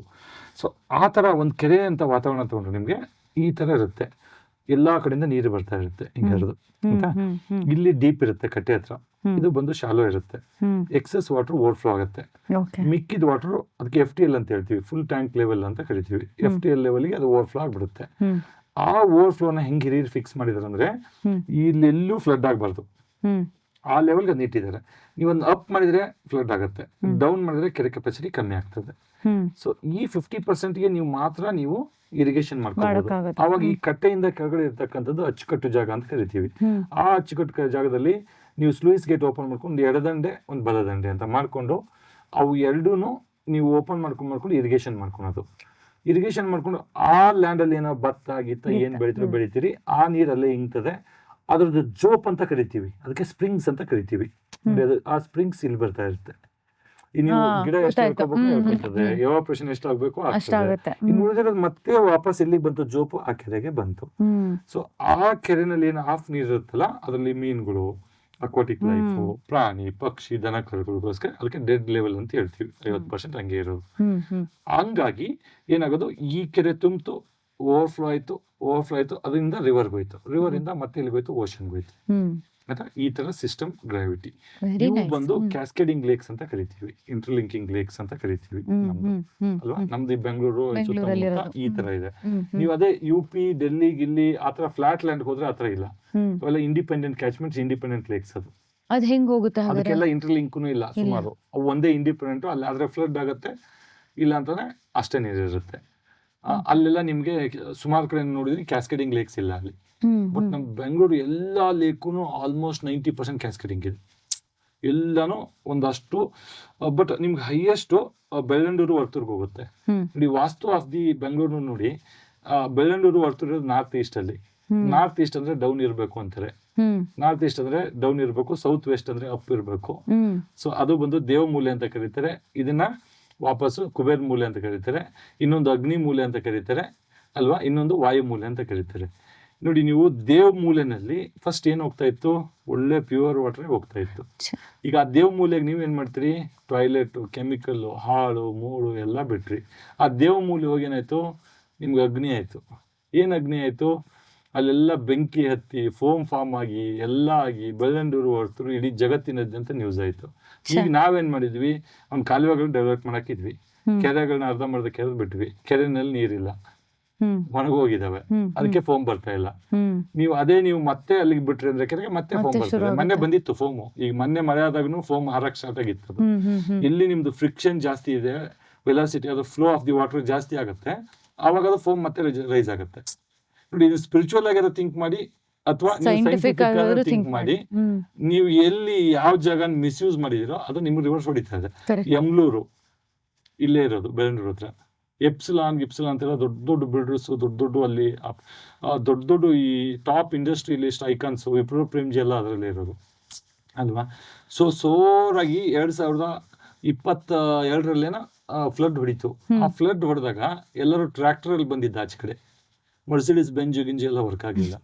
ಸೊ ಆ ತರ ಒಂದ್ ಕೆರೆ ಅಂತ ವಾತಾವರಣ ತಗೊಂಡ್ರೆ ನಿಮ್ಗೆ ಈ ತರ ಇರುತ್ತೆ. ಎಲ್ಲಾ ಕಡೆಯಿಂದ ನೀರು ಬರ್ತಾ ಇರುತ್ತೆ ಹಿಂಗೆ ಹರಿದು. ಇಲ್ಲಿ ಡೀಪ್ ಇರುತ್ತೆ ಕಟ್ಟೆ ಹತ್ರ, ಇದು ಬಂದು ಶಾಲೋ ಇರುತ್ತೆ. ಎಕ್ಸೆಸ್ ವಾಟರ್ ಓವರ್ಫ್ಲೋ ಆಗುತ್ತೆ. ಮಿಕ್ಕಿದ ವಾಟರ್ ಅದಕ್ಕೆ FTL ಅಂತ ಹೇಳ್ತೀವಿ, ಫುಲ್ ಟ್ಯಾಂಕ್ ಲೆವೆಲ್ ಅಂತ ಕರಿತೀವಿ. FTL ಲೆವೆಲ್ಗೆ ಅದು ಓವರ್ಫ್ಲೋ ಆಗ್ಬಿಡುತ್ತೆ. ಆ ಓವರ್ಫ್ಲೋನ ಹೆಂಗ್ ಹಿರಿಯರು ಫಿಕ್ಸ್ ಮಾಡಿದಾರೆ ಅಂದ್ರೆ, ಇಲ್ಲೆಲ್ಲೂ ಫ್ಲಡ್ ಆಗ್ಬಾರ್ದು, ಆ ಲೆವೆಲ್ಗೆ ಅದ್ ಇಟ್ಟಿದ್ದಾರೆ. ನೀವೊಂದು ಅಪ್ ಮಾಡಿದ್ರೆ ಫ್ಲಡ್ ಆಗುತ್ತೆ, ಡೌನ್ ಮಾಡಿದ್ರೆ ಕೆರೆ ಕೆಪಾಸಿಟಿ ಕಮ್ಮಿ ಆಗ್ತದೆ. ಸೊ ಈ 50%ಗೆ ನೀವು ಮಾತ್ರ ನೀವು ಇರಿಗೇಷನ್ ಮಾಡ್ಕೋಬಹುದು. ಅವಾಗ ಈ ಕಟ್ಟೆಯಿಂದ ಕೆಳಗಡೆ ಇರ್ತಕ್ಕಂಥದ್ದು ಅಚ್ಚುಕಟ್ಟು ಜಾಗ ಅಂತ ಕರಿತೀವಿ. ಆ ಅಚ್ಚುಕಟ್ಟು ಜಾಗದಲ್ಲಿ ನೀವು ಸ್ಲೂಯಿಸ್ ಗೇಟ್ ಓಪನ್ ಮಾಡ್ಕೊಂಡು ಎಡದಂಡೆ ಒಂದು ಬಲದಂಡೆ ಅಂತ ಮಾಡ್ಕೊಂಡು ಅವು ಎರಡೂನು ನೀವು ಓಪನ್ ಮಾಡ್ಕೊಂಡು ಇರಿಗೇಷನ್ ಮಾಡ್ಕೊಳೋದು. ಇರಿಗೇಷನ್ ಮಾಡ್ಕೊಂಡು ಆ ಲ್ಯಾಂಡ್ ಅಲ್ಲಿ ಏನೋ ಭತ್ತ ಗಿತ್ತ ಏನ್ ಬೆಳಿತೀರಿ ಆ ನೀರಲ್ಲೇ ಇಂಗ್ತದೆ. ಅದ್ರದ್ದು ಜೋಪ್ ಅಂತ ಕರಿತೀವಿ, ಅದಕ್ಕೆ ಸ್ಪ್ರಿಂಗ್ಸ್ ಅಂತ ಕರಿತೀವಿ. ಆ ಸ್ಪ್ರಿಂಗ್ಸ್ ಇಲ್ಲಿ ಬರ್ತಾ ಇರುತ್ತೆ. ನೀವು ಗಿಡ ಎಷ್ಟು ಹೇಳ್ಕೋಬೇಕು, ಎವಾಪರೇಷನ್ ಎಷ್ಟು ಆಗ್ಬೇಕು ಆಗ್ತದೆ. ಇನ್ನು ಉಳಿದಿರೋದು ಮತ್ತೆ ವಾಪಸ್ ಎಲ್ಲಿಗೆ ಬಂತು, ಜೋಪು ಆ ಕೆರೆಗೆ ಬಂತು. ಸೊ ಆ ಕೆರೆನಲ್ಲಿ ಏನು ಹಾಫ್ ನೀರ್ ಇರುತ್ತಲ್ಲ, ಅದರಲ್ಲಿ ಮೀನುಗಳು, ಅಕ್ವಾಟಿಕ್ ಲೈಫು, ಪ್ರಾಣಿ ಪಕ್ಷಿ ದನ ಕರುಗಳಿಗೋಸ್ಕರ ಅದಕ್ಕೆ ಡೆಡ್ ಲೆವೆಲ್ ಅಂತ ಹೇಳ್ತೀವಿ. 50% ಹಂಗೆ ಇರೋದು. ಹಂಗಾಗಿ ಏನಾಗೋದು, ಈ ಕೆರೆ ತುಂಬಿತು, ಓವರ್ಫ್ಲೋ ಆಯ್ತು, ಅದರಿಂದ ರಿವರ್ಗೆ ಹೋಯ್ತು, ರಿವರ್ ಇಂದ ಮತ್ತೆ ಎಲ್ಲಿಗೋಯ್ತು, ಓಷನ್ಗೆ ಹೋಯ್ತು. ಆಯ್ತಾ? ಈ ತರ ಸಿಸ್ಟಮ್ ಗ್ರಾವಿಟಿ. ಇವು ಬಂದು ಕ್ಯಾಸ್ಕೇಡಿಂಗ್ ಲೇಕ್ಸ್ ಅಂತ ಕರಿತೀವಿ, ಇಂಟರ್ಲಿಂಕಿಂಗ್ ಲೇಕ್ಸ್ ಅಂತ ಕರಿತೀವಿ ಅಲ್ವಾ. ನಮ್ದು ಬೆಂಗಳೂರು ಸುತ್ತಮುತ್ತ ಈ ತರ ಇದೆ. ನೀವು ಅದೇ UP, ಡೆಲ್ಲಿ, ಗಿಲ್ಲಿ ಆತರ ಫ್ಲಾಟ್ ಲ್ಯಾಂಡ್ ಹೋದ್ರೆ ಆತರ ಇಲ್ಲ. ಅವೆಲ್ಲ ಇಂಡಿಪೆಂಡೆಂಟ್ ಕ್ಯಾಚ್ಮೆಂಟ್ಸ್, ಇಂಡಿಪೆಂಡೆಂಟ್ ಲೇಕ್ಸ್. ಅದು ಹೆಂಗ್ ಹೋಗುತ್ತೆ? ಅದಕ್ಕೆಲ್ಲ ಇಂಟರ್ಲಿಂಕ್ನು ಇಲ್ಲ ಸುಮಾರು. ಅವು ಒಂದೇ ಇಂಡಿಪೆಂಡೆಂಟ್. ಅಲ್ಲಿ ಆದ್ರೆ ಫ್ಲಡ್ ಆಗುತ್ತೆ, ಇಲ್ಲ ಅಂತಾನೆ ಅಷ್ಟೇ ನೀರಿರುತ್ತೆ. ಅಲ್ಲೆಲ್ಲ ನಿಮ್ಗೆ ಸುಮಾರು ಕಡೆ ನೋಡಿದ್ರೆ ಕ್ಯಾಸ್ಕೇಡಿಂಗ್ ಲೇಕ್ಸ್ ಇಲ್ಲ ಅಲ್ಲಿ. ಬಟ್ ನಮ್ ಬೆಂಗಳೂರು ಎಲ್ಲಾ ಲೇಕುನು ಆಲ್ಮೋಸ್ಟ್ 90% ಕ್ಯಾಸ್ಕೇಡಿಂಗ್ ಇದೆ ಎಲ್ಲಾನು ಒಂದಷ್ಟು. ಬಟ್ ನಿಮ್ಗೆ ಹೈಯೆಸ್ಟ್ ಬೆಳ್ಳಂಡೂರು ವರ್ತೂರ್ಗೆ ಹೋಗುತ್ತೆ ನೋಡಿ. ವಾಸ್ತು ಆಫ್ ದಿ ಬೆಂಗಳೂರು ನೋಡಿ, ಬೆಳ್ಳಂಡೂರು ವರ್ತೂರ್ ನಾರ್ತ್ ಈಸ್ಟ್ ಅಲ್ಲಿ. ನಾರ್ತ್ ಈಸ್ಟ್ ಅಂದ್ರೆ ಡೌನ್ ಇರ್ಬೇಕು ಅಂತಾರೆ, ನಾರ್ತ್ ಈಸ್ಟ್ ಅಂದ್ರೆ ಡೌನ್ ಇರ್ಬೇಕು, ಸೌತ್ ವೆಸ್ಟ್ ಅಂದ್ರೆ ಅಪ್ ಇರ್ಬೇಕು. ಸೊ ಅದು ಬಂದು ದೇವ ಮೂಲೆ ಅಂತ ಕರೀತಾರೆ. ಇದನ್ನ ವಾಪಸ್ಸು ಕುಬೇರ್ ಮೂಲೆ ಅಂತ ಕರೀತಾರೆ, ಇನ್ನೊಂದು ಅಗ್ನಿ ಮೂಲೆ ಅಂತ ಕರೀತಾರೆ ಅಲ್ವಾ, ಇನ್ನೊಂದು ವಾಯು ಮೂಲೆ ಅಂತ ಕರೀತಾರೆ. ನೋಡಿ, ನೀವು ದೇವ್ ಮೂಲೆನಲ್ಲಿ ಫಸ್ಟ್ ಏನ್ ಹೋಗ್ತಾ ಇತ್ತು, ಒಳ್ಳೆ ಪ್ಯೂರ್ ವಾಟರ್ ಹೋಗ್ತಾ ಇತ್ತು. ಈಗ ಆ ದೇವ್ ಮೂಲೆಗೆ ನೀವ್ ಏನ್ ಮಾಡ್ತೀರಿ, ಟಾಯ್ಲೆಟ್, ಕೆಮಿಕಲ್, ಹಾಳು ಮೂಳು ಎಲ್ಲ ಬಿಟ್ರಿ. ಆ ದೇವ್ ಮೂಲೆ ಹೋಗಿ ಏನಾಯ್ತು, ನಿಮ್ಗೆ ಅಗ್ನಿ ಆಯ್ತು. ಏನ್ ಅಗ್ನಿ ಆಯ್ತು, ಅಲ್ಲೆಲ್ಲ ಬೆಂಕಿ ಹತ್ತಿ ಫೋಮ್ ಫಾರ್ಮ್ ಆಗಿ ಎಲ್ಲ ಆಗಿ ಬೆಳ್ಳಂಡೂರು ಹೊರತು ಇಡೀ ಜಗತ್ತಿನದ್ದಂತ ನ್ಯೂಸ್ ಆಯ್ತು. ಈಗ ನಾವೇನ್ ಮಾಡಿದ್ವಿ, ಅವ್ನ ಕಾಲುವೆಗಳು ಡೆವಲಪ್ ಮಾಡಾಕಿದ್ವಿ, ಕೆರೆಗಳನ್ನ ಅರ್ಧಂಬರ್ಧ ಕೆರೆದು ಬಿಟ್ವಿ, ಕೆರೆನಲ್ಲಿ ನೀರಿಲ್ಲ, ಒಣಗೋಗಿದಾವೆ, ಅದಕ್ಕೆ ಫೋಮ್ ಬರ್ತಾ ಇಲ್ಲ. ನೀವು ಮತ್ತೆ ಅಲ್ಲಿಗೆ ಬಿಟ್ರಿ ಅಂದ್ರೆ ಕೆರೆಗೆ ಮತ್ತೆ ಫೋಮ್ ಬರ್ತದೆ. ಮೊನ್ನೆ ಬಂದಿತ್ತು ಫೋಮು, ಈಗ ಮೊನ್ನೆ ಮಳೆ ಆದಾಗೂ ಫೋಮ್ ಹಾರಕ್ ಸ್ಟಾರ್ಟ್ ಆಗಿತ್ತು. ಎಲ್ಲಿ ನಿಮ್ದು ಫ್ರಿಕ್ಷನ್ ಜಾಸ್ತಿ ಇದೆ, ವೆಲಾಸಿಟಿ, ಅದು ಫ್ಲೋ ಆಫ್ ದಿ ವಾಟರ್ ಜಾಸ್ತಿ ಆಗುತ್ತೆ, ಆವಾಗ ಅದು ಫೋಮ್ ಮತ್ತೆ ರೈಸ್ ಆಗುತ್ತೆ. ನೋಡಿ, ಇದು ಸ್ಪಿರಿಚುವಲ್ ಆಗಿರೋ ಥಿಂಕ್ ಮಾಡಿ ಅಥವಾ ಸೈಂಟಿಫಿಕ್ ಆಗಿರೋ ಥಿಂಕ್ ಮಾಡಿ, ನೀವು ಎಲ್ಲಿ ಯಾವ ಜಾಗ ಮಿಸ್ಯೂಸ್ ಮಾಡಿದಿರೋ ಅದು ನಿಮ್ಗೆ ರಿವರ್ಸ್ ಹೊಡಿತಾ ಇದೆ. ಯಮ್ಲೂರು ಇಲ್ಲೇ ಇರೋದು ಬೆಳ್ಳಂಡೂರು ಹತ್ರ. ಎಪ್ಸಿಲಾನ್ ಅಂತೆಲ್ಲ ದೊಡ್ಡ ದೊಡ್ಡ ಬಿಲ್ಡರ್ಸ್, ದೊಡ್ಡ ಅಲ್ಲಿ ದೊಡ್ಡ ಈ top industrialist icons, Wipro Premji ಎಲ್ಲ ಅದರಲ್ಲೇ ಇರೋದು ಅಲ್ವಾ. ಸೋರಾಗಿ 2022 ಫ್ಲಡ್ ಹೊಡಿತು. ಆ ಫ್ಲಡ್ ಹೊಡೆದಾಗ ಎಲ್ಲರೂ ಟ್ರ್ಯಾಕ್ಟರ್ ಅಲ್ಲಿ ಬಂದಿದ್ದ ಆಚೆ ಕಡೆ, ಮರ್ಸಿಡೀಸ್ ಬೆಂಜ್ ಗಿಂಜ್ ಎಲ್ಲ ವರ್ಕ್ ಆಗಿಲ್ಲ.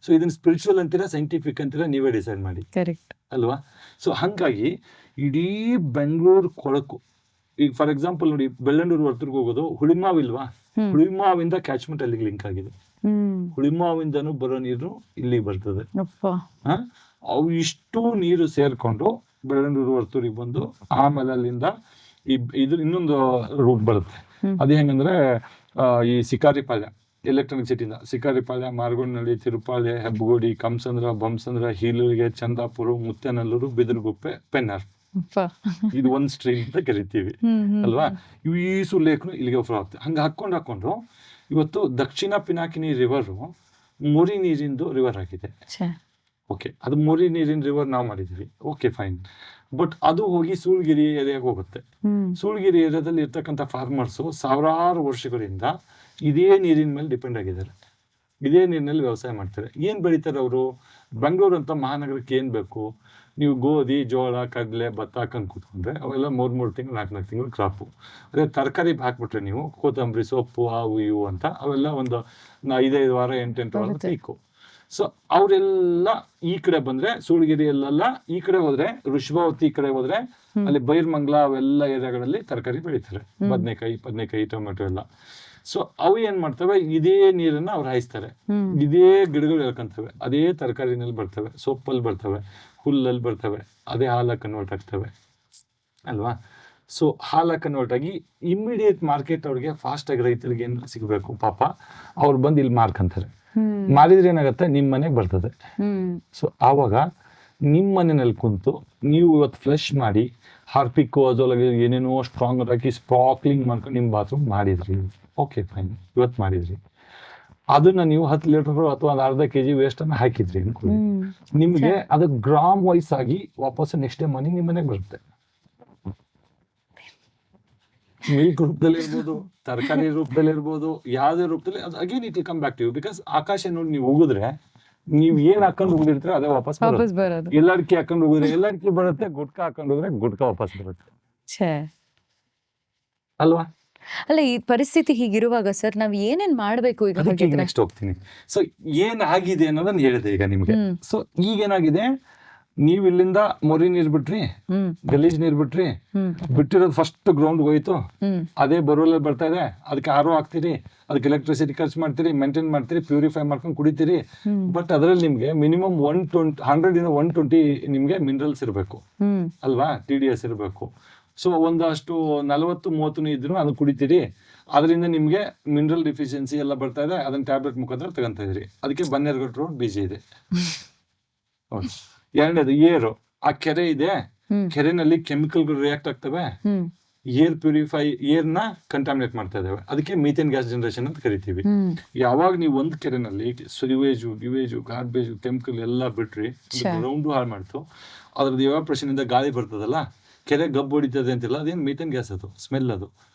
ಸೊ ಇದನ್ನ ಸ್ಪಿರಿಚುವಲ್ ಅಂತೀರಾ, ಸೈಂಟಿಫಿಕ್ ಅಂತೀರಾ, ನೀವೇ ಡಿಸೈಡ್ ಮಾಡಿ. ಕರೆಕ್ಟ್. ಅಲ್ವಾ? ಸೊ ಹಾಗಾಗಿ ಇಡೀ ಬೆಂಗಳೂರು ಕೊಳಕು, ಈಗ ಫಾರ್ ಎಕ್ಸಾಂಪಲ್ ನೋಡಿ, ಬೆಳ್ಳಂಡೂರು ವರ್ತೂರ್ಗೆ ಹೋಗೋದು ಹುಳಿಮಾವಿಲ್ವಾ, ಹುಳಿಮಾವಿಂದ ಕ್ಯಾಚ್ಮೆಂಟ್ ಅಲ್ಲಿಗೆ ಲಿಂಕ್ ಆಗಿದೆ. ಹುಳಿಮಾವಿಂದನೂ ಬರೋ ನೀರು ಇಲ್ಲಿಗೆ ಬರ್ತದೆ. ಅವು ಇಷ್ಟು ನೀರು ಸೇರ್ಕೊಂಡು ಬೆಳ್ಳಂಡೂರು ವರ್ತೂರಿಗೆ ಬಂದು ಆಮೇಲೆ ಅಲ್ಲಿಂದ ಇದು ಇನ್ನೊಂದು ರೂಟ್ ಬರುತ್ತೆ. ಅದು ಹೆಂಗಂದ್ರೆ ಈ ಸಿಕಾರಿಪಾಳ್ಯ, ಎಲೆಕ್ಟ್ರಾನಿಕ್ ಸಿಟಿಯಿಂದ ಸಿಕಾರಿಪಾಳ್ಯ, ಮಾರ್ಗೋಡ್ನಹಳ್ಳಿ, ತಿರುಪಾಳ್ಯ, ಹೆಬ್ಬಗೋಡಿ, ಕಂಸಂದ್ರ, ಬಂಸಂದ್ರ, ಹೀಲೂರಿಗೆ, ಚಂದಾಪುರ, ಮುತ್ತೆನಲ್ಲೂರು, ಬಿದಿರುಗುಪ್ಪೆ, ಪೆನ್ನಾರ್, ಇದು ಒಂದು ಸ್ಟ್ರೀಮ್ ಅಂತ ಕರಿತೀವಿ ಅಲ್ವಾ. ಈಸು ಲೇಕ್ನು ಇಲ್ಲಿಗೆ ಫ್ಲೋ ಆಗ್ತದೆ. ಹಂಗೆ ಹಾಕೊಂಡು ಇವತ್ತು ದಕ್ಷಿಣ ಪಿನಾಕಿನಿ ರಿವರು ಮುರಿ ನೀರಿಂದು ರಿವರ್ ಆಗಿದೆ. ಓಕೆ, ಅದು ಮುರಿ ನೀರಿನ ರಿವರ್ ನಾವು ಮಾಡಿದ್ವಿ, ಓಕೆ ಫೈನ್. ಬಟ್ ಅದು ಹೋಗಿ ಸೂಳಗಿರಿ ಏರಿಯಾಗೆ ಹೋಗುತ್ತೆ. ಸೂಳಗಿರಿ ಏರಿಯಾದಲ್ಲಿ ಇರ್ತಕ್ಕಂಥ ಫಾರ್ಮರ್ಸು ಸಾವಿರಾರು ವರ್ಷಗಳಿಂದ ಇದೇ ನೀರಿನ ಮೇಲೆ ಡಿಪೆಂಡ್ ಆಗಿದ್ದಾರೆ, ಇದೇ ನೀರಿನಲ್ಲಿ ವ್ಯವಸಾಯ ಮಾಡ್ತಾರೆ. ಏನು ಬೆಳೀತಾರೆ ಅವರು? ಬೆಂಗಳೂರು ಅಂತ ಮಹಾನಗರಕ್ಕೆ ಏನು ಬೇಕು? ನೀವು ಗೋಧಿ, ಜೋಳ, ಕಡಲೆ, ಭತ್ತ ಹಾಕೊಂಡು ಕೂತ್ಕೊಂಡ್ರೆ ಅವೆಲ್ಲ 3 ತಿಂಗಳು 4 ತಿಂಗಳು ಕ್ರಾಪು. ಅದೇ ತರಕಾರಿ ಹಾಕ್ಬಿಟ್ರೆ ನೀವು ಕೊತ್ತಂಬರಿ, ಸೊಪ್ಪು, ಅವು ಇವು ಅಂತ ಅವೆಲ್ಲ ಒಂದು 5 ವಾರ 8 ವಾರ ಪೀಕು. ಸೊ ಅವರೆಲ್ಲ ಈ ಕಡೆ ಬಂದ್ರೆ ಸೂಳಗಿರಿಯಲ್ಲೆಲ್ಲ, ಈ ಕಡೆ ಹೋದ್ರೆ ಋಷಭಾವತಿ ಕಡೆ ಹೋದ್ರೆ ಅಲ್ಲಿ ಬೈರ್ಮಂಗ್ಲ ಅವೆಲ್ಲ ಏರಿಯಾಗಳಲ್ಲಿ ತರಕಾರಿ ಬೆಳೀತಾರೆ, ಬದನೆಕಾಯಿ, ಟೊಮೆಟೊ ಎಲ್ಲ. ಸೊ ಅವು ಏನ್ ಮಾಡ್ತವೆ, ಇದೇ ನೀರನ್ನ ಅವ್ರು ಹಾಯಿಸ್ತಾರೆ, ಇದೇ ಗಿಡಗಳು ಎಳ್ಕೊಂತವೆ, ಅದೇ ತರಕಾರಿನಲ್ಲಿ ಬರ್ತವೆ, ಸೊಪ್ಪಲ್ಲಿ ಬರ್ತವೆ, ಹುಲ್ಲಲ್ಲಿ ಬರ್ತವೆ, ಅದೇ ಹಾಲಾಗಿ ಕನ್ವರ್ಟ್ ಆಗ್ತವೆ ಅಲ್ವಾ. ಸೊ ಹಾಲಾಗಿ ಕನ್ವರ್ಟ್ ಆಗಿ ಇಮ್ಮಿಡಿಯೇಟ್ ಮಾರ್ಕೆಟ್ ಅವ್ರಿಗೆ ಫಾಸ್ಟ್ ಆಗಿ ರೈತರಿಗೆ ಏನ್ ಸಿಗಬೇಕು, ಪಾಪ ಅವ್ರು ಬಂದು ಇಲ್ಲಿ ಮಾರ್ಕಂತಾರೆ. ಮಾರಿದ್ರೆ ಏನಾಗುತ್ತೆ, ನಿಮ್ಮ ಮನೆಗೆ ಬರ್ತದೆ. ಸೊ ಆವಾಗ ನಿಮ್ಮ ಮನೆಯಲ್ಲಿ ಕುಂತು ನೀವು ಇವತ್ತು ಫ್ಲಶ್ ಮಾಡಿ ಹಾರ್ಪಿಕ್ಕು ಅದರೊಳಗೆ ಏನೇನೋ ಸ್ಟ್ರಾಂಗ್ ಹಾಕಿ ಸ್ಪಾರ್ಕ್ಲಿಂಗ್ ಮಾಡ್ಕೊಂಡು ನಿಮ್ಮ ಬಾತ್ರೂಮ್ ಮಾಡಿದ್ರಿ, ಓಕೆ ಫೈನ್, ಇವತ್ತು ಮಾಡಿದ್ರಿ. ಅದನ್ನ ನೀವು 10 ಲೀಟರ್ ಅಥವಾ ಒಂದು ಅರ್ಧ kg ವೇಸ್ಟ್ ಅನ್ನ ಹಾಕಿದ್ರಿ ಅನ್ಕೊಳ್ಳಿ, ನಿಮ್ಗೆ ಅದು ಗ್ರಾಮ್ ವೈಸ್ ಆಗಿ ವಾಪಸ್ ನೆಕ್ಸ್ಟ್ ಡೇ ಮನಿ ನಿಮ್ಮ ಮನೆಗೆ ಬರುತ್ತೆ. ಮಿಲ್ಕ್ ರೂಪದಲ್ಲಿ ಇರ್ಬೋದು, ತರಕಾರಿ ರೂಪದಲ್ಲಿ ಇರ್ಬೋದು, ಯಾವುದೇ ರೂಪದಲ್ಲಿ ಅದು again it will come back to you. Because ಆಕಾಶ ನೋಡಿ ನೀವು ಹೋಗಿದ್ರೆ ನೀವ್ ಏನ್ ಹಾಕೊಂಡು ಹೋಗಿರ್ತೀರ ಅದೇ ವಾಪಸ್ ಬರೋದು. ಎಲ್ಲಾಡ್ಕಿ ಹಾಕೊಂಡು ಹೋಗಿದ್ರೆ ಎಲ್ಲಾಡ್ಕಿ ಬರುತ್ತೆ, ಗುಟ್ಕಾ ಹಾಕೊಂಡು ಹೋದ್ರೆ ಗುಟ್ಕಾ ವಾಪಸ್ ಬರುತ್ತೆ ಅಲ್ವಾ. ಅಲ್ಲ, ಈ ಪರಿಸ್ಥಿತಿ ಹೀಗಿರುವಾಗ ಸರ್ ನಾವ್ ಏನೇನ್ ಮಾಡ್ಬೇಕು ಈಗ? ನೆಕ್ಸ್ಟ್ ಹೋಗ್ತೀನಿ. ಸೊ ಏನಾಗಿದೆ ಅನ್ನೋದನ್ನ ಹೇಳಿದೆ ಈಗ ನಿಮ್ಗೆ. ಸೊ ಈಗೇನಾಗಿದೆ, ನೀವ್ ಇಲ್ಲಿಂದ ಮೊರಿ ನೀರ್ ಬಿಟ್ರಿ, ಗಲೀಜ್ ನೀರ್ ಬಿಟ್ರಿ, ಬಿಟ್ಟಿರೋದು ಫಸ್ಟ್ ಗ್ರೌಂಡ್ ಹೋಯ್ತು, ಅದೇ ಬೋರ್ವೆಲ್ ಬರ್ತಾ ಇದೆ, ಅದಕ್ಕೆ ಆರೋ ಹಾಕ್ತಿರಿ, ಅದಕ್ಕೆ ಎಲೆಕ್ಟ್ರಿಸಿಟಿ ಖರ್ಚು ಮಾಡ್ತೀರಿ, ಮೇಂಟೈನ್ ಮಾಡ್ತೀರಿ, ಪ್ಯೂರಿಫೈ ಮಾಡ್ಕೊಂಡು ಕುಡಿತೀರಿ. ಬಟ್ ಅದ್ರಲ್ಲಿ ನಿಮ್ಗೆ ಮಿನಿಮಮ್ 100-120 ನಿಮ್ಗೆ ಮಿನರಲ್ಸ್ ಇರಬೇಕು ಅಲ್ವಾ, TDS ಇರಬೇಕು. ಸೊ ಒಂದಷ್ಟು 40-30 ಇದ್ರು ಅದು ಕುಡಿತೀರಿ, ಅದರಿಂದ ನಿಮ್ಗೆ ಮಿನರಲ್ ಡಿಫಿಷಿಯನ್ಸಿ ಎಲ್ಲ ಬರ್ತಾ ಇದೆ, ಅದನ್ನ ಟ್ಯಾಬ್ಲೆಟ್ ಮುಖಾಂತರ ತಗೊಂತ ಇದ್ರಿ. ಅದಕ್ಕೆ ಬನ್ನೇರ್ಘಟ್ಟ ರೋಡ್ ಬೀಜ ಇದೆ. ಎರಡನೇದು ಏರು, ಆ ಕೆರೆ ಇದೆ, ಕೆರೆನಲ್ಲಿ ಕೆಮಿಕಲ್ಗಳು ರಿಯಾಕ್ಟ್ ಆಗ್ತವೆ, ಏರ್ನ ಕಂಟಾಮಿನೇಟ್ ಮಾಡ್ತಾ ಇದಾವೆ, ಅದಕ್ಕೆ ಮೀಥೇನ್ ಗ್ಯಾಸ್ ಜನರೇಷನ್ ಅಂತ ಕರಿತೀವಿ. ಯಾವಾಗ ನೀವು ಒಂದ್ ಕೆರೆನಲ್ಲಿ ಗಿವೇಜು ಗಾರ್ಬೇಜು ಕೆಮಿಕಲ್ ಎಲ್ಲ ಬಿಟ್ರಿ, ಗ್ರೌಂಡು ಹಾಳು ಮಾಡ್ತು, ಅದ್ರದ್ದು ಎವಾಪರೇಷನ್ ಇಂದ ಗಾಳಿ ಬರ್ತದಲ್ಲ, ಕೆರೆ ಗಬ್ಬು ಹೊಡಿತದೆ ಅಂತಿಲ್ಲ, ಅದೇನು ಮೀಥೇನ್ ಗ್ಯಾಸ್, ಅದು ಸ್ಮೆಲ್, ಅದು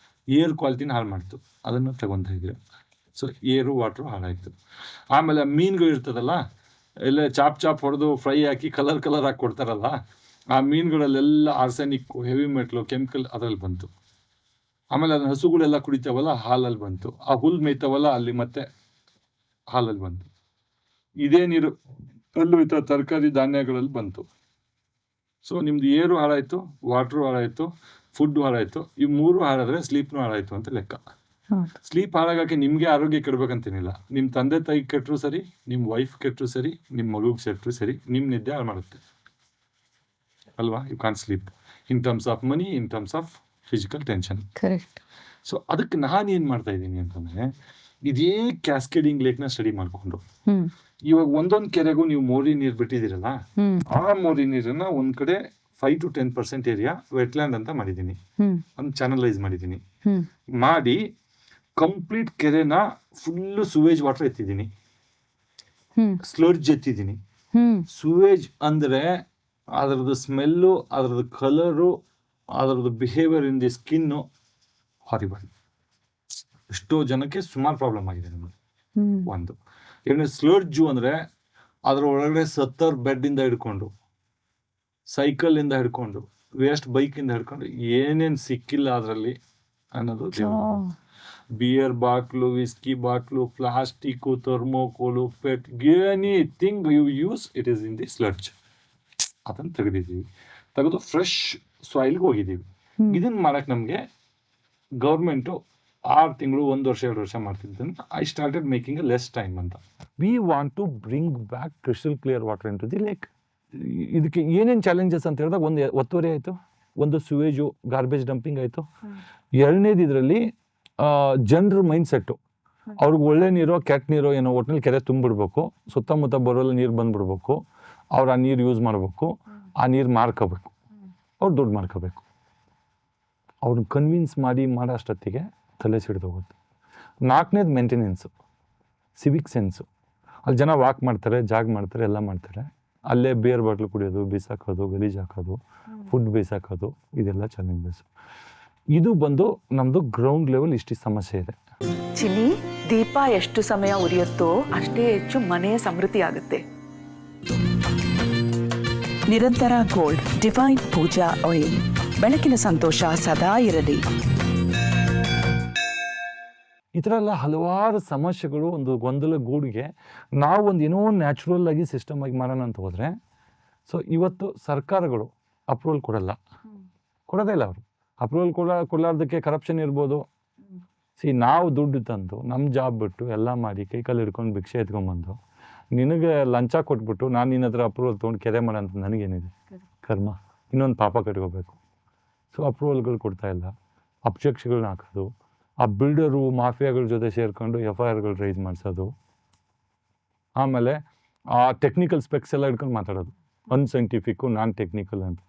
ಏರ್ ಕ್ವಾಲಿಟಿನ ಹಾಳು ಮಾಡ್ತು, ಅದನ್ನು ತಗೊಂತ ಇದ್ರು. ಸೊ ಏರು ವಾಟ್ರು ಹಾಳಾಯ್ತು. ಆಮೇಲೆ ಮೀನುಗಳು ಇರ್ತದಲ್ಲ, ಎಲ್ಲ ಚಾಪ್ ಹೊಡೆದು ಫ್ರೈ ಹಾಕಿ ಕಲರ್ ಹಾಕಿ ಕೊಡ್ತಾರಲ್ಲ, ಆ ಮೀನುಗಳಲ್ಲೆಲ್ಲ ಆರ್ಸೆನಿಕ್, ಹೆವಿ ಮೆಟ್ಲು, ಕೆಮಿಕಲ್ ಅದರಲ್ಲಿ ಬಂತು. ಆಮೇಲೆ ಅದನ್ನ ಹಸುಗಳೆಲ್ಲ ಕುಡಿತಾವಲ್ಲ, ಹಾಲಲ್ಲಿ ಬಂತು. ಆ ಹುಲ್ ಮೇಯ್ತಾವಲ್ಲ, ಅಲ್ಲಿ ಮತ್ತೆ ಹಾಲಲ್ಲಿ ಬಂತು. ಇದೇ ನೀರು ಅಲ್ಲೂ ಇತರ ತರಕಾರಿ ಧಾನ್ಯಗಳಲ್ಲಿ ಬಂತು. ಸೊ ನಿಮ್ದು ಏರು ಹಾಳಾಯ್ತು, ವಾಟ್ರು ಹಾಳಾಯ್ತು, ಫುಡ್ ಹಾಳಾಯ್ತು. ಈ 3 ಹಾಳಾದ್ರೆ ಸ್ಲೀಪ್ನು ಹಾಳಾಯ್ತು ಅಂತ ಲೆಕ್ಕ. ಸ್ಲೀಪ್ ಹಾಳಾಗಕ್ಕೆ ನಿಮ್ಗೆ ಆರೋಗ್ಯ ಕೆಡ್ಬೇಕಂತೇನಿಲ್ಲ, ನಿಮ್ ತಂದೆ ತಾಯಿ ಕೆಟ್ಟರು ಸರಿ, ನಿಮ್ ವೈಫ್ ಕೆಟ್ಟರು ಸರಿ, ನಿಮ್ ಮಗುಗ್ ಕೆಟ್ಟರು ಸರಿ, ನಿಮ್ ನಿದ್ದೆ ಹಾಳು ಮಾಡುತ್ತೆ ಅಲ್ವಾ. You can't sleep in terms of money, in terms of physical tension. Correct. So ಅದಕ್ಕೆ ನಾನು ಏನ್ ಮಾಡ್ತಾ ಇದ್ದೀನಿ ಅಂತಂದ್ರೆ, ಇದೇ ಕ್ಯಾಸ್ಕೇಡಿಂಗ್ ಲೇಕ್ನ ಸ್ಟಡಿ ಮಾಡ್ಕೊಂಡು ಇವಾಗ ಒಂದೊಂದ್ ಕೆರೆಗೂ ನೀವು ಮೋರಿ ನೀರ್ ಬಿಟ್ಟಿದ್ದೀರಲ್ಲ, ಆ ಮೋರಿ ನೀರನ್ನ ಒಂದ್ ಕಡೆ 5-10% ಏರಿಯಾ ವೆಟ್ಲ್ಯಾಂಡ್ ಅಂತ ಮಾಡಿದೀನಿ, ಒಂದು ಚಾನಲೈಸ್ ಮಾಡಿದೀನಿ. ಮಾಡಿ ಕಂಪ್ಲೀಟ್ ಕೆರೆನ ಫುಲ್ ಸುವೇಜ್ ವಾಟರ್ ಎತ್ತಿದ್ದೀನಿ, ಸ್ಲಡ್ಜ್ ಎತ್ತಿದ್ದೀನಿ. ಸುವೇಜ್ ಅಂದ್ರೆ ಅದರದ್ದು ಸ್ಮೆಲ್ಲು, ಅದರದ್ದು ಕಲರು, ಅದರದ್ದು behaviour in the skin horrible. ಎಷ್ಟೋ ಜನಕ್ಕೆ ಸುಮಾರು ಪ್ರಾಬ್ಲಮ್ ಆಗಿದೆ ನಮಗೆ. ಒಂದು ಎರಡನೇ ಸ್ಲಡ್ಜು ಅಂದ್ರೆ ಅದ್ರ ಒಳಗಡೆ 70 ಬೆಡ್ ಇಂದ ಹಿಡ್ಕೊಂಡು, ಸೈಕಲ್ ಇಂದ ಹಿಡ್ಕೊಂಡು, ವೇಸ್ಟ್ ಬೈಕ್ ಇಂದ ಹಿಡ್ಕೊಂಡು ಏನೇನ್ ಸಿಕ್ಕಿಲ್ಲ ಅದರಲ್ಲಿ ಅನ್ನೋದು. Beer bottle, whisky bottle, plastic, thermocol, PET, anything you use it is in the sludge. ಅದನ್ನು ತೆಗೆದಿದ್ದೀವಿ. ತೆಗೆದು ಫ್ರೆಶ್ ಸಾಯಿಲ್ಗೆ ಹೋಗಿದ್ದೀವಿ. ಇದನ್ನು ಮಾಡಕ್ಕೆ ನಮಗೆ ಗೌರ್ಮೆಂಟು 6 ತಿಂಗಳು 1 ವರ್ಷ 2 ವರ್ಷ ಮಾಡ್ತಿದ್ದನ್ನು I started making a less time ಅಂತ. We want to bring back crystal clear water in to the lake. ಇದಕ್ಕೆ ಏನೇನು ಚಾಲೆಂಜಸ್ ಅಂತ ಹೇಳಿದಾಗ, ಒಂದು ಒತ್ತುವರಿ ಆಯಿತು, ಒಂದು ಸುವೇಜು ಗಾರ್ಬೇಜ್ ಡಂಪಿಂಗ್ ಆಯಿತು, ಎರಡನೇದು ಇದರಲ್ಲಿ ಜನರ ಮೈಂಡ್ ಸೆಟ್ಟು. ಅವ್ರಿಗೆ ಒಳ್ಳೆ ನೀರೋ ಕೆಟ್ಟ ನೀರೋ ಏನೋ ಒಟ್ಟಿನಲ್ಲಿ ಕೆರೆ ತುಂಬಿಡ್ಬೇಕು, ಸುತ್ತಮುತ್ತ ಬರೋಲ್ಲ ನೀರು ಬಂದ್ಬಿಡ್ಬೇಕು, ಅವ್ರು ಆ ನೀರು ಯೂಸ್ ಮಾಡಬೇಕು, ಆ ನೀರು ಮಾರ್ಕೋಬೇಕು, ಅವ್ರು ದುಡ್ಡು ಮಾರ್ಕೋಬೇಕು. ಅವ್ರನ್ನ ಕನ್ವಿನ್ಸ್ ಮಾಡೋ ಅಷ್ಟೊತ್ತಿಗೆ ತಲೆ ಸಿಡ್ದೋಗುತ್ತೆ. 4ನೇದು ಮೇಂಟೆನೆನ್ಸು, ಸಿವಿಕ್ ಸೆನ್ಸು. ಅಲ್ಲಿ ಜನ ವಾಕ್ ಮಾಡ್ತಾರೆ, ಜಾಗ್ ಮಾಡ್ತಾರೆ, ಎಲ್ಲ ಮಾಡ್ತಾರೆ. ಅಲ್ಲೇ ಬಿಯರ್ ಬಾಟ್ಲು ಕುಡಿಯೋದು, ಬೀಸಾಕೋದು, ಗಲೀಜು ಹಾಕೋದು, ಫುಡ್ ಬೀಸಾಕೋದು, ಇದೆಲ್ಲ ಚಾಲೆಂಜಸ್ಸು. ಇದು ಬಂದು ನಮ್ಮದು ಗ್ರೌಂಡ್ ಲೆವೆಲ್ ಇಷ್ಟು ಸಮಸ್ಯೆ ಇದೆ. ಚಿನಿ, ದೀಪ ಎಷ್ಟು ಸಮಯ ಉರಿಯುತ್ತೋ ಅಷ್ಟೇ ಹೆಚ್ಚು ಮನೆ ಸಮೃದ್ಧಿ ಆಗುತ್ತೆ. ನಿರಂತರ ಗೋಲ್ಡ್ ಡಿವೈನ್ ಪೂಜಾ ಆಯಿಲ್. ಬೆಳಕಿನ ಸಂತೋಷ ಸದಾ ಇರಲಿ. ಈ ಥರ ಎಲ್ಲ ಹಲವಾರು ಸಮಸ್ಯೆಗಳು ಒಂದು ಗೊಂದಲ ಗೂಡಿಗೆ ನಾವು ಒಂದು ಏನೋ ನ್ಯಾಚುರಲ್ ಆಗಿ ಸಿಸ್ಟಮ್ ಆಗಿ ಮಾಡೋಣ ಅಂತ ಹೋದರೆ, ಸೊ ಇವತ್ತು ಸರ್ಕಾರಗಳು ಅಪ್ರೂವಲ್ ಕೊಡೋದೇ ಇಲ್ಲ. ಅವರು ಅಪ್ರೂವಲ್ ಕೊಡಲಾರ್ದಕ್ಕೆ ಕರಪ್ಷನ್ ಇರ್ಬೋದು. ನಾವು ದುಡ್ಡು ತಂದು ನಮ್ಮ ಜಾಬ್ ಬಿಟ್ಟು ಎಲ್ಲ ಮಾಡಿ ಕೈಕಾಲು ಹಿಡ್ಕೊಂಡು ಭಿಕ್ಷೆ ಎತ್ಕೊಂಡ್ಬಂದು ನಿನಗೆ ಲಂಚ ಕೊಟ್ಬಿಟ್ಟು ನಾನು ನಿನ್ನ ಹತ್ರ ಅಪ್ರೂವಲ್ ತೊಗೊಂಡು ಕೆರೆ ಮಾಡೋಂಥ ನನಗೇನಿದೆ ಕರ್ಮ, ಇನ್ನೊಂದು ಪಾಪ ಕಟ್ಕೋಬೇಕು. ಸೊ ಅಪ್ರೂವಲ್ಗಳು ಕೊಡ್ತಾ ಇಲ್ಲ, ಅಬ್ಜೆಕ್ಷನ್ಗಳನ್ನ ಹಾಕೋದು, ಆ ಬಿಲ್ಡರು ಮಾಫಿಯಾಗಳ ಜೊತೆ ಸೇರ್ಕೊಂಡು FIRಗಳು ರೈಸ್ ಮಾಡಿಸೋದು, ಆಮೇಲೆ ಆ ಟೆಕ್ನಿಕಲ್ ಸ್ಪೆಕ್ಸ್ ಎಲ್ಲ ಹಿಡ್ಕೊಂಡು ಮಾತಾಡೋದು, ಅನ್ಸೈಂಟಿಫಿಕ್ಕು ನಾನ್ ಟೆಕ್ನಿಕಲ್ ಅಂತ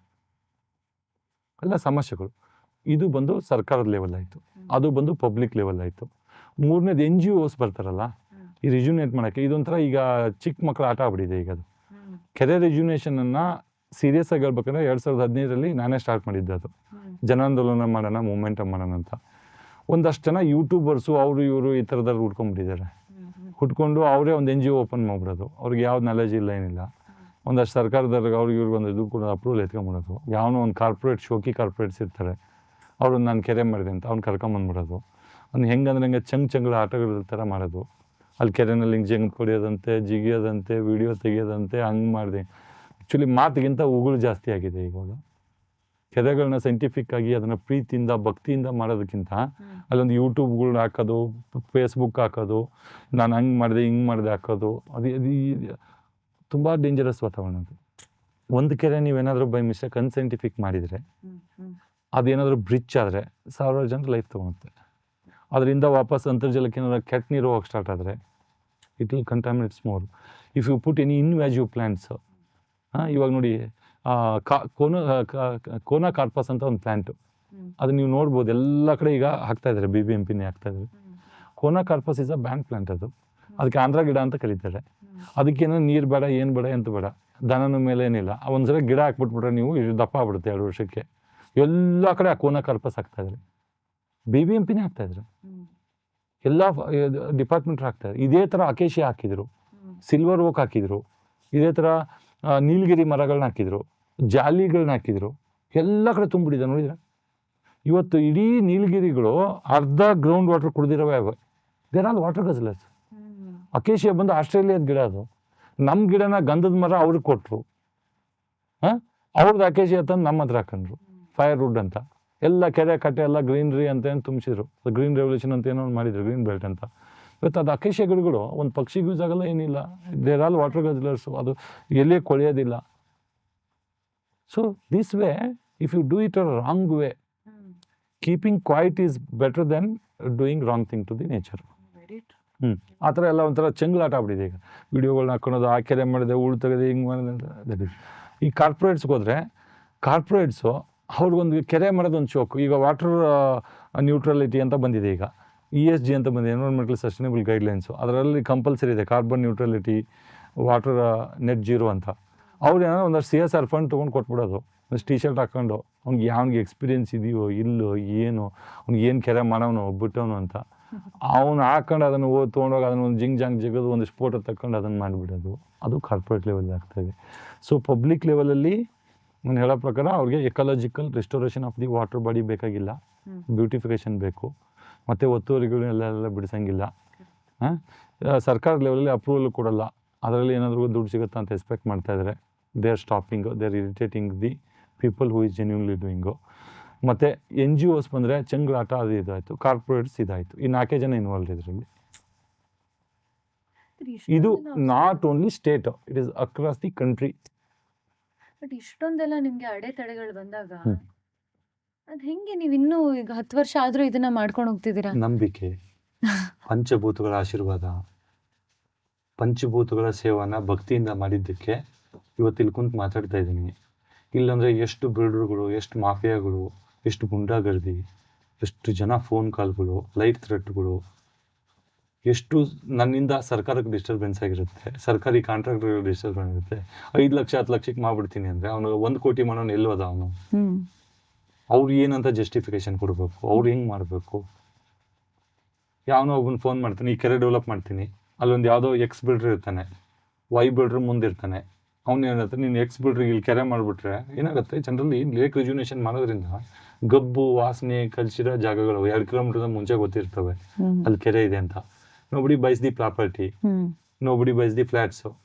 ಎಲ್ಲ ಸಮಸ್ಯೆಗಳು. ಇದು ಬಂದು ಸರ್ಕಾರದ ಲೆವೆಲ್ ಆಯಿತು, ಅದು ಬಂದು ಪಬ್ಲಿಕ್ ಲೆವೆಲ್ ಆಯಿತು. 3ನೇದು NGOs ಬರ್ತಾರಲ್ಲ ಈ ರಿಜ್ಯುನೇಟ್ ಮಾಡೋಕ್ಕೆ. ಇದೊಂಥರ ಈಗ ಚಿಕ್ಕ ಮಕ್ಕಳು ಆಟ ಆಗ್ಬಿಟ್ಟಿದೆ ಈಗ. ಅದು ಕೆರೆ ರಿಜ್ಯುನೇಷನನ್ನು ಸೀರಿಯಸ್ ಆಗಿ ಹೇಳ್ಬೇಕಂದ್ರೆ 2015ರಲ್ಲಿ ನಾನೇ ಸ್ಟಾರ್ಟ್ ಮಾಡಿದ್ದೆ. ಅದು ಜನಾಂದೋಲನ ಮಾಡೋಣ, ಮೂಮೆಂಟಮ್ ಮಾಡೋಣ ಅಂತ. ಒಂದಷ್ಟು ಜನ ಯೂಟ್ಯೂಬರ್ಸು ಅವರು ಇವರು ಈ ಥರದಲ್ಲಿ ಹುಡ್ಕೊಂಡ್ಬಿಟ್ಟಿದ್ದಾರೆ. ಹುಡ್ಕೊಂಡು ಅವರೇ ಒಂದು NGO ಓಪನ್ ಮಾಡ್ಬಿಡೋದು. ಅವ್ರಿಗೆ ಯಾವ್ದು ನಾಲೆಜ್ ಇಲ್ಲ, ಏನಿಲ್ಲ. ಒಂದಷ್ಟು ಸರ್ಕಾರದವ್ರಿಗೆ ಅವ್ರಿಗೆ ಇವ್ರಿಗೆ ಒಂದು ಇದು ಕೂಡ ಅಪ್ರೂವಲ್ ಎತ್ಕೊಂಬಿಡೋದು. ಯಾವನೋ ಒಂದು ಕಾರ್ಪೊರೇಟ್ ಶೋಕಿ ಕಾರ್ಪೊರೇಟ್ಸ್ ಇರ್ತಾರೆ, ಅವರು ನಾನು ಕೆರೆ ಮಾಡಿದೆ ಅಂತ ಅವ್ನು ಕರ್ಕೊಂಬಂದ್ಬಿಡೋದು. ಅವ್ನು ಹೆಂಗಂದ್ರೆ ಹಂಗೆ ಚಂಗಳ ಆಟಗಳ ಥರ ಮಾಡೋದು. ಅಲ್ಲಿ ಕೆರೆನಲ್ಲಿ ಹಿಂಗೆ ಜಂಗ್ ಹೊಡಿಯೋದಂತೆ, ಜಿಗಿಯೋದಂತೆ, ವಿಡಿಯೋ ತೆಗಿಯೋದಂತೆ, ಹಂಗೆ ಮಾಡಿದೆ. ಆ್ಯಕ್ಚುಲಿ ಮಾತಿಗಿಂತ ಉಗುಳು ಜಾಸ್ತಿ ಆಗಿದೆ ಇವಾಗ. ಕೆರೆಗಳನ್ನ ಸೈಂಟಿಫಿಕ್ ಆಗಿ ಅದನ್ನು ಪ್ರೀತಿಯಿಂದ ಭಕ್ತಿಯಿಂದ ಮಾಡೋದಕ್ಕಿಂತ ಅಲ್ಲೊಂದು ಯೂಟ್ಯೂಬ್ಗಳ್ನ ಹಾಕೋದು, ಫೇಸ್ಬುಕ್ ಹಾಕೋದು, ನಾನು ಹಂಗೆ ಮಾಡಿದೆ ಹಿಂಗೆ ಮಾಡಿದೆ ಹಾಕೋದು, ಅದು ತುಂಬ ಡೇಂಜರಸ್ ವಾತಾವರಣ. ಅದು ಒಂದು ಕೆರೆ ನೀವೇನಾದರೂ ಬೈ ಮಿಸ್ಟೇಕ್ ಅನ್ಸೈಂಟಿಫಿಕ್ ಮಾಡಿದರೆ, ಅದೇನಾದರೂ ಬ್ರಿಡ್ಜ್ ಆದರೆ 1000 ಜನ ಲೈಫ್ ತೊಗೊಳುತ್ತೆ. ಅದರಿಂದ ವಾಪಸ್ ಅಂತರ್ಜಲಕ್ಕೆ ಏನಾದ್ರು ಕೆಟ್ಟ ನೀರು ಹೋಗಕ್ಕೆ ಸ್ಟಾರ್ಟ್ ಆದರೆ it will contaminates more. If you put any invasive plants, ಇವಾಗ ನೋಡಿ ಕೋನಾ ಕಾರ್ಪಸ್ ಅಂತ ಒಂದು ಪ್ಲ್ಯಾಂಟು, ಅದು ನೀವು ನೋಡ್ಬೋದು ಎಲ್ಲ ಕಡೆ ಈಗ ಹಾಕ್ತಾಯಿದ್ದಾರೆ, BBMPನೇ ಹಾಕ್ತಾಯಿದ್ದಾರೆ. Conocarpus is a ban plant. ಅದು ಅದಕ್ಕೆ ಆಂಧ್ರ ಗಿಡ ಅಂತ ಕರೀತಾರೆ. ಅದಕ್ಕೇನೋ ನೀರು ಬೇಡ, ಏನು ಬೇಡ, ಎಂತ ಬೇಡ, ದನನ ಮೇಲೆ ಏನಿಲ್ಲ. ಒಂದ್ಸಲ ಗಿಡ ಹಾಕ್ಬಿಟ್ಬಿಟ್ರೆ ನೀವು ಇದು ದಪ್ಪ ಆಗ್ಬಿಡುತ್ತೆ 2 ವರ್ಷಕ್ಕೆ. ಎಲ್ಲ ಕಡೆ ಆ ಕೋನಾ ಕಾರ್ಪಸ್ ಹಾಕ್ತಾಯಿದ್ದಾರೆ, BBMPನೇ ಹಾಕ್ತಾಯಿದ್ರು, ಎಲ್ಲ ಡಿಪಾರ್ಟ್ಮೆಂಟ್ ಹಾಕ್ತಾಯಿದ್ರು. ಇದೇ ಥರ ಅಕೇಶಿಯಾ ಹಾಕಿದರು, ಸಿಲ್ವರ್ ಓಕ್ ಹಾಕಿದರು, ಇದೇ ಥರ ನೀಲಗಿರಿ ಮರಗಳನ್ನ ಹಾಕಿದರು, ಜಾಲಿಗಳನ್ನ ಹಾಕಿದರು, ಎಲ್ಲ ಕಡೆ ತುಂಬಿಡಿದೆ. ನೋಡಿದ್ರೆ ಇವತ್ತು ಇಡೀ ನೀಲಗಿರಿಗಳು ಅರ್ಧ ಗ್ರೌಂಡ್ ವಾಟರ್ ಕುಡ್ದಿರೋವೆ. There all water guzzlers. Acacia ಬಂದು ಆಸ್ಟ್ರೇಲಿಯಾದ ಗಿಡ. ಅದು ನಮ್ಮ ಗಿಡನ ಗಂಧದ ಮರ ಅವ್ರಿಗೆ ಕೊಟ್ಟರು, ಅವ್ರದ್ದು ಅಕೇಶಿಯಾ ತಂದು ನಮ್ಮ ಹತ್ರ ಹಾಕೊಂಡ್ರು, ಫೈರ್ ವುಡ್ ಅಂತ. ಎಲ್ಲ ಕೆರೆ ಕಟ್ಟೆ ಎಲ್ಲ ಗ್ರೀನ್ರಿ ಅಂತ ಏನು ತುಂಬಿಸಿದ್ರು. ಗ್ರೀನ್ ರೆವಲ್ಯೂಷನ್ ಅಂತ ಏನೋ ಮಾಡಿದ್ರು, ಗ್ರೀನ್ ಬೆಲ್ಟ್ ಅಂತ. ಇವತ್ತು ಅದು ಅಕೇಶಿಯಾ ಗಿಡಗಳು ಒಂದು ಪಕ್ಷಿಗೆ ಯೂಸ್ ಆಗಲ್ಲ, ಏನಿಲ್ಲ. ದೇರ್ ಆಲ್ ವಾಟರ್ ಗಜ್ಲರ್ಸು, ಅದು ಎಲ್ಲಿ ಕೊಳೆಯೋದಿಲ್ಲ. So this way, if you do it a wrong way, keeping quiet is better than doing wrong thing to the nature. ಆ ಥರ ಎಲ್ಲ ಒಂಥರ ಚೆಂಗ್ಲಾಟ ಆಗ್ಬಿಟ್ಟಿದೆ ಈಗ. ವಿಡಿಯೋಗಳನ್ನ ಹಾಕೊಳೋದು, ಆ ಕೆರೆ ಮಾಡಿದೆ, ಉಳು ತೆಗೆದು ಹಿಂಗೆ ಮಾಡಿದೆ ಅಂತ. ಈ ಕಾರ್ಪೊರೇಟ್ಸ್ಗೆ ಹೋದರೆ, ಕಾರ್ಪೊರೇಟ್ಸು ಅವ್ರಿಗೊಂದು ಕೆರೆ ಮಾಡೋದು ಒಂದು ಶೋಕು. ಈಗ ವಾಟರ್ ನ್ಯೂಟ್ರಲಿಟಿ ಅಂತ ಬಂದಿದೆ, ಈಗ ESG ಅಂತ ಬಂದಿದೆ, ಎನ್ವಿರಾನ್ಮೆಂಟಲ್ ಸಸ್ಟೈನಬಲ್ ಗೈಡ್ಲೈನ್ಸು. ಅದರಲ್ಲಿ ಕಂಪಲ್ಸರಿ ಇದೆ ಕಾರ್ಬನ್ ನ್ಯೂಟ್ರಲಿಟಿ, ವಾಟರ್ ನೆಟ್ ಜೀರೋ ಅಂತ. ಅವ್ರು ಏನೋ ಒಂದಷ್ಟು CSR ಫಂಡ್ ತೊಗೊಂಡು ಕೊಟ್ಬಿಡೋದು, ಒಂದು T-ಶರ್ಟ್ ಹಾಕ್ಕೊಂಡು. ಅವ್ನಿಗೆ ಯಾವನಿಗೆ ಎಕ್ಸ್ಪೀರಿಯೆನ್ಸ್ ಇದೆಯೋ ಇಲ್ಲೋ ಏನೋ, ಅವ್ನಿಗೆ ಏನು ಕೆರೆ ಮಾಡೋನು ಬಿಟ್ಟವನು ಅಂತ ಅವನು ಹಾಕೊಂಡು ಅದನ್ನು ತೊಗೊಂಡೋಗಿ ಅದನ್ನು ಒಂದು ಜಿಂಗ್ ಜಿಗೋದು, ಒಂದಿಷ್ಟು ಫೋಟೋ ತಗೊಂಡು ಅದನ್ನು ಮಾಡಿಬಿಡೋದು. ಅದು ಕಾರ್ಪೊರೇಟ್ ಲೆವೆಲ್ ಆಗ್ತಾಯಿದೆ. ಸೊ ಪಬ್ಲಿಕ್ ಲೆವೆಲಲ್ಲಿ ನಾನು ಹೇಳೋ ಪ್ರಕಾರ ಅವ್ರಿಗೆ ecological restoration of the water body ಬೇಕಾಗಿಲ್ಲ, ಬ್ಯೂಟಿಫಿಕೇಷನ್ ಬೇಕು, ಮತ್ತು ಒತ್ತುವರಿಗಳನ್ನೆಲ್ಲ ಬಿಡಿಸಂಗಿಲ್ಲ. ಸರ್ಕಾರ ಲೆವೆಲಲ್ಲಿ ಅಪ್ರೂವಲ್ ಕೊಡಲ್ಲ, ಅದರಲ್ಲಿ ಏನಾದರೂ ದುಡ್ಡು ಸಿಗುತ್ತಾ ಅಂತ ಎಕ್ಸ್ಪೆಕ್ಟ್ ಮಾಡ್ತಾಯಿದ್ದಾರೆ. They are stopping, they are irritating the people who is genuinely doing. ಮತ್ತು NGOs ಬಂದರೆ ಚೆಂಗಳಾಟ ಅದು ಇದಾಯಿತು, ಕಾರ್ಪೊರೇಟ್ಸ್ ಇದಾಯಿತು, ಈ 4 ಜನ ಇನ್ವಾಲ್ವ್ ಇದರಲ್ಲಿ. ಇದು not only state, it is across the country. But ಇಷ್ಟೊಂದೆಲ್ಲ ನಿಮ್ಗೆ ಅಡೆತಡೆಗಳು ಬಂದಾಗ ಅದ್ ಹೆಂಗೆ ನೀವು ಇನ್ನೂ ಈಗ 10 ವರ್ಷ ಆದ್ರೂ ಇದನ್ನ ಮಾಡ್ಕೊಂಡು ಹೋಗ್ತಿದ್ದೀರಾ? ನಂಬಿಕೆ, ಪಂಚಭೂತಗಳ ಆಶೀರ್ವಾದ, ಪಂಚಭೂತಗಳ ಸೇವನ ಭಕ್ತಿಯಿಂದ ಮಾಡಿದ್ದಕ್ಕೆ ಇವತ್ತು ಇಲ್ಲಿ ಕುಂತು ಮಾತಾಡ್ತಾ ಇದ್ದೀನಿ. ಇಲ್ಲಾಂದರೆ ಎಷ್ಟು ಬಿಲ್ಡರ್ಗಳು, ಎಷ್ಟು ಮಾಫಿಯಾಗಳು, ಎಷ್ಟು ಗುಂಡಾಗರ್ದಿ, ಎಷ್ಟು ಜನ ಫೋನ್ ಕಾಲ್ಗಳು, ಲೈಫ್ ಥ್ರೆಟ್ಗಳು, ಎಷ್ಟು ನನ್ನಿಂದ ಸರ್ಕಾರಕ್ಕೆ ಡಿಸ್ಟರ್ಬೆನ್ಸ್ ಆಗಿರುತ್ತೆ, ಸರ್ಕಾರಿ ಕಾಂಟ್ರಾಕ್ಟರ್ಗೆ ಡಿಸ್ಟರ್ಬೆನ್ಸ್ ಇರುತ್ತೆ. 5 ಲಕ್ಷ 10 ಲಕ್ಷಕ್ಕೆ ಮಾಡ್ಬಿಡ್ತೀನಿ ಅಂದರೆ ಅವನು 1 ಕೋಟಿ ಮಾಡೋನು ಎಲ್ಲೋದ ಅವನು? ಅವ್ರು ಏನಂತ ಜಸ್ಟಿಫಿಕೇಶನ್ ಕೊಡಬೇಕು, ಅವ್ರು ಹೆಂಗೆ ಮಾಡಬೇಕು? ಯಾವನೋ ಒಬ್ಬನ ಫೋನ್ ಮಾಡ್ತಾನೆ, ಈ ಕೆರೆ ಡೆವಲಪ್ ಮಾಡ್ತೀನಿ, ಅಲ್ಲೊಂದು ಯಾವುದೋ ಎಕ್ಸ್ ಬಿಲ್ಡ್ರ್ ಇರ್ತಾನೆ, ವೈ ಬಿಲ್ಡ್ರ್ ಮುಂದಿರ್ತಾನೆ, ಅವ್ನು ಏನಂತ ನೀನು ಎಕ್ಸ್ ಬಿಲ್ಡ್ರಿಗೆ ಇಲ್ಲಿ ಕೆರೆ ಮಾಡಿಬಿಟ್ರೆ ಏನಾಗುತ್ತೆ? ಜನರಲ್ಲಿ ಲೇಕ್ ರಿಜ್ಯುನೇಷನ್ ಮಾಡೋದ್ರಿಂದ ಗಬ್ಬು ವಾಸನೆ ಕಲ್ಸಿರೋ ಜಾಗಗಳು 2 ಕಿಲೋಮೀಟರ್ ಮುಂಚೆ ಗೊತ್ತಿರ್ತವೆ ಅಲ್ಲಿ ಕೆರೆ ಇದೆ ಅಂತ. Nobody buys the property, nobody buys the flats.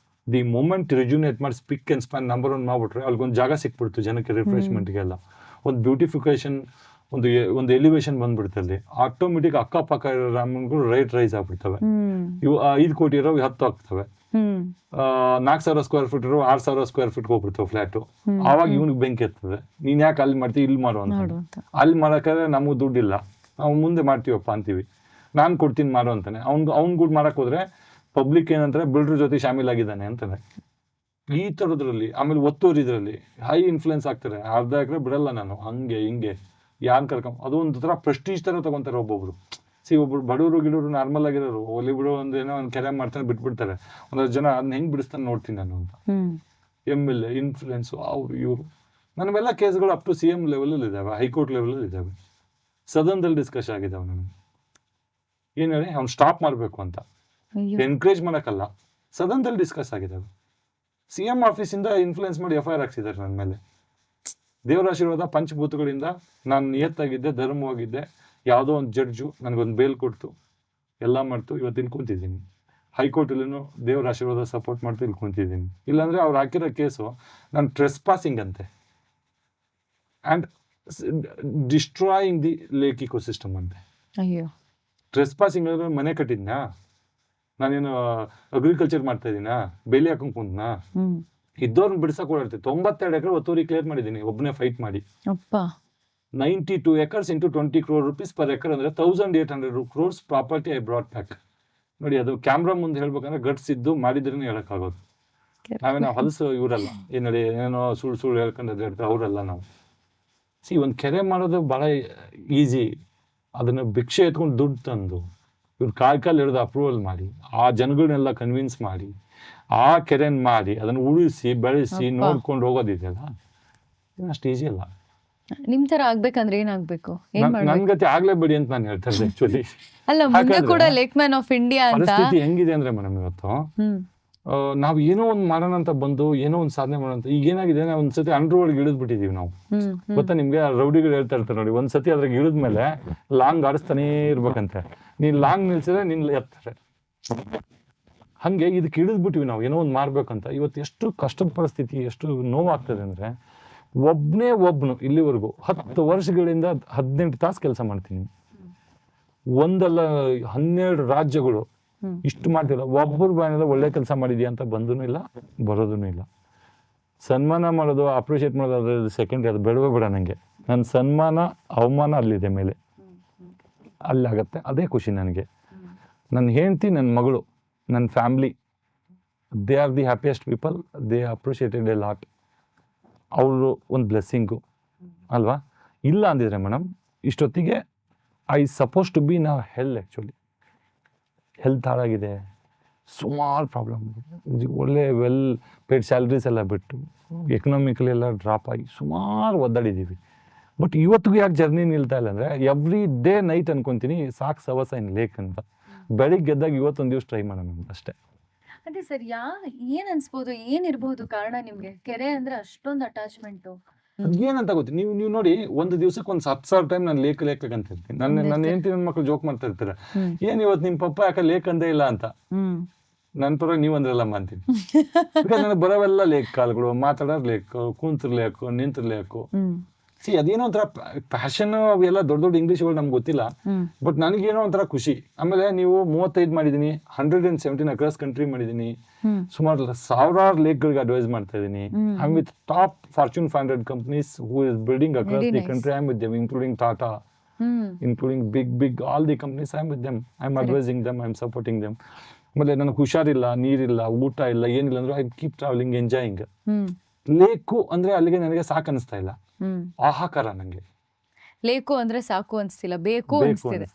The moment ರಿಜ್ಯುನೇಟ್ ಮಾಡಿ ಸ್ಪಿಕ್ ಆ್ಯಂಡ್ ಸ್ಪ್ಯಾನ್ ನಂಬರ್ 1 ಮಾಡ್ಬಿಟ್ರೆ ಅಲ್ಲಿಗೊಂದು ಜಾಗ ಸಿಕ್ಬಿಡ್ತು ಜನಕ್ಕೆ, ರಿಫ್ರೆಶ್ಮೆಂಟ್ಗೆಲ್ಲ ಒಂದು ಬ್ಯೂಟಿಫಿಕೇಶನ್, ಒಂದು ಎಲಿವೇಶನ್ ಬಂದ್ಬಿಡುತ್ತೆ. ಅಲ್ಲಿ ಆಟೋಮೆಟಿಕ್ ಅಕ್ಕಪಕ್ಕ ಇರೋ ರಾಮನ್ಗಳು ರೈಟ್ ರೈಸ್ ಆಗ್ಬಿಡ್ತವೆ. ಇವು 5 ಕೋಟಿ ಇರೋ 10 ಆಗ್ತವೆ, 4,000 ಸ್ಕ್ವೇರ್ ಫೀಟ್ ಇರೋ 6,000 ಸ್ಕ್ವೇರ್ ಫೀಟ್ ಹೋಗ್ಬಿಡ್ತಾವೆ ಫ್ಲಾಟು. ಆವಾಗ ಇವ್ನಿಗೆ ಬೆಂಕಿ ಎರ್ತದೆ, ನೀನ್ ಯಾಕೆ ಅಲ್ಲಿ ಮಾಡ್ತೀವಿ, ಇಲ್ಲಿ ಮಾಡು ಅಂತ. ಅಲ್ಲಿ ಮಾಡೋಕ್ಕಾದ್ರೆ ನಮಗೆ ದುಡ್ಡಿಲ್ಲ, ನಾವು ಮುಂದೆ ಮಾಡ್ತೀವಪ್ಪ ಅಂತೀವಿ, ನಾನು ಕೊಡ್ತೀನಿ ಮಾಡು ಅಂತಾನೆ. ಅವ್ನು ಗುಡ್ ಮಾಡಕ್ ಹೋದ್ರೆ ಪಬ್ಲಿಕ್ ಏನಂತಾರೆ, ಬಿಲ್ಡ್ರ್ ಜೊತೆ ಶಾಮೀಲಾಗಿದ್ದಾನೆ ಅಂತಾನೆ. ಈ ಥರದ್ರಲ್ಲಿ ಆಮೇಲೆ ಒತ್ತೂರು ಇದರಲ್ಲಿ ಹೈ ಇನ್ಫ್ಲುಯೆನ್ಸ್ ಆಗ್ತಾರೆ. 1/2 ಎಕರೆ ಬಿಡಲ್ಲ ನಾನು, ಹಂಗೆ ಹಿಂಗೆ ಯಾನ್ ಅದು ಒಂದು ಥರ ಪ್ರೆಸ್ಟೀಜ್ ಥರ ತಗೊಂತಾರೆ ಒಬ್ಬೊಬ್ರು. ಒಬ್ಬರು ಬಡವರು ಗಿಡವರು ನಾರ್ಮಲ್ ಆಗಿರೋರು ಒಲಿ ಬಿಡೋ ಏನೋ ಒಂದು ಕೆರೆ ಮಾಡ್ತಾನೆ ಬಿಟ್ಬಿಡ್ತಾರೆ. 100 ಜನ ಅದನ್ನ ಹೆಂಗೆ ಬಿಡಿಸ್ತಾನೆ ನೋಡ್ತೀನಿ ನಾನು ಅಂತ. MLA ಇನ್ಫ್ಲುಯೆನ್ಸು ಅವರು ಇವರು. ನನ್ನೆಲ್ಲ ಕೇಸ್ಗಳು ಅಪ್ ಟು CM ಲೆವೆಲಲ್ಲಿ ಇದ್ದಾವೆ, ಹೈಕೋರ್ಟ್ ಲೆವೆಲಲ್ಲಿ ಇದ್ದಾವೆ, ಸದನದಲ್ಲಿ ಡಿಸ್ಕಸ್ ಆಗಿದ್ದಾವೆ. ನನಗೆ ಏನು ಹೇಳಿ, ಅವ್ನು ಸ್ಟಾಪ್ ಮಾಡಬೇಕು ಅಂತ ಎನ್ಕರೇಜ್ ಮಾಡೋಕ್ಕಲ್ಲ, ಸದನದಲ್ಲಿ ಡಿಸ್ಕಸ್ ಆಗಿದ್ದಾವೆ. CM ಆಫೀಸಿಂದ ಇನ್ಫ್ಲುಯೆನ್ಸ್ ಮಾಡಿ FIR ಹಾಕ್ಸಿದ್ದಾರೆ ನನ್ನ ಮೇಲೆ. ದೇವರ ಆಶೀರ್ವಾದ ಪಂಚಭೂತಗಳಿಂದ ನಾನು ನಿಯತ್ತಾಗಿದ್ದೆ, ಧರ್ಮವಾಗಿದ್ದೆ. ಯಾವುದೋ ಒಂದು ಜಡ್ಜು ನನಗೊಂದು ಬೇಲ್ ಕೊಡ್ತು, ಎಲ್ಲ ಮಾಡ್ತು, ಇವತ್ತು ಇಲ್ಲಿ ಕುಂತಿದ್ದೀನಿ. ಹೈಕೋರ್ಟಲ್ಲೂ ದೇವರ ಆಶೀರ್ವಾದ ಸಪೋರ್ಟ್ ಮಾಡ್ತು, ಇಲ್ಲಿ ಕುಂತಿದ್ದೀನಿ. ಇಲ್ಲಾಂದರೆ ಅವ್ರು ಹಾಕಿರೋ ಕೇಸು ನಾನು ಟ್ರೆಸ್ ಪಾಸಿಂಗ್ ಅಂತೆ, and destroying the lake ecosystem ಅಂತೆ. ಅಯ್ಯೋ, ಟ್ರೆಸ್ ಪಾಸಿಂಗ್ ಅಂದ್ರೆ ಮನೆ ಕಟ್ಟಿದ್ನಾ, ನಾನೇನು ಅಗ್ರಿಕಲ್ಚರ್ ಮಾಡ್ತಾ ಇದ್ದೀನಾ, ಬೇಲಿ ಹಾಕೊಂಡ್ ಕುಂತ್ನಾ? ಇದ್ದವ್ರನ್ನ ಬಿಡ್ಸಕ್ ಓಡಾಡ್ತೀವಿ. 92 ಎಕರೆ ಒತ್ತುವರಿ ಕ್ಲಿಯರ್ ಮಾಡಿದ್ದೀನಿ ಒಬ್ಬನೇ ಫೈಟ್ ಮಾಡಿ. 92 acres into 20 crore rupees per acre ಅಂದ್ರೆ 1,800 crores property I brought back. ನೋಡಿ, ಅದು ಕ್ಯಾಮ್ರಾ ಮುಂದೆ ಹೇಳ್ಬೇಕಂದ್ರೆ ಗಟ್ಸ್ ಇದ್ದು ಮಾಡಿದ್ರೇನೆ ಹೇಳಕ್ಕಾಗೋದು. ನಾವೇನೋ ಹೊಲಸು ಇವರಲ್ಲ, ಏನೋ ಸುಳ್ಳು ಹೇಳ್ಕೊಂಡ್ರೆ ಅವರಲ್ಲ ನಾವು. ಒಂದು ಕೆರೆ ಮಾಡೋದು ಭಾಳ ಈಸಿ. ಅದನ್ನು ಭಿಕ್ಷೆ ಎತ್ಕೊಂಡು ದುಡ್ಡು ತಂದು ಇವ್ರು ಕಾಲ್ ಹಿಡಿದು ಅಪ್ರೂವಲ್ ಮಾಡಿ, ಆ ಜನಗಳನ್ನೆಲ್ಲ ಕನ್ವಿನ್ಸ್ ಮಾಡಿ, ಆ ಕೆರೆನ ಮಾಡಿ ಅದನ್ನು ಉಳಿಸಿ ಬೆಳೆಸಿ ನೋಡ್ಕೊಂಡು ಹೋಗೋದಿದೆಯಲ್ಲ, ಅಷ್ಟು ಈಸಿ ಅಲ್ಲ. ನಿಮ್ ತರ ಆಗ್ಬೇಕಂದ್ರೆ ಏನಾಗ್ಬೇಕು? ನನ್ ಗತಿ ಆಗ್ಲೇಬೇಡಿ ಅಂತ ನಾನು ಹೇಳ್ತಾ ಇದ್ದೆ ಆಕ್ಚುಲಿ. ಅಲ್ಲ, ಮುಂದೆ ಕೂಡ ಲೇಕ್ ಮ್ಯಾನ್ ಆಫ್ ಇಂಡಿಯಾ ಅಂತ ಪರಿಸ್ಥಿತಿ ಹೆಂಗಿದೆ ಅಂದ್ರೆ ಮೇಡಮ್, ಇವತ್ತು ನಾವು ಏನೋ ಒಂದು ಮಾಡೋಣ ಅಂತ ಬಂದು ಏನೋ ಒಂದು ಸಾಧನೆ ಮಾಡೋಣ ಅಂತ ಈಗ ಏನಾಗಿದೆ, ಒಂದ್ಸತಿ ಅಂಡರ್ ಒಳಗೆ ಇಳಿದ್ಬಿಟ್ಟಿದೀವಿ ನಾವು. ಗೊತ್ತಾ ನಿಮ್ಗೆ? ರೌಡಿಗಳು ಹೇಳ್ತಾ ಇರ್ತಾರೆ ನೋಡಿ, ಒಂದ್ಸತಿ ಅದ್ರಾಗ ಇಳಿದ್ಮೇಲೆ ಲಾಂಗ್ ಆಡಿಸ್ತಾನೇ ಇರ್ಬೇಕಂತೆ. ನೀನ್ ಲಾಂಗ್ ನಿಲ್ಸಿದ್ರೆ ನಿನ್ ಎತ್ತಾರೆ. ಹಂಗೆ ಇದಕ್ಕೆ ಇಳಿದ್ಬಿಟ್ಟಿವಿ ನಾವು, ಏನೋ ಒಂದು ಮಾಡ್ಬೇಕಂತ. ಇವತ್ತು ಎಷ್ಟು ಕಷ್ಟದ ಪರಿಸ್ಥಿತಿ, ಎಷ್ಟು ನೋವಾಗ್ತದೆ ಅಂದ್ರೆ, ಒಬ್ನು ಇಲ್ಲಿವರೆಗೂ 10 ವರ್ಷಗಳಿಂದ 18 ತಾಸು ಕೆಲಸ ಮಾಡ್ತೀನಿ. ಒಂದಲ್ಲ 12 ರಾಜ್ಯಗಳು ಇಷ್ಟು ಮಾಡ್ತಿಲ್ಲ. ಒಬ್ಬರು ಬಾಯಿಲ್ಲ ಒಳ್ಳೆ ಕೆಲಸ ಮಾಡಿದ್ಯಾ ಅಂತ ಬಂದೂ ಇಲ್ಲ, ಬರೋದೂ ಇಲ್ಲ. ಸನ್ಮಾನ ಮಾಡೋದು, ಅಪ್ರಿಷಿಯೇಟ್ ಮಾಡೋದು ಅದ್ರ ಸೆಕೆಂಡ್ರಿ, ಅದು ಬೇಡವೇ ಬೇಡ ನನಗೆ. ನನ್ನ ಸನ್ಮಾನ ಅವಮಾನ ಅಲ್ಲಿದೆ ಮೇಲೆ, ಅಲ್ಲಾಗತ್ತೆ. ಅದೇ ಖುಷಿ ನನಗೆ. ನನ್ನ ಹೆಂಡತಿ, ನನ್ನ ಮಗಳು, ನನ್ನ family, they are the happiest people. They appreciated A lot. ಅವರು ಒಂದು ಬ್ಲೆಸ್ಸಿಂಗು ಅಲ್ವಾ? ಇಲ್ಲ ಅಂದಿದ್ರೆ ಮೇಡಮ್, ಇಷ್ಟೊತ್ತಿಗೆ ಐ ಸಪೋಸ್ ಟು ಬಿ ನಾವು ಆ್ಯಕ್ಚುಲಿ ಹೆಲ್ತ್ ಹಾಳಾಗಿದೆ, ಸುಮಾರು ಪ್ರಾಬ್ಲಮ್, ಒಳ್ಳೆ ವೆಲ್ ಪೇಡ್ ಸ್ಯಾಲ್ರೀಸ್ ಎಲ್ಲ ಬಿಟ್ಟು ಎಕನಾಮಿಕಲಿ ಎಲ್ಲ ಡ್ರಾಪ್ ಆಗಿ ಸುಮಾರು ಒದ್ದಾಡಿದ್ದೀವಿ. ಬಟ್ ಇವತ್ತಿಗೂ ಯಾಕೆ ಜರ್ನಿ ನಿಲ್ತಾ ಇಲ್ಲ ಅಂದರೆ, ಎವ್ರಿ ಡೇ ನೈಟ್ ಅನ್ಕೊತೀನಿ ಸಾಕು ಸವಸ ಇನ್ ಲೇಕ್ ಅಂತ. ಬೆಳಿಗ್ಗೆ ಎದ್ದಾಗ ಇವತ್ತೊಂದು ದಿವಸ ಟ್ರೈ ಮಾಡೋಣ ಅಷ್ಟೇ. ಅದೇ ಸರ್, ಏನ್ ಅನ್ಸ್ಬೋದು, ಏನಿರ್ಬೋದು ಕಾರಣ ನಿಮ್ಗೆ? ಕೆರೆ ಅಂದ್ರೆ ಅಷ್ಟೊಂದು ಅಟ್ಯಾಚ್ಮೆಂಟು ಏನಂತ ಗೊತ್ತಿ, ನೀವು ನೋಡಿ, ಒಂದು ದಿವಸಕ್ಕೆ ಒಂದು 10,000 ಟೈಮ್ ನಾನು ಲೇಕ್ ಅಂತ ಇರ್ತೀನಿ. ನನ್ನ ಹೆಂಡತಿ ನನ್ನ ಮಕ್ಕಳು ಜೋಕ್ ಮಾಡ್ತಾ ಇರ್ತಾರೆ, ಏನ್ ಇವತ್ತು ನಿಮ್ ಪಪ್ಪ ಯಾಕೆ ಲೇಕ್ ಅಂದೇ ಇಲ್ಲ ಅಂತ. ನನ್ನ ಪರ ನೀವು ಅಂದ್ರಲ್ಲಮ್ಮ ಅಂತೀನಿ. ಬಿಕಾಸ್ ನನಗೆ ಬರೋವೆಲ್ಲ ಲೇಕ್ ಕಾಲ್ಗಳು, ಮಾತಾಡೋರು ಲೇಕು, ಕೂಂತ್ರ ಲೇಕು, ನಿಂತ್ರ ಲೇಕು. ಸಿ ಅದೇನೋ ಒಂಥರ ಪ್ಯಾಷನ್, ಅವೆಲ್ಲ ದೊಡ್ಡ ದೊಡ್ಡ ಇಂಗ್ಲೀಷ್ಗಳು ನಮ್ಗೆ ಗೊತ್ತಿಲ್ಲ, ಬಟ್ ನನಗೇನೋ ಒಂಥರ ಖುಷಿ. ಆಮೇಲೆ ನೀವು 35 ಮಾಡಿದೀನಿ, 117 ಅಕ್ರಾಸ್ ಕಂಟ್ರಿ ಮಾಡಿದೀನಿ, ಸುಮಾರು ಸಾವಿರಾರು ಲೇಕ್ಗಳಿಗೆ ಅಡ್ವೈಸ್ ಮಾಡ್ತಾ ಇದ್ದೀನಿ. I am with top fortune 500 companies who is building across the country. I am with them, including Tata, including big all the companies. I'm with them, I'm advising them, I'm supporting them. ಆಮೇಲೆ ನನಗೆ ಹುಷಾರಿಲ್ಲ, ನೀರಿಲ್ಲ, ಊಟ ಇಲ್ಲ, ಏನಿಲ್ಲ ಅಂದ್ರೆ I keep travelling, enjoying. Lake ಅಂದ್ರೆ ಅಲ್ಲಿಗೆ ನನಗೆ ಸಾಕು ಅನಿಸ್ತಾ ಇಲ್ಲ, ಆಹಾಕಾರ ನಂಗೆ ಲೇಕು ಅಂದ್ರೆ ಸಾಕು ಅನ್ಸ್ತಿಲ್ಲ, ಬೇಕು ಅನ್ಸ್ತಿದೆ.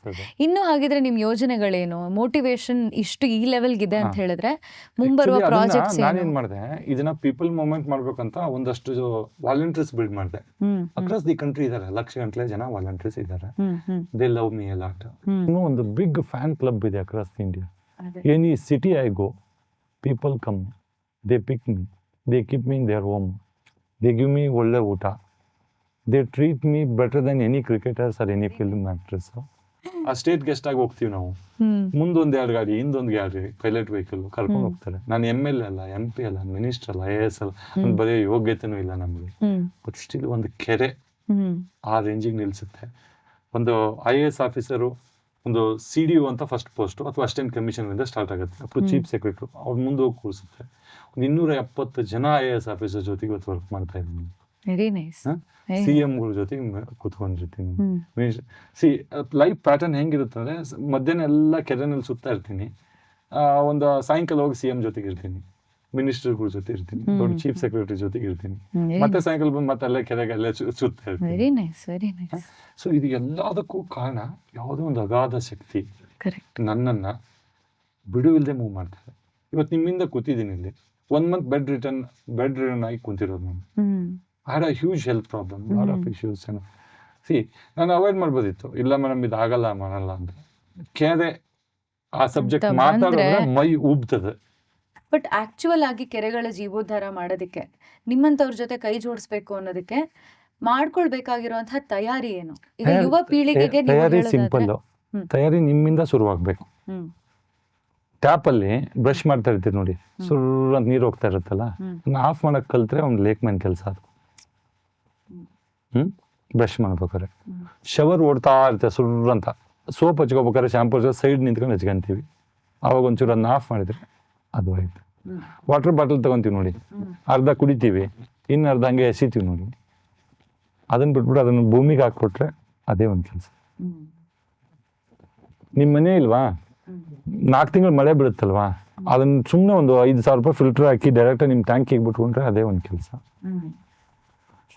ಇನ್ನು ಹಾಗಿದ್ರೆ ನಿಮ್ ಯೋಜನೆಗಳೇನು, ಮೋಟಿವೇಶನ್ ಇಷ್ಟು ಈ ಲೆವೆಲ್ಗಿದೆ ಅಂತ ಹೇಳಿದ್ರೆ ಮುಂಬರುವ ಪ್ರಾಜೆಕ್ಟ್ಸ್ ನಾನೇನ್ ಮಾಡಿದೆ, ಇದನ್ನ ಪೀಪಲ್ ಮೂವ್ಮೆಂಟ್ ಮಾಡ್ಬೇಕಂತ ಒಂದಷ್ಟು ವಾಲಂಟಿಯರ್ಸ್ ಬಿಲ್ಡ್ ಮಾಡಿದೆ. ಅಕ್ರಾಸ್ ದಿ ಕಂಟ್ರಿ ಇದಾರೆ, ಲಕ್ಷ ಗಂಟಲೆ ಜನ ವಾಲಂಟಿಯರ್ಸ್ ಇದಾರೆ. They love me a lot. ಇನ್ನೂ ಒಂದು ಬಿಗ್ ಫ್ಯಾನ್ ಕ್ಲಬ್ ಇದೆ across India. Any city I go, people come, they pick me, they keep me in their home, they give me ಒಳ್ಳೆ ಊಟ, they treat me better than any cricketers or any film actress. ಆ ಸ್ಟೇಟ್ ಗೆಸ್ಟ್ ಆಗಿ ಹೋಗ್ತೀವಿ ನಾವು, ಮುಂದೊಂದು 2 ಗಾಡಿ, ಹಿಂದೊಂದು ಗಾಡಿ, ಪೈಲಟ್ ವೆಹಿಕಲ್ ಕರ್ಕೊಂಡು ಹೋಗ್ತಾರೆ. ನಾನು MLA ಅಲ್ಲ, MP ಅಲ್ಲ, ಮಿನಿಸ್ಟರ್ ಅಲ್ಲ, IAS ಅಲ್ಲ, ಬರೀ ಯೋಗ್ಯತೆನೂ ಇಲ್ಲ ನಮಗೆ. ಬಟ್ ಸ್ಟಿಲ್ ಒಂದು ಕೆರೆ ಆ ರೇಂಜಿಗೆ ನಿಲ್ಸುತ್ತೆ. ಒಂದು IAS ಆಫೀಸರು, ಒಂದು CDO ಅಂತ ಫಸ್ಟ್ ಪೋಸ್ಟ್ ಅಥವಾ ಅಸಿಸ್ಟೆಂಟ್ ಕಮಿಷನರ್ ಇಂದ ಸ್ಟಾರ್ಟ್ ಆಗುತ್ತೆ, ಅప్పుడు ಚೀಫ್ ಸೆಕ್ರೆಟರಿ, ಅವ್ರು ಮುಂದೆ ಹೋಗಿ ಕೂರಿಸುತ್ತೆ. ಒಂದು 270 ಜನ IAS ಆಫೀಸರ್ ಜೊತೆಗೆ ಇವತ್ತು ವರ್ಕ್ ಮಾಡ್ತಾ ಇದ್ದೀನಿ. Very nice. CMಗಳ ಜೊತೆಗೆ ಕೂತ್ಕೊಂಡಿರ್ತೀನಿ. ಸಿ ಲೈಫ್ ಪ್ಯಾಟರ್ನ್ ಹೆಂಗಿರುತ್ತೆ ಅಂದ್ರೆ, ಮಧ್ಯಾಹ್ನ ಎಲ್ಲ ಕೆರೆನಲ್ಲಿ ಸುತ್ತಾ ಇರ್ತೀನಿ, ಒಂದು ಸಾಯಂಕಾಲ ಹೋಗಿ CM ಜೊತೆಗೆ ಇರ್ತೀನಿ, ಮಿನಿಸ್ಟರ್ಗಳ ಜೊತೆ ಇರ್ತೀನಿ, ದೊಡ್ಡ ಚೀಫ್ ಸೆಕ್ರೆಟರಿ ಜೊತೆಗೆ ಇರ್ತೀನಿ, ಮತ್ತೆ ಸಾಯಂಕಾಲ ಬಂದು ಮತ್ತೆ ಅಲ್ಲೇ ಕೆರೆಗೆ ಸುತ್ತಾ ಇರ್ತೀನಿ. Very nice, very nice. So ಇದು ಎಲ್ಲದಕ್ಕೂ ಕಾರಣ ಯಾವುದೋ ಒಂದು ಅಗಾಧ ಶಕ್ತಿ ನನ್ನನ್ನ ಬಿಡುವಿಲ್ಲದೆ ಮೂವ್ ಮಾಡ್ತಾರೆ. ಇವತ್ತು ನಿಮ್ಮಿಂದ ಕೂತಿದ್ದೀನಿ ಇಲ್ಲಿ, 1 month ಬೆಡ್ ರಿಟರ್ನ್ ಆಗಿ ಕುಂತಿರೋದು ನಾನು. I had a huge health problem, lot of issues. ನಾನು ಅವಾಯ್ಡ್ ಮಾಡ್ಬೋದಿತ್ತು, ಇಲ್ಲ ಮೇಡಮ್ ಇದು ಆಗಲ್ಲ ಮಾಡಲ್ಲ ಅಂದ್ರೆ. ಕೆರೆ ಆ ಸಬ್ಜೆಕ್ಟ್ ಮಾತಾಡಿದ್ರೆ ಮೈ ಉಬ್ತದೆ. ಬಟ್ ಆಕ್ಚುಯಲ್ ಆಗಿ ಕೆರೆಗಳ ಜೀವೋದ್ಧಾರ ಮಾಡೋದಕ್ಕೆ, ನಿಮ್ಮಂತವ್ರ ಜೊತೆ ಕೈ ಜೋಡಿಸ್ಬೇಕು ಅನ್ನೋದಕ್ಕೆ ಮಾಡ್ಕೊಳ್ಬೇಕಾಗಿರುವಂತಹ ತಯಾರಿ ಏನು? ಈಗ ಯುವ ಪೀಳಿಗೆಗೆ ತಯಾರಿ ಸಿಂಪಲ್. ತಯಾರಿ ನಿಮ್ಮಿಂದ ಶುರುವಾಗಬೇಕು. ಟ್ಯಾಪ್ ಅಲ್ಲಿ ಬ್ರಷ್ ಮಾಡ್ತಾ ಇರ್ತೀರಿ ನೋಡಿ, ಸುರ್ರ ನೀರು ಹೋಗ್ತಾ ಇರುತ್ತಲ್ಲ, ಆಫ್ ಮಾಡಕ್ ಕಲ್ತ್ರೆ ಒಂದು ಲೇಕ್ ಮ್ಯಾನ್ ಕೆಲಸ ಅದು. ಬ್ರಷ್ ಮಾಡ್ಬೇಕಾರೆ ಶವರ್ ಓಡ್ತಾ ಇರ್ತೇವೆ ಸುರ್ರ ಅಂತ, ಸೋಪ್ ಹಚ್ಕೋಬೇಕಾದ್ರೆ ಶಾಂಪೂ ಸೈಡ್ ನಿಂತ್ಕೊಂಡು ಹಚ್ಕೊಂತೀವಿ, ಅವಾಗ ಒಂಚೂರು ಅದನ್ನ ಆಫ್ ಮಾಡಿದ್ರೆ ಅದು ಆಯ್ತು. ವಾಟರ್ ಬಾಟಲ್ ತಗೊಂತೀವಿ ನೋಡಿ, ಅರ್ಧ ಕುಡಿತೀವಿ, ಇನ್ನು ಅರ್ಧ ಹಂಗೆ ಎಸಿತೀವಿ ನೋಡಿ, ಅದನ್ನ ಬಿಟ್ಬಿಟ್ಟು ಅದನ್ನು ಭೂಮಿಗೆ ಹಾಕ್ಬಿಟ್ರೆ ಅದೇ ಒಂದು ಕೆಲಸ. ನಿಮ್ಮ ಮನೆ ಇಲ್ವಾ, 4 ತಿಂಗಳು ಮಳೆ ಬೀಳುತ್ತಲ್ವಾ, ಅದನ್ನ ಸುಮ್ಮನೆ ಒಂದು 5,000 ರೂಪಾಯಿ ಫಿಲ್ಟರ್ ಹಾಕಿ ಡೈರೆಕ್ಟ್ ನಿಮ್ಮ ಟ್ಯಾಂಕಿಗೆ ಬಿಟ್ಕೊಂಡ್ರೆ ಅದೇ ಒಂದು ಕೆಲಸ.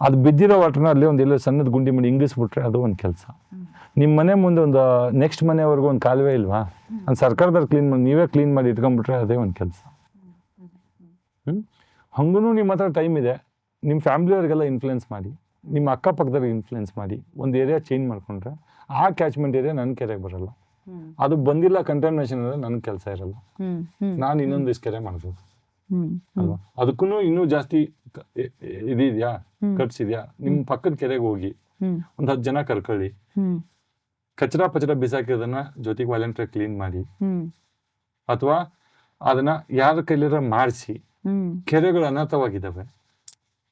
ಅದು ಬಿದ್ದಿರೋ ವಾಟರ್ನ ಅಲ್ಲಿ ಒಂದು ಎಲ್ಲೋ ಸಣ್ಣದ ಗುಂಡಿ ಮಾಡಿ ಇಂಗಿಸ್ಬಿಟ್ರೆ ಅದು ಒಂದು ಕೆಲಸ. ನಿಮ್ಮ ಮನೆ ಮುಂದೆ ಒಂದು ನೆಕ್ಸ್ಟ್ ಮನೆವರೆಗೂ ಒಂದು ಕಾಲುವೆ ಇಲ್ವಾ, ಒಂದು ಸರ್ಕಾರದವ್ರು ಕ್ಲೀನ್ ಮಾಡಿ ನೀವೇ ಕ್ಲೀನ್ ಮಾಡಿ ಇಟ್ಕೊಂಡ್ಬಿಟ್ರೆ ಅದೇ ಒಂದು ಕೆಲಸ. ಹಂಗೂ ನಿಮ್ಮ ಹತ್ರ ಟೈಮ್ ಇದೆ, ನಿಮ್ಮ ಫ್ಯಾಮಿಲಿಯವ್ರಿಗೆಲ್ಲ ಇನ್ಫ್ಲುಯೆನ್ಸ್ ಮಾಡಿ, ನಿಮ್ಮ ಅಕ್ಕಪಕ್ಕದವ್ರಿಗೆ ಇನ್ಫ್ಲುಯೆನ್ಸ್ ಮಾಡಿ ಒಂದು ಏರಿಯಾ ಚೇಂಜ್ ಮಾಡ್ಕೊಂಡ್ರೆ ಆ ಕ್ಯಾಚ್ಮೆಂಟ್ ಏರಿಯಾ ನನ್ನ ಕೆರೆಗೆ ಬರಲ್ಲ. ಅದು ಬಂದಿಲ್ಲ ಕಂಟಾಮಿನೇಷನ್ ಅಂದ್ರೆ ನನ್ನ ಕೆಲಸ ಇರಲ್ಲ, ನಾನು ಇನ್ನೊಂದಿಷ್ಟು ಕೆರೆ ಮಾಡ್ಬೋದು ಅಲ್ವಾ. ಅದಕ್ಕೂ ಇನ್ನೂ ಜಾಸ್ತಿ ಇದಿದ್ಯಾ, ಖರ್ಚಿದ್ಯಾ, ನಿಮ್ಮ ಪಕ್ಕದ ಕೆರೆಗೆ ಹೋಗಿ ಒಂದು 10 ಜನ ಕರ್ಕೊಳ್ಳಿ, ಕಚರ ಪಚರ ಬಿಸಾಕಿರೋದನ್ನ ಜೊತೆಗೆ ವಾಲಂಟಿಯರ್ ಕ್ಲೀನ್ ಮಾಡಿ, ಅಥವಾ ಅದನ್ನ ಯಾರ ಕೈಲಿರ ಮಾಡಿಸಿ. ಕೆರೆಗಳು ಅನಾಥವಾಗಿದ್ದಾವೆ,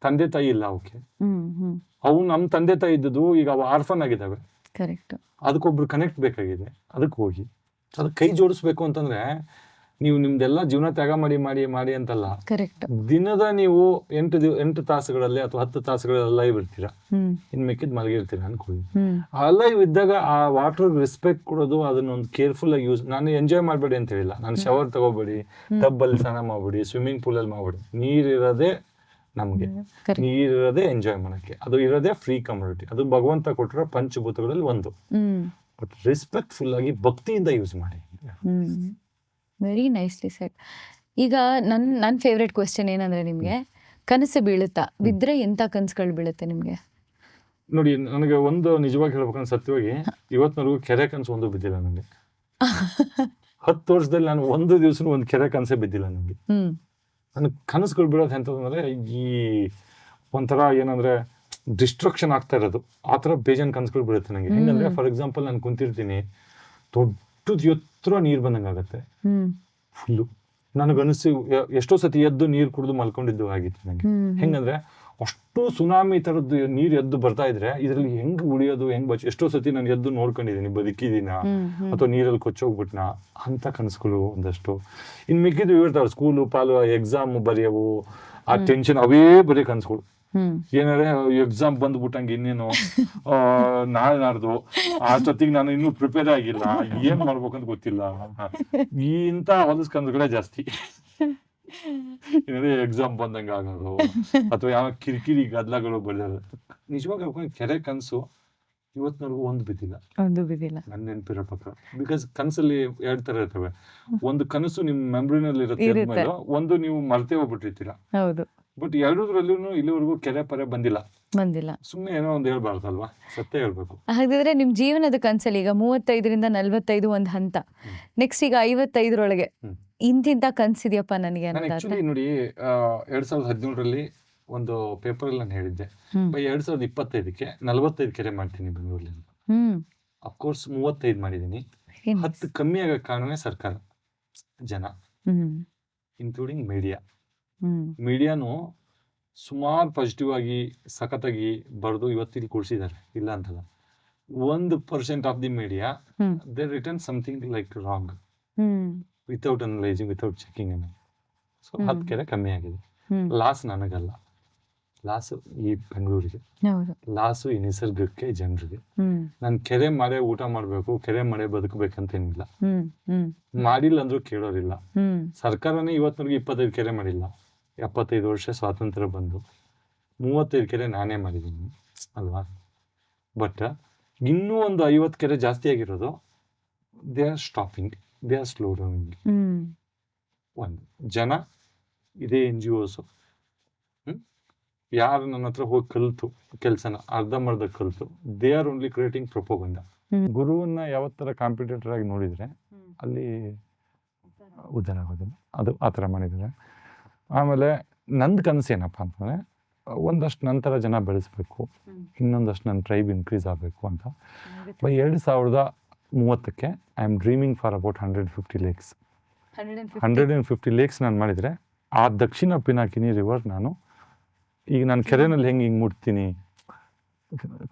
ತಂದೆ ತಾಯಿ ಇಲ್ಲ ಅವಕ್ಕೆ, ಅವು ನಮ್ಮ ತಂದೆ ತಾಯಿ ಇದ್ದದ್ದು ಈಗ ಅವು ಆರ್ಫನ್ ಆಗಿದ್ದಾವೆ, ಅದಕ್ಕೊಬ್ರು ಕನೆಕ್ಟ್ ಬೇಕಾಗಿದೆ. ಅದಕ್ಕೆ ಹೋಗಿ ಅದಕ್ಕೆ ಕೈ ಜೋಡಿಸ್ಬೇಕು ಅಂತಂದ್ರೆ ನೀವು ನಿಮ್ದೆಲ್ಲ ಜೀವನ ತ್ಯಾಗ ಮಾಡಿ ಮಾಡಿ ಮಾಡಿ ಅಂತಲ್ಲ, ದಿನದ ನೀವು 8 ತಾಸುಗಳಲ್ಲಿ ಅಥವಾ 10 ತಾಸುಗಳಲ್ಲಿ ಲೈವ್ ಇರ್ತೀರಾ, ಇನ್ ಮಿಕ್ಕಿದ್ ಮಲಗಿರ್ತೀರಾ ಅನ್ಕೊಳ್ಳಿ. ಆ ಲೈವ್ ಇದ್ದಾಗ ಆ ವಾಟರ್ ರೆಸ್ಪೆಕ್ಟ್ ಕೊಡೋದು, ಅದನ್ನ ಒಂದು ಕೇರ್ಫುಲ್ ಆಗಿ ಯೂಸ್. ನಾನು ಎಂಜಾಯ್ ಮಾಡಬೇಡಿ ಅಂತ ಹೇಳಿಲ್ಲ, ನಾನು ಶವರ್ ತಗೋಬೇಡಿ, ಟಬ್ಬಲ್ಲಿ ಸ್ನಾನ ಮಾಡ್ಬೇಡಿ, ಸ್ವಿಮ್ಮಿಂಗ್ ಪೂಲಲ್ಲಿ ಮಾಡ್ಬೇಡಿ. ನೀರಿರೋದೇ ನಮ್ಗೆ, ನೀರಿರೋದೇ ಎಂಜಾಯ್ ಮಾಡಕ್ಕೆ, ಅದು ಇರೋದೇ ಫ್ರೀ ಕಮ್ಯುನಿಟಿ. ಅದು ಭಗವಂತ ಕೊಟ್ಟಿರೋ ಪಂಚಭೂತಗಳಲ್ಲಿ ಒಂದು. ಬಟ್ ರೆಸ್ಪೆಕ್ಟ್ಫುಲ್ ಆಗಿ ಭಕ್ತಿಯಿಂದ ಯೂಸ್ ಮಾಡಿ. Very nicely shed. ಈಗ ನನ್ನ ಫೇವ್ರೆಟ್ ಕ್ವೆಶ್ಚನ್ ಏನಂದ್ರೆ, ನಿಮ್ಗೆ ಕನಸು ಬೀಳುತ್ತಾ, ಬಿದ್ರೆ ಎಂತ ಕನಸುಗಳು ಬೀಳುತ್ತೆ ನಿಮ್ಗೆ? ನೋಡಿ, ನನಗೆ ಒಂದು ನಿಜವಾಗಿ ಹೇಳ್ಬೇಕಂದ್ರೆ ಸತ್ಯವಾಗಿ ಇವತ್ತಿನವರೆಗೂ ಕೆರೆ ಕನಸು ಒಂದು ಬಿದ್ದಿಲ್ಲ ನನಗೆ. 10 ವರ್ಷದಲ್ಲಿ ನಾನು ಒಂದು ದಿವಸ ಒಂದು ಕೆರೆ ಕನಸೇ ಬಿದ್ದಿಲ್ಲ ನನಗೆ. ನನಗೆ ಕನಸುಗಳು ಬೀಳೋದು ಎಂತಂದ್ರೆ, ಈ ಒಂಥರ ಏನಂದ್ರೆ ಡಿಸ್ಟ್ರಕ್ಷನ್ ಆಗ್ತಾ ಇರೋದು, ಆ ಥರ ಬೇಜಾನ್ ಕನಸುಗಳು ಬೀಳುತ್ತೆ ನನಗೆ. ಹೆಂಗಂದ್ರೆ, ಫಾರ್ ಎಕ್ಸಾಂಪಲ್ ನಾನು ಕುಂತಿರ್ತೀನಿ, ದೊಡ್ಡದು ಎತ್ತರ ನೀರು ಬಂದಂಗೆ ಆಗುತ್ತೆ ಫುಲ್ಲು, ನನಗನ್ಸಿ ಎಷ್ಟೋ ಸತಿ ಎದ್ದು ನೀರು ಕುಡಿದು ಮಲ್ಕೊಂಡಿದ್ದು ಆಗಿತ್ತು ನಂಗೆ. ಹೆಂಗಂದ್ರೆ ಅಷ್ಟು ಸುನಾಮಿ ತರದ್ದು ನೀರು ಎದ್ದು ಬರ್ತಾ ಇದ್ರೆ ಇದ್ರಲ್ಲಿ ಹೆಂಗ್ ಉಳಿಯೋದು ಹೆಂಗ್ ಎಷ್ಟೋ ಸತಿ ನಾನು ಎದ್ದು ನೋಡ್ಕೊಂಡಿದ್ದೀನಿ ಬದುಕಿದೀನ ಅಥವಾ ನೀರಲ್ಲಿ ಕೊಚ್ಚೋಗ್ಬಿಟ್ನ ಅಂತ ಕನಸುಗಳು ಒಂದಷ್ಟು. ಇನ್ ಮಿಕ್ಕಿದ್ದು ಇರ್ತಾವೆ ಸ್ಕೂಲು ಪಾಲು ಎಕ್ಸಾಮ್ ಬರೆಯವು ಆ ಟೆನ್ಷನ್ ಅವೇ ಬರೀ ಕನಸುಗಳು. ಏನಾರೆ ಎಕ್ಸಾಮ್ ಬಂದ್ಬಿಟ್ಟಂಗೆ ಇನ್ನೇನು ನಾಡ್ದು ಅಷ್ಟೊತ್ತಿಗೆ ನಾನು ಇನ್ನೂ ಪ್ರಿಪೇರ್ ಆಗಿಲ್ಲ, ಏನ್ ಮಾಡ್ಬೇಕಂತ ಗೊತ್ತಿಲ್ಲ, ಇಂತ ಹೊಲಸ್ ಕನಸುಗಳೇ ಜಾಸ್ತಿ. ಏನಾದ್ರೆ ಎಕ್ಸಾಮ್ ಬಂದಂಗ ಆಗೋದು ಅಥವಾ ಯಾವ ಕಿರಿಕಿರಿ ಗದ್ದಲಗಳು ಬೆಳೆಯೋದು. ನಿಜವಾಗ ಕೆರೆ ಕನಸು ಇವತ್ತಿನವರೆಗೂ ಒಂದು ಬಿದ್ದಿಲ್ಲ ನನ್ನ ನೆನಪಿರೋ ಪ್ರಕಾರ. ಬಿಕಾಸ್ ಕನಸಲ್ಲಿ 2 ತರ ಇರ್ತವೆ. ಒಂದು ಕನಸು ನಿಮ್ ಮೆಮರಿನಲ್ಲಿ ಇರುತ್ತೆ, ಒಂದು ನೀವು ಮರ್ತೇ ಹೋಗ್ಬಿಟ್ಟಿರ್ತೀರ. ಬಟ್ ಎರಡರಲ್ಲೂ ಇಲ್ಲಿವರೆಗೂ ಕೆರೆ ಪರೆ ಬಂದಿಲ್ಲ. ಸುಮ್ನೆ ಏನೋ ಒಂದು ಹೇಳ್ಬಾರ್ದಲ್ವಾ, ಸತ್ಯ ಹೇಳ್ಬೇಕು. ಹಾಗಾದ್ರೆ ನಿಮ್ ಜೀವನದ ಕನ್ಸಲ್ಲಿ ಈಗ 35ರಿಂದ 45 ಒಂದ್ ಹಂತ, ನೆಕ್ಸ್ಟ್ ಈಗ 55ರೊಳಗೆ ಇಂತಿಂತ ಕನ್ಸಿದ್ಯಪ್ಪ ನನಗೆ ನಾನು ಆಕ್ಚುಲಿ ನೋಡಿ 2017ರಲ್ಲಿ ಒಂದು ಪೇಪರ್ ಅಲ್ಲಿ ನಾನು ಹೇಳಿದ್ದೆ 2025ಕ್ಕೆ 45 ಕೆರೆ ಮಾಡ್ತೀನಿ ಬೆಂಗಳೂರಲ್ಲಿ. ಅಫ್ಕೋರ್ಸ್ 35 ಮಾಡಿದೀನಿ. 10 ಕಮ್ಮಿ ಆಗೋ ಕಾರಣವೇ ಸರ್ಕಾರ, ಜನ, ಇನ್ಕ್ಲೂಡಿಂಗ್ ಮೀಡಿಯಾನು ಸುಮಾರು ಪಾಸಿಟಿವ್ ಆಗಿ ಸಖತ್ತಾಗಿ ಬರೆದು ಇವತ್ತಿಲ್ಲಿ ಕೂಡಿಸಿದ್ದಾರೆ, ಇಲ್ಲ ಅಂತಲ್ಲ. 1% of the media they return something like wrong without analysing, without checking. So 10 ಕೆರೆ ಕಮ್ಮಿ ಆಗಿದೆ. ಲಾಸ್ ನನಗಲ್ಲ, ಲಾಸ್ ಈ ಬೆಂಗಳೂರಿಗೆ, ಲಾಸು ಈ ನಿಸರ್ಗಕ್ಕೆ, ಜನರಿಗೆ. ನಾನು ಕೆರೆ ಮಾಡೇ ಊಟ ಮಾಡ್ಬೇಕು, ಕೆರೆ ಮಾಡೇ ಬದುಕಬೇಕಂತೇನಿಲ್ಲ. ಮಾಡಿಲ್ಲ ಅಂದ್ರೂ ಕೇಳೋರಿಲ್ಲ. ಸರ್ಕಾರನೇ ಇವತ್ತಿನವರೆಗೆ 25 ಕೆರೆ ಮಾಡಿಲ್ಲ. 75 ವರ್ಷ ಸ್ವಾತಂತ್ರ್ಯ ಬಂದು 35 ಕೆರೆ ನಾನೇ ಮಾಡಿದ್ದೀನಿ ಅಲ್ವಾ. ಬಟ್ ಇನ್ನೂ ಒಂದು 50 ಕೆರೆ ಜಾಸ್ತಿ ಆಗಿರೋದು, they are stopping, they are slow downing. ಒಂದು ಜನ ಇದೇ NGOs ಯಾರು ನನ್ನ ಹತ್ರ ಹೋಗಿ ಕಲಿತು ಕೆಲಸನ ಅರ್ಧಂಬರ್ಧ ಕಲಿತು, they are only creating propaganda. ಗುರುವನ್ನ ಯಾವತ್ತರ ಕಾಂಪಿಟೇಟರ್ ಆಗಿ ನೋಡಿದ್ರೆ ಅಲ್ಲಿ ಉದ್ಧಾರ ಆಗೋದಿಲ್ಲ. ಅದು ಆ ಥರ ಮಾಡಿದ್ದಾರೆ. ಆಮೇಲೆ ನಂದು ಕನಸು ಏನಪ್ಪ ಅಂತಂದರೆ, ಒಂದಷ್ಟು ನಂತರ ಜನ ಬೆಳೆಸ್ಬೇಕು, ಇನ್ನೊಂದಷ್ಟು ನನ್ನ ಟ್ರೈಬ್ ಇನ್ಕ್ರೀಸ್ ಆಗಬೇಕು ಅಂತ. 2030ಕ್ಕೆ I am dreaming for about 150 lakes. 150 lakes ನಾನು ಮಾಡಿದರೆ, ಆ ದಕ್ಷಿಣ ಪಿನಾಕಿನಿ ರಿವರ್ ನಾನು ಈಗ ನಾನು ಕೆರೆನಲ್ಲಿ ಹಿಂಗೆ ಮುಟ್ತೀನಿ,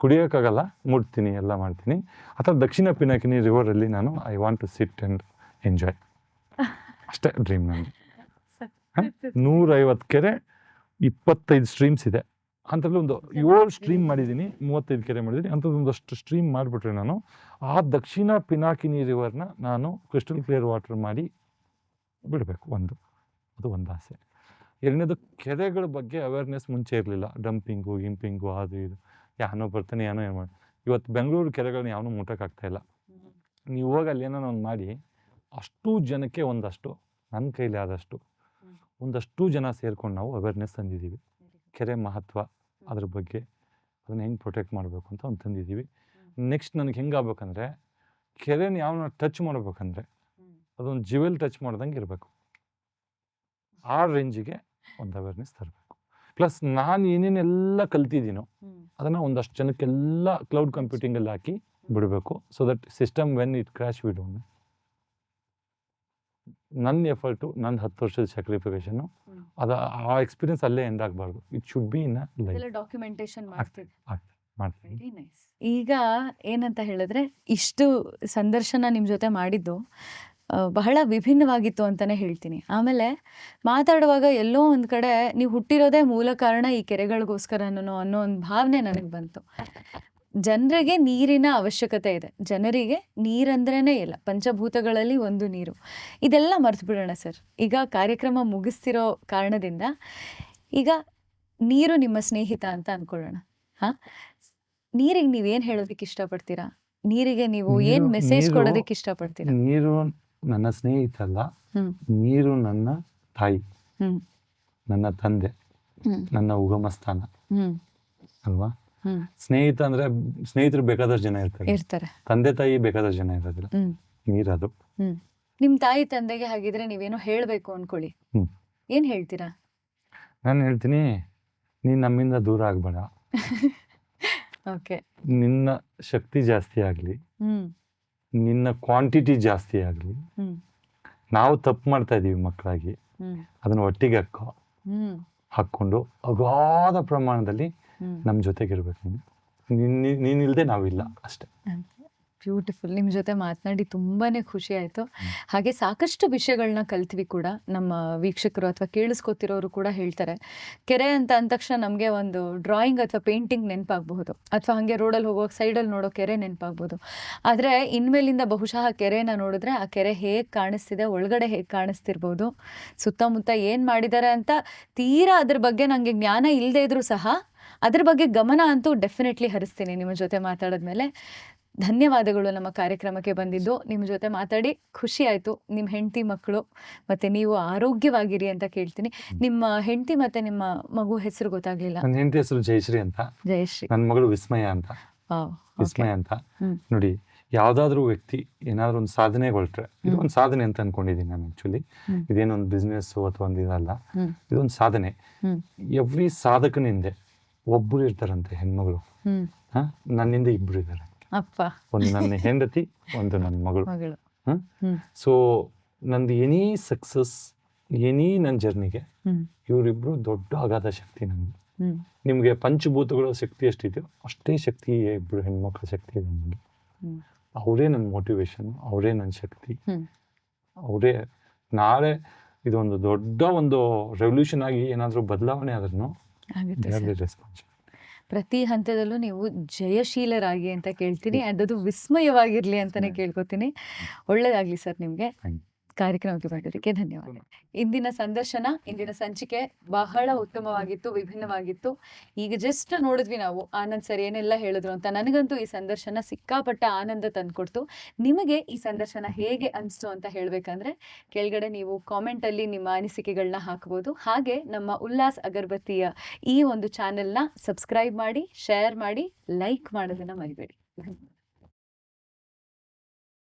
ಕುಡಿಯೋಕ್ಕಾಗಲ್ಲ, ಮುಟ್ತೀನಿ, ಎಲ್ಲ ಮಾಡ್ತೀನಿ. ಅಥವಾ ದಕ್ಷಿಣ ಪಿನಾಕಿನಿ ರಿವರಲ್ಲಿ ನಾನು I want to sit and enjoy. ಅಷ್ಟೇ ಡ್ರೀಮ್ ನನಗೆ. 150 ಕೆರೆ, 25 ಸ್ಟ್ರೀಮ್ಸ್ ಇದೆ. ಅಂಥದ್ರಲ್ಲಿ ಒಂದು 7 ಸ್ಟ್ರೀಮ್ ಮಾಡಿದ್ದೀನಿ, 35 ಕೆರೆ ಮಾಡಿದ್ದೀನಿ. ಅಂಥದ್ದು ಒಂದಷ್ಟು ಸ್ಟ್ರೀಮ್ ಮಾಡಿಬಿಟ್ರೆ ನಾನು ಆ ದಕ್ಷಿಣ ಪಿನಾಕಿನಿ ರಿವರ್ನ ನಾನು ಕ್ರಿಸ್ಟಲ್ ಕ್ಲಿಯರ್ ವಾಟರ್ ಮಾಡಿ ಬಿಡಬೇಕು. ಅದು ಒಂದು ಆಸೆ. ಎರಡನೇದು, ಕೆರೆಗಳ ಬಗ್ಗೆ ಅವೇರ್ನೆಸ್ ಮುಂಚೆ ಇರಲಿಲ್ಲ. ಡಂಪಿಂಗು ಗಿಂಪಿಂಗು ಅದು ಇದು ಯಾನೋ ಬರ್ತಾನೆ ಏನೋ ಏನು ಮಾಡಿ. ಇವತ್ತು ಬೆಂಗಳೂರು ಕೆರೆಗಳನ್ನ ಯಾವನೂ ಮುಟ್ಟೋಕ್ಕಾಗ್ತಾಯಿಲ್ಲ. ನೀವು ಹೋಗಿ ಅಲ್ಲಿ ಏನೋ ಒಂದು ಮಾಡಿ ಅಷ್ಟು ಜನಕ್ಕೆ ಒಂದಷ್ಟು, ನನ್ನ ಕೈಲಿ ಆದಷ್ಟು ಒಂದಷ್ಟು ಜನ ಸೇರ್ಕೊಂಡು ನಾವು ಅವೇರ್ನೆಸ್ ತಂದಿದ್ದೀವಿ. ಕೆರೆ ಮಹತ್ವ, ಅದ್ರ ಬಗ್ಗೆ ಅದನ್ನು ಹೆಂಗೆ ಪ್ರೊಟೆಕ್ಟ್ ಮಾಡಬೇಕು ಅಂತ ಒಂದು ತಂದಿದ್ದೀವಿ. ನೆಕ್ಸ್ಟ್ ನನಗೆ ಹೆಂಗಾಗಬೇಕಂದ್ರೆ, ಕೆರೆನ ಯಾವನ್ನ ಟಚ್ ಮಾಡ್ಬೇಕಂದ್ರೆ ಅದೊಂದು ಜ್ಯುವೆಲ್ ಟಚ್ ಮಾಡ್ದಂಗೆ ಇರಬೇಕು. ಆ ರೇಂಜಿಗೆ ಒಂದು ಅವೇರ್ನೆಸ್ ತರಬೇಕು. ಪ್ಲಸ್ ನಾನು ಏನೇನೆಲ್ಲ ಕಲ್ತಿದ್ದೀನೋ ಅದನ್ನು ಒಂದಷ್ಟು ಜನಕ್ಕೆಲ್ಲ ಕ್ಲೌಡ್ ಕಂಪ್ಯೂಟಿಂಗಲ್ಲಿ ಹಾಕಿ ಬಿಡಬೇಕು. So that system when it crash we don't. ನನ್ನ ಎಫರ್ಟು, ನನ್ನ 10 ವರ್ಷದ ಸ್ಯಾಕ್ರಿಫಿಕೇಶನ್ನು, ಅದು ಆ ಎಕ್ಸ್ಪೀರಿಯನ್ಸ್ ಅಲ್ಲೇ ಎಂಡ್ ಆಗಬಾರ್ದು. It should be in life. Documentation ಮಾಡ್ತೀನಿ. ಈಗ ಏನಂತ ಹೇಳಿದ್ರೆ, ಇಷ್ಟು ಸಂದರ್ಶನ ನಿಮ್ಮ ಜೊತೆ ಮಾಡಿದ್ದು ಬಹಳ ವಿಭಿನ್ನವಾಗಿತ್ತು ಅಂತಲೇ ಹೇಳ್ತೀನಿ. ಆಮೇಲೆ ಮಾತಾಡುವಾಗ ಎಲ್ಲೋ ಒಂದು ಕಡೆ ನೀವು ಹುಟ್ಟಿರೋದೇ ಮೂಲ ಕಾರಣ ಈ ಕೆರೆಗಳಿಗೋಸ್ಕರನೋ ಅನ್ನೋ ಒಂದು ಭಾವನೆ ನನಗೆ ಬಂತು. ಜನರಿಗೆ ನೀರಿನ ಅವಶ್ಯಕತೆ ಇದೆ, ಜನರಿಗೆ ನೀರಂದ್ರೇ ಇಲ್ಲ, ಪಂಚಭೂತಗಳಲ್ಲಿ ಒಂದು ನೀರು. ಇದೆಲ್ಲ ಮರ್ತು ಬಿಡೋಣ ಸರ್. ಈಗ ಕಾರ್ಯಕ್ರಮ ಮುಗಿಸ್ತಿರೋ ಕಾರಣದಿಂದ ಈಗ ನೀರು ನಿಮ್ಮ ಸ್ನೇಹಿತ ಅಂತ ಅಂದ್ಕೊಳ್ಳೋಣ. ನೀರಿಗೆ ನೀವೇನು ಹೇಳೋದಕ್ಕೆ ಇಷ್ಟಪಡ್ತೀರಾ? ನೀರಿಗೆ ನೀವು ಏನು ಮೆಸೇಜ್ ಕೊಡೋದಕ್ಕೆ ಇಷ್ಟಪಡ್ತೀರಾ? ನೀರು ನನ್ನ ಸ್ನೇಹಿತ ಅಲ್ಲ, ನೀರು ನನ್ನ ತಾಯಿ, ನನ್ನ ತಂದೆ, ನನ್ನ ಉಗಮ ಸ್ಥಾನ ಅಲ್ವಾ. ಸ್ನೇಹಿತ ಅಂದ್ರೆ ಸ್ನೇಹಿತರು ಬೇಕಾದಷ್ಟು ಜನ ಇರ್ತಾರೆ, ತಂದೆ ತಾಯಿ ಬೇಕಾದಷ್ಟು ಜನ ಇರೋದಿಲ್ಲ. ನೀರದು. ನಿಮ್ ತಾಯಿ ತಂದೆಗೆ ಹಾಗಿದ್ರೆ ನೀವೇನೋ ಹೇಳ್ಬೇಕು ಅನ್ಕೊಳ್ಳಿ, ಏನ್ ಹೇಳ್ತೀರಾ? ನಾನು ಹೇಳ್ತೀನಿ, ನೀನ್ ನಮ್ಮಿಂದ ದೂರ ಆಗ್ಬೇಡ. ನಿನ್ನ ಶಕ್ತಿ ಜಾಸ್ತಿ ಆಗ್ಲಿ, ನಿನ್ನ ಕ್ವಾಂಟಿಟಿ ಜಾಸ್ತಿ ಆಗಲಿ, ನಾವು ತಪ್ಪು ಮಾಡ್ತಾ ಇದೀವಿ ಮಕ್ಕಳಾಗಿ, ಅದನ್ನ ಒಟ್ಟಿಗೆ ಹಾಕ್ಕೊಂಡು ಅಗಾಧ ಪ್ರಮಾಣದಲ್ಲಿ ನಮ್ಮ ಜೊತೆಗಿರ್ಬೇಕು. ನೀನಿಲ್ದೆ ನಾವಿಲ್ಲ ಅಷ್ಟೇ. ಬ್ಯೂಟಿಫುಲ್. ನಿಮ್ಮ ಜೊತೆ ಮಾತನಾಡಿ ತುಂಬಾ ಖುಷಿ ಆಯಿತು. ಹಾಗೆ ಸಾಕಷ್ಟು ವಿಷಯಗಳನ್ನ ಕಲ್ತ್ವಿ ಕೂಡ. ನಮ್ಮ ವೀಕ್ಷಕರು ಅಥವಾ ಕೇಳಿಸ್ಕೊತಿರೋರು ಕೂಡ ಹೇಳ್ತಾರೆ, ಕೆರೆ ಅಂತ ಅಂದ ತಕ್ಷಣ ನಮಗೆ ಒಂದು ಡ್ರಾಯಿಂಗ್ ಅಥವಾ ಪೇಂಟಿಂಗ್ ನೆನಪಾಗಬಹುದು, ಅಥವಾ ಹಾಗೆ ರೋಡಲ್ಲಿ ಹೋಗುವಾಗ ಸೈಡಲ್ಲಿ ನೋಡೋ ಕೆರೆ ನೆನಪಾಗ್ಬೋದು. ಆದರೆ ಇನ್ಮೇಲಿಂದ ಬಹುಶಃ ಕೆರೆನ ನೋಡಿದ್ರೆ ಆ ಕೆರೆ ಹೇಗೆ ಕಾಣಿಸ್ತಿದೆ, ಒಳಗಡೆ ಹೇಗೆ ಕಾಣಿಸ್ತಿರ್ಬೋದು, ಸುತ್ತಮುತ್ತ ಏನು ಮಾಡಿದ್ದಾರೆ ಅಂತ ತೀರಾ ಅದ್ರ ಬಗ್ಗೆ ನನಗೆ ಜ್ಞಾನ ಇಲ್ಲದೆ ಇದ್ರೂ ಸಹ ಅದ್ರ ಬಗ್ಗೆ ಗಮನ ಅಂತೂ ಡೆಫಿನೆಟ್ಲಿ ಹರಿಸ್ತೀನಿ ನಿಮ್ಮ ಜೊತೆ ಮಾತಾಡಿದ್ಮೇಲೆ. ಧನ್ಯವಾದಗಳು ನಮ್ಮ ಕಾರ್ಯಕ್ರಮಕ್ಕೆ ಬಂದಿದ್ದು. ನಿಮ್ಮ ಜೊತೆ ಮಾತಾಡಿ ಖುಷಿ ಆಯಿತು. ನಿಮ್ಮ ಹೆಂಡತಿ ಮಕ್ಕಳು ಮತ್ತು ನೀವು ಆರೋಗ್ಯವಾಗಿರಿ ಅಂತ ಕೇಳ್ತೀನಿ. ನಿಮ್ಮ ಹೆಂಡತಿ ಮತ್ತು ನಿಮ್ಮ ಮಗು ಹೆಸರು ಗೊತ್ತಾಗಲಿಲ್ಲ. ನನ್ನ ಹೆಂಡತಿ ಹೆಸರು ಜಯಶ್ರೀ ಅಂತ, ಜಯಶ್ರೀ. ನನ್ನ ಮಗಳು ವಿಸ್ಮಯ ಅಂತ. ವಿಸ್ಮಯ ಅಂತ. ನೋಡಿ, ಯಾವುದಾದ್ರೂ ವ್ಯಕ್ತಿ ಏನಾದರೂ ಒಂದು ಸಾಧನೆಗೊಳ್ಟ್ರೆ ಇದು ಒಂದು ಸಾಧನೆ ಅಂತ ಅನ್ಕೊಂಡಿದ್ದೀನಿ ನಾನು. ಆ್ಯಕ್ಚುಲಿ ಇದೇನೊಂದು ಬಿಸ್ನೆಸ್ ಅಥವಾ ಒಂದು ಇದಲ್ಲ, ಇದೊಂದು ಸಾಧನೆ. ಎವ್ರಿ ಸಾಧಕನ ಹಿಂದೆ ಒಬ್ಬರು ಇರ್ತಾರಂತೆ ಹೆಣ್ಮಗಳು. ನನ್ನಿಂದ ಇಬ್ಬರು ಇದ್ದಾರೆ. ಒಂದು ನನ್ನ ಹೆಂಡತಿ, ಒಂದು ನನ್ನ ಮಗಳು. ಸೊ ನಂದು ಎನಿ ಸಕ್ಸಸ್, ಎನಿ ನನ್ನ ಜರ್ನಿಗೆ ಇವರಿಬ್ರು ದೊಡ್ಡ ಅಗಾಧ ಶಕ್ತಿ ನನಗೆ. ನಿಮಗೆ ಪಂಚಭೂತಗಳ ಶಕ್ತಿ ಎಷ್ಟಿದೆಯೋ ಅಷ್ಟೇ ಶಕ್ತಿ ಇಬ್ಬರು ಹೆಣ್ಮಕ್ಳ ಶಕ್ತಿ ಇದೆ ನನಗೆ. ಅವರೇ ನನ್ನ ಮೋಟಿವೇಶನ್, ಅವರೇ ನನ್ನ ಶಕ್ತಿ, ಅವರೇ ನಾಳೆ ಇದೊಂದು ದೊಡ್ಡ ಒಂದು ರೆವಲ್ಯೂಷನ್ ಆಗಿ ಏನಾದರೂ ಬದಲಾವಣೆ ಆದ್ರೂ ರೆಸ್ಪಾನ್ಸಿಬಲ್. ಪ್ರತಿ ಹಂತದಲ್ಲೂ ನೀವು ಜಯಶೀಲರಾಗಿ ಅಂತ ಕೇಳ್ತೀನಿ. ಅದು ವಿಸ್ಮಯವಾಗಿರಲಿ ಅಂತಲೇ ಕೇಳ್ಕೊತೀನಿ. ಒಳ್ಳೆಯದಾಗಲಿ ಸರ್ ನಿಮಗೆ. ಕಾರ್ಯಕ್ರಮಕ್ಕೆ ಬಂದಿದ್ದಕ್ಕೆ ಧನ್ಯವಾದ. ಇಂದಿನ ಸಂದರ್ಶನ, ಇಂದಿನ ಸಂಚಿಕೆ ಬಹಳ ಉತ್ತಮವಾಗಿತ್ತು, ವಿಭಿನ್ನವಾಗಿತ್ತು. ಈಗ ಜಸ್ಟ್ ನೋಡಿದ್ವಿ ನಾವು ಆನಂದ್ ಸರ್ ಏನೆಲ್ಲ ಹೇಳಿದ್ರು ಅಂತ. ನನಗಂತೂ ಈ ಸಂದರ್ಶನ ಸಿಕ್ಕಾಪಟ್ಟ ಆನಂದ ತಂದುಕೊಡ್ತು. ನಿಮಗೆ ಈ ಸಂದರ್ಶನ ಹೇಗೆ ಅನಿಸ್ತು ಅಂತ ಹೇಳಬೇಕಂದ್ರೆ ಕೆಳಗಡೆ ನೀವು ಕಾಮೆಂಟಲ್ಲಿ ನಿಮ್ಮ ಅನಿಸಿಕೆಗಳನ್ನ ಹಾಕ್ಬೋದು. ಹಾಗೆ ನಮ್ಮ ಉಲ್ಲಾಸ್ ಅಗರಬತ್ತಿಯ ಈ ಒಂದು ಚಾನೆಲ್ನ ಸಬ್ಸ್ಕ್ರೈಬ್ ಮಾಡಿ, ಶೇರ್ ಮಾಡಿ, ಲೈಕ್ ಮಾಡೋದನ್ನು ಮರಿಬೇಡಿ.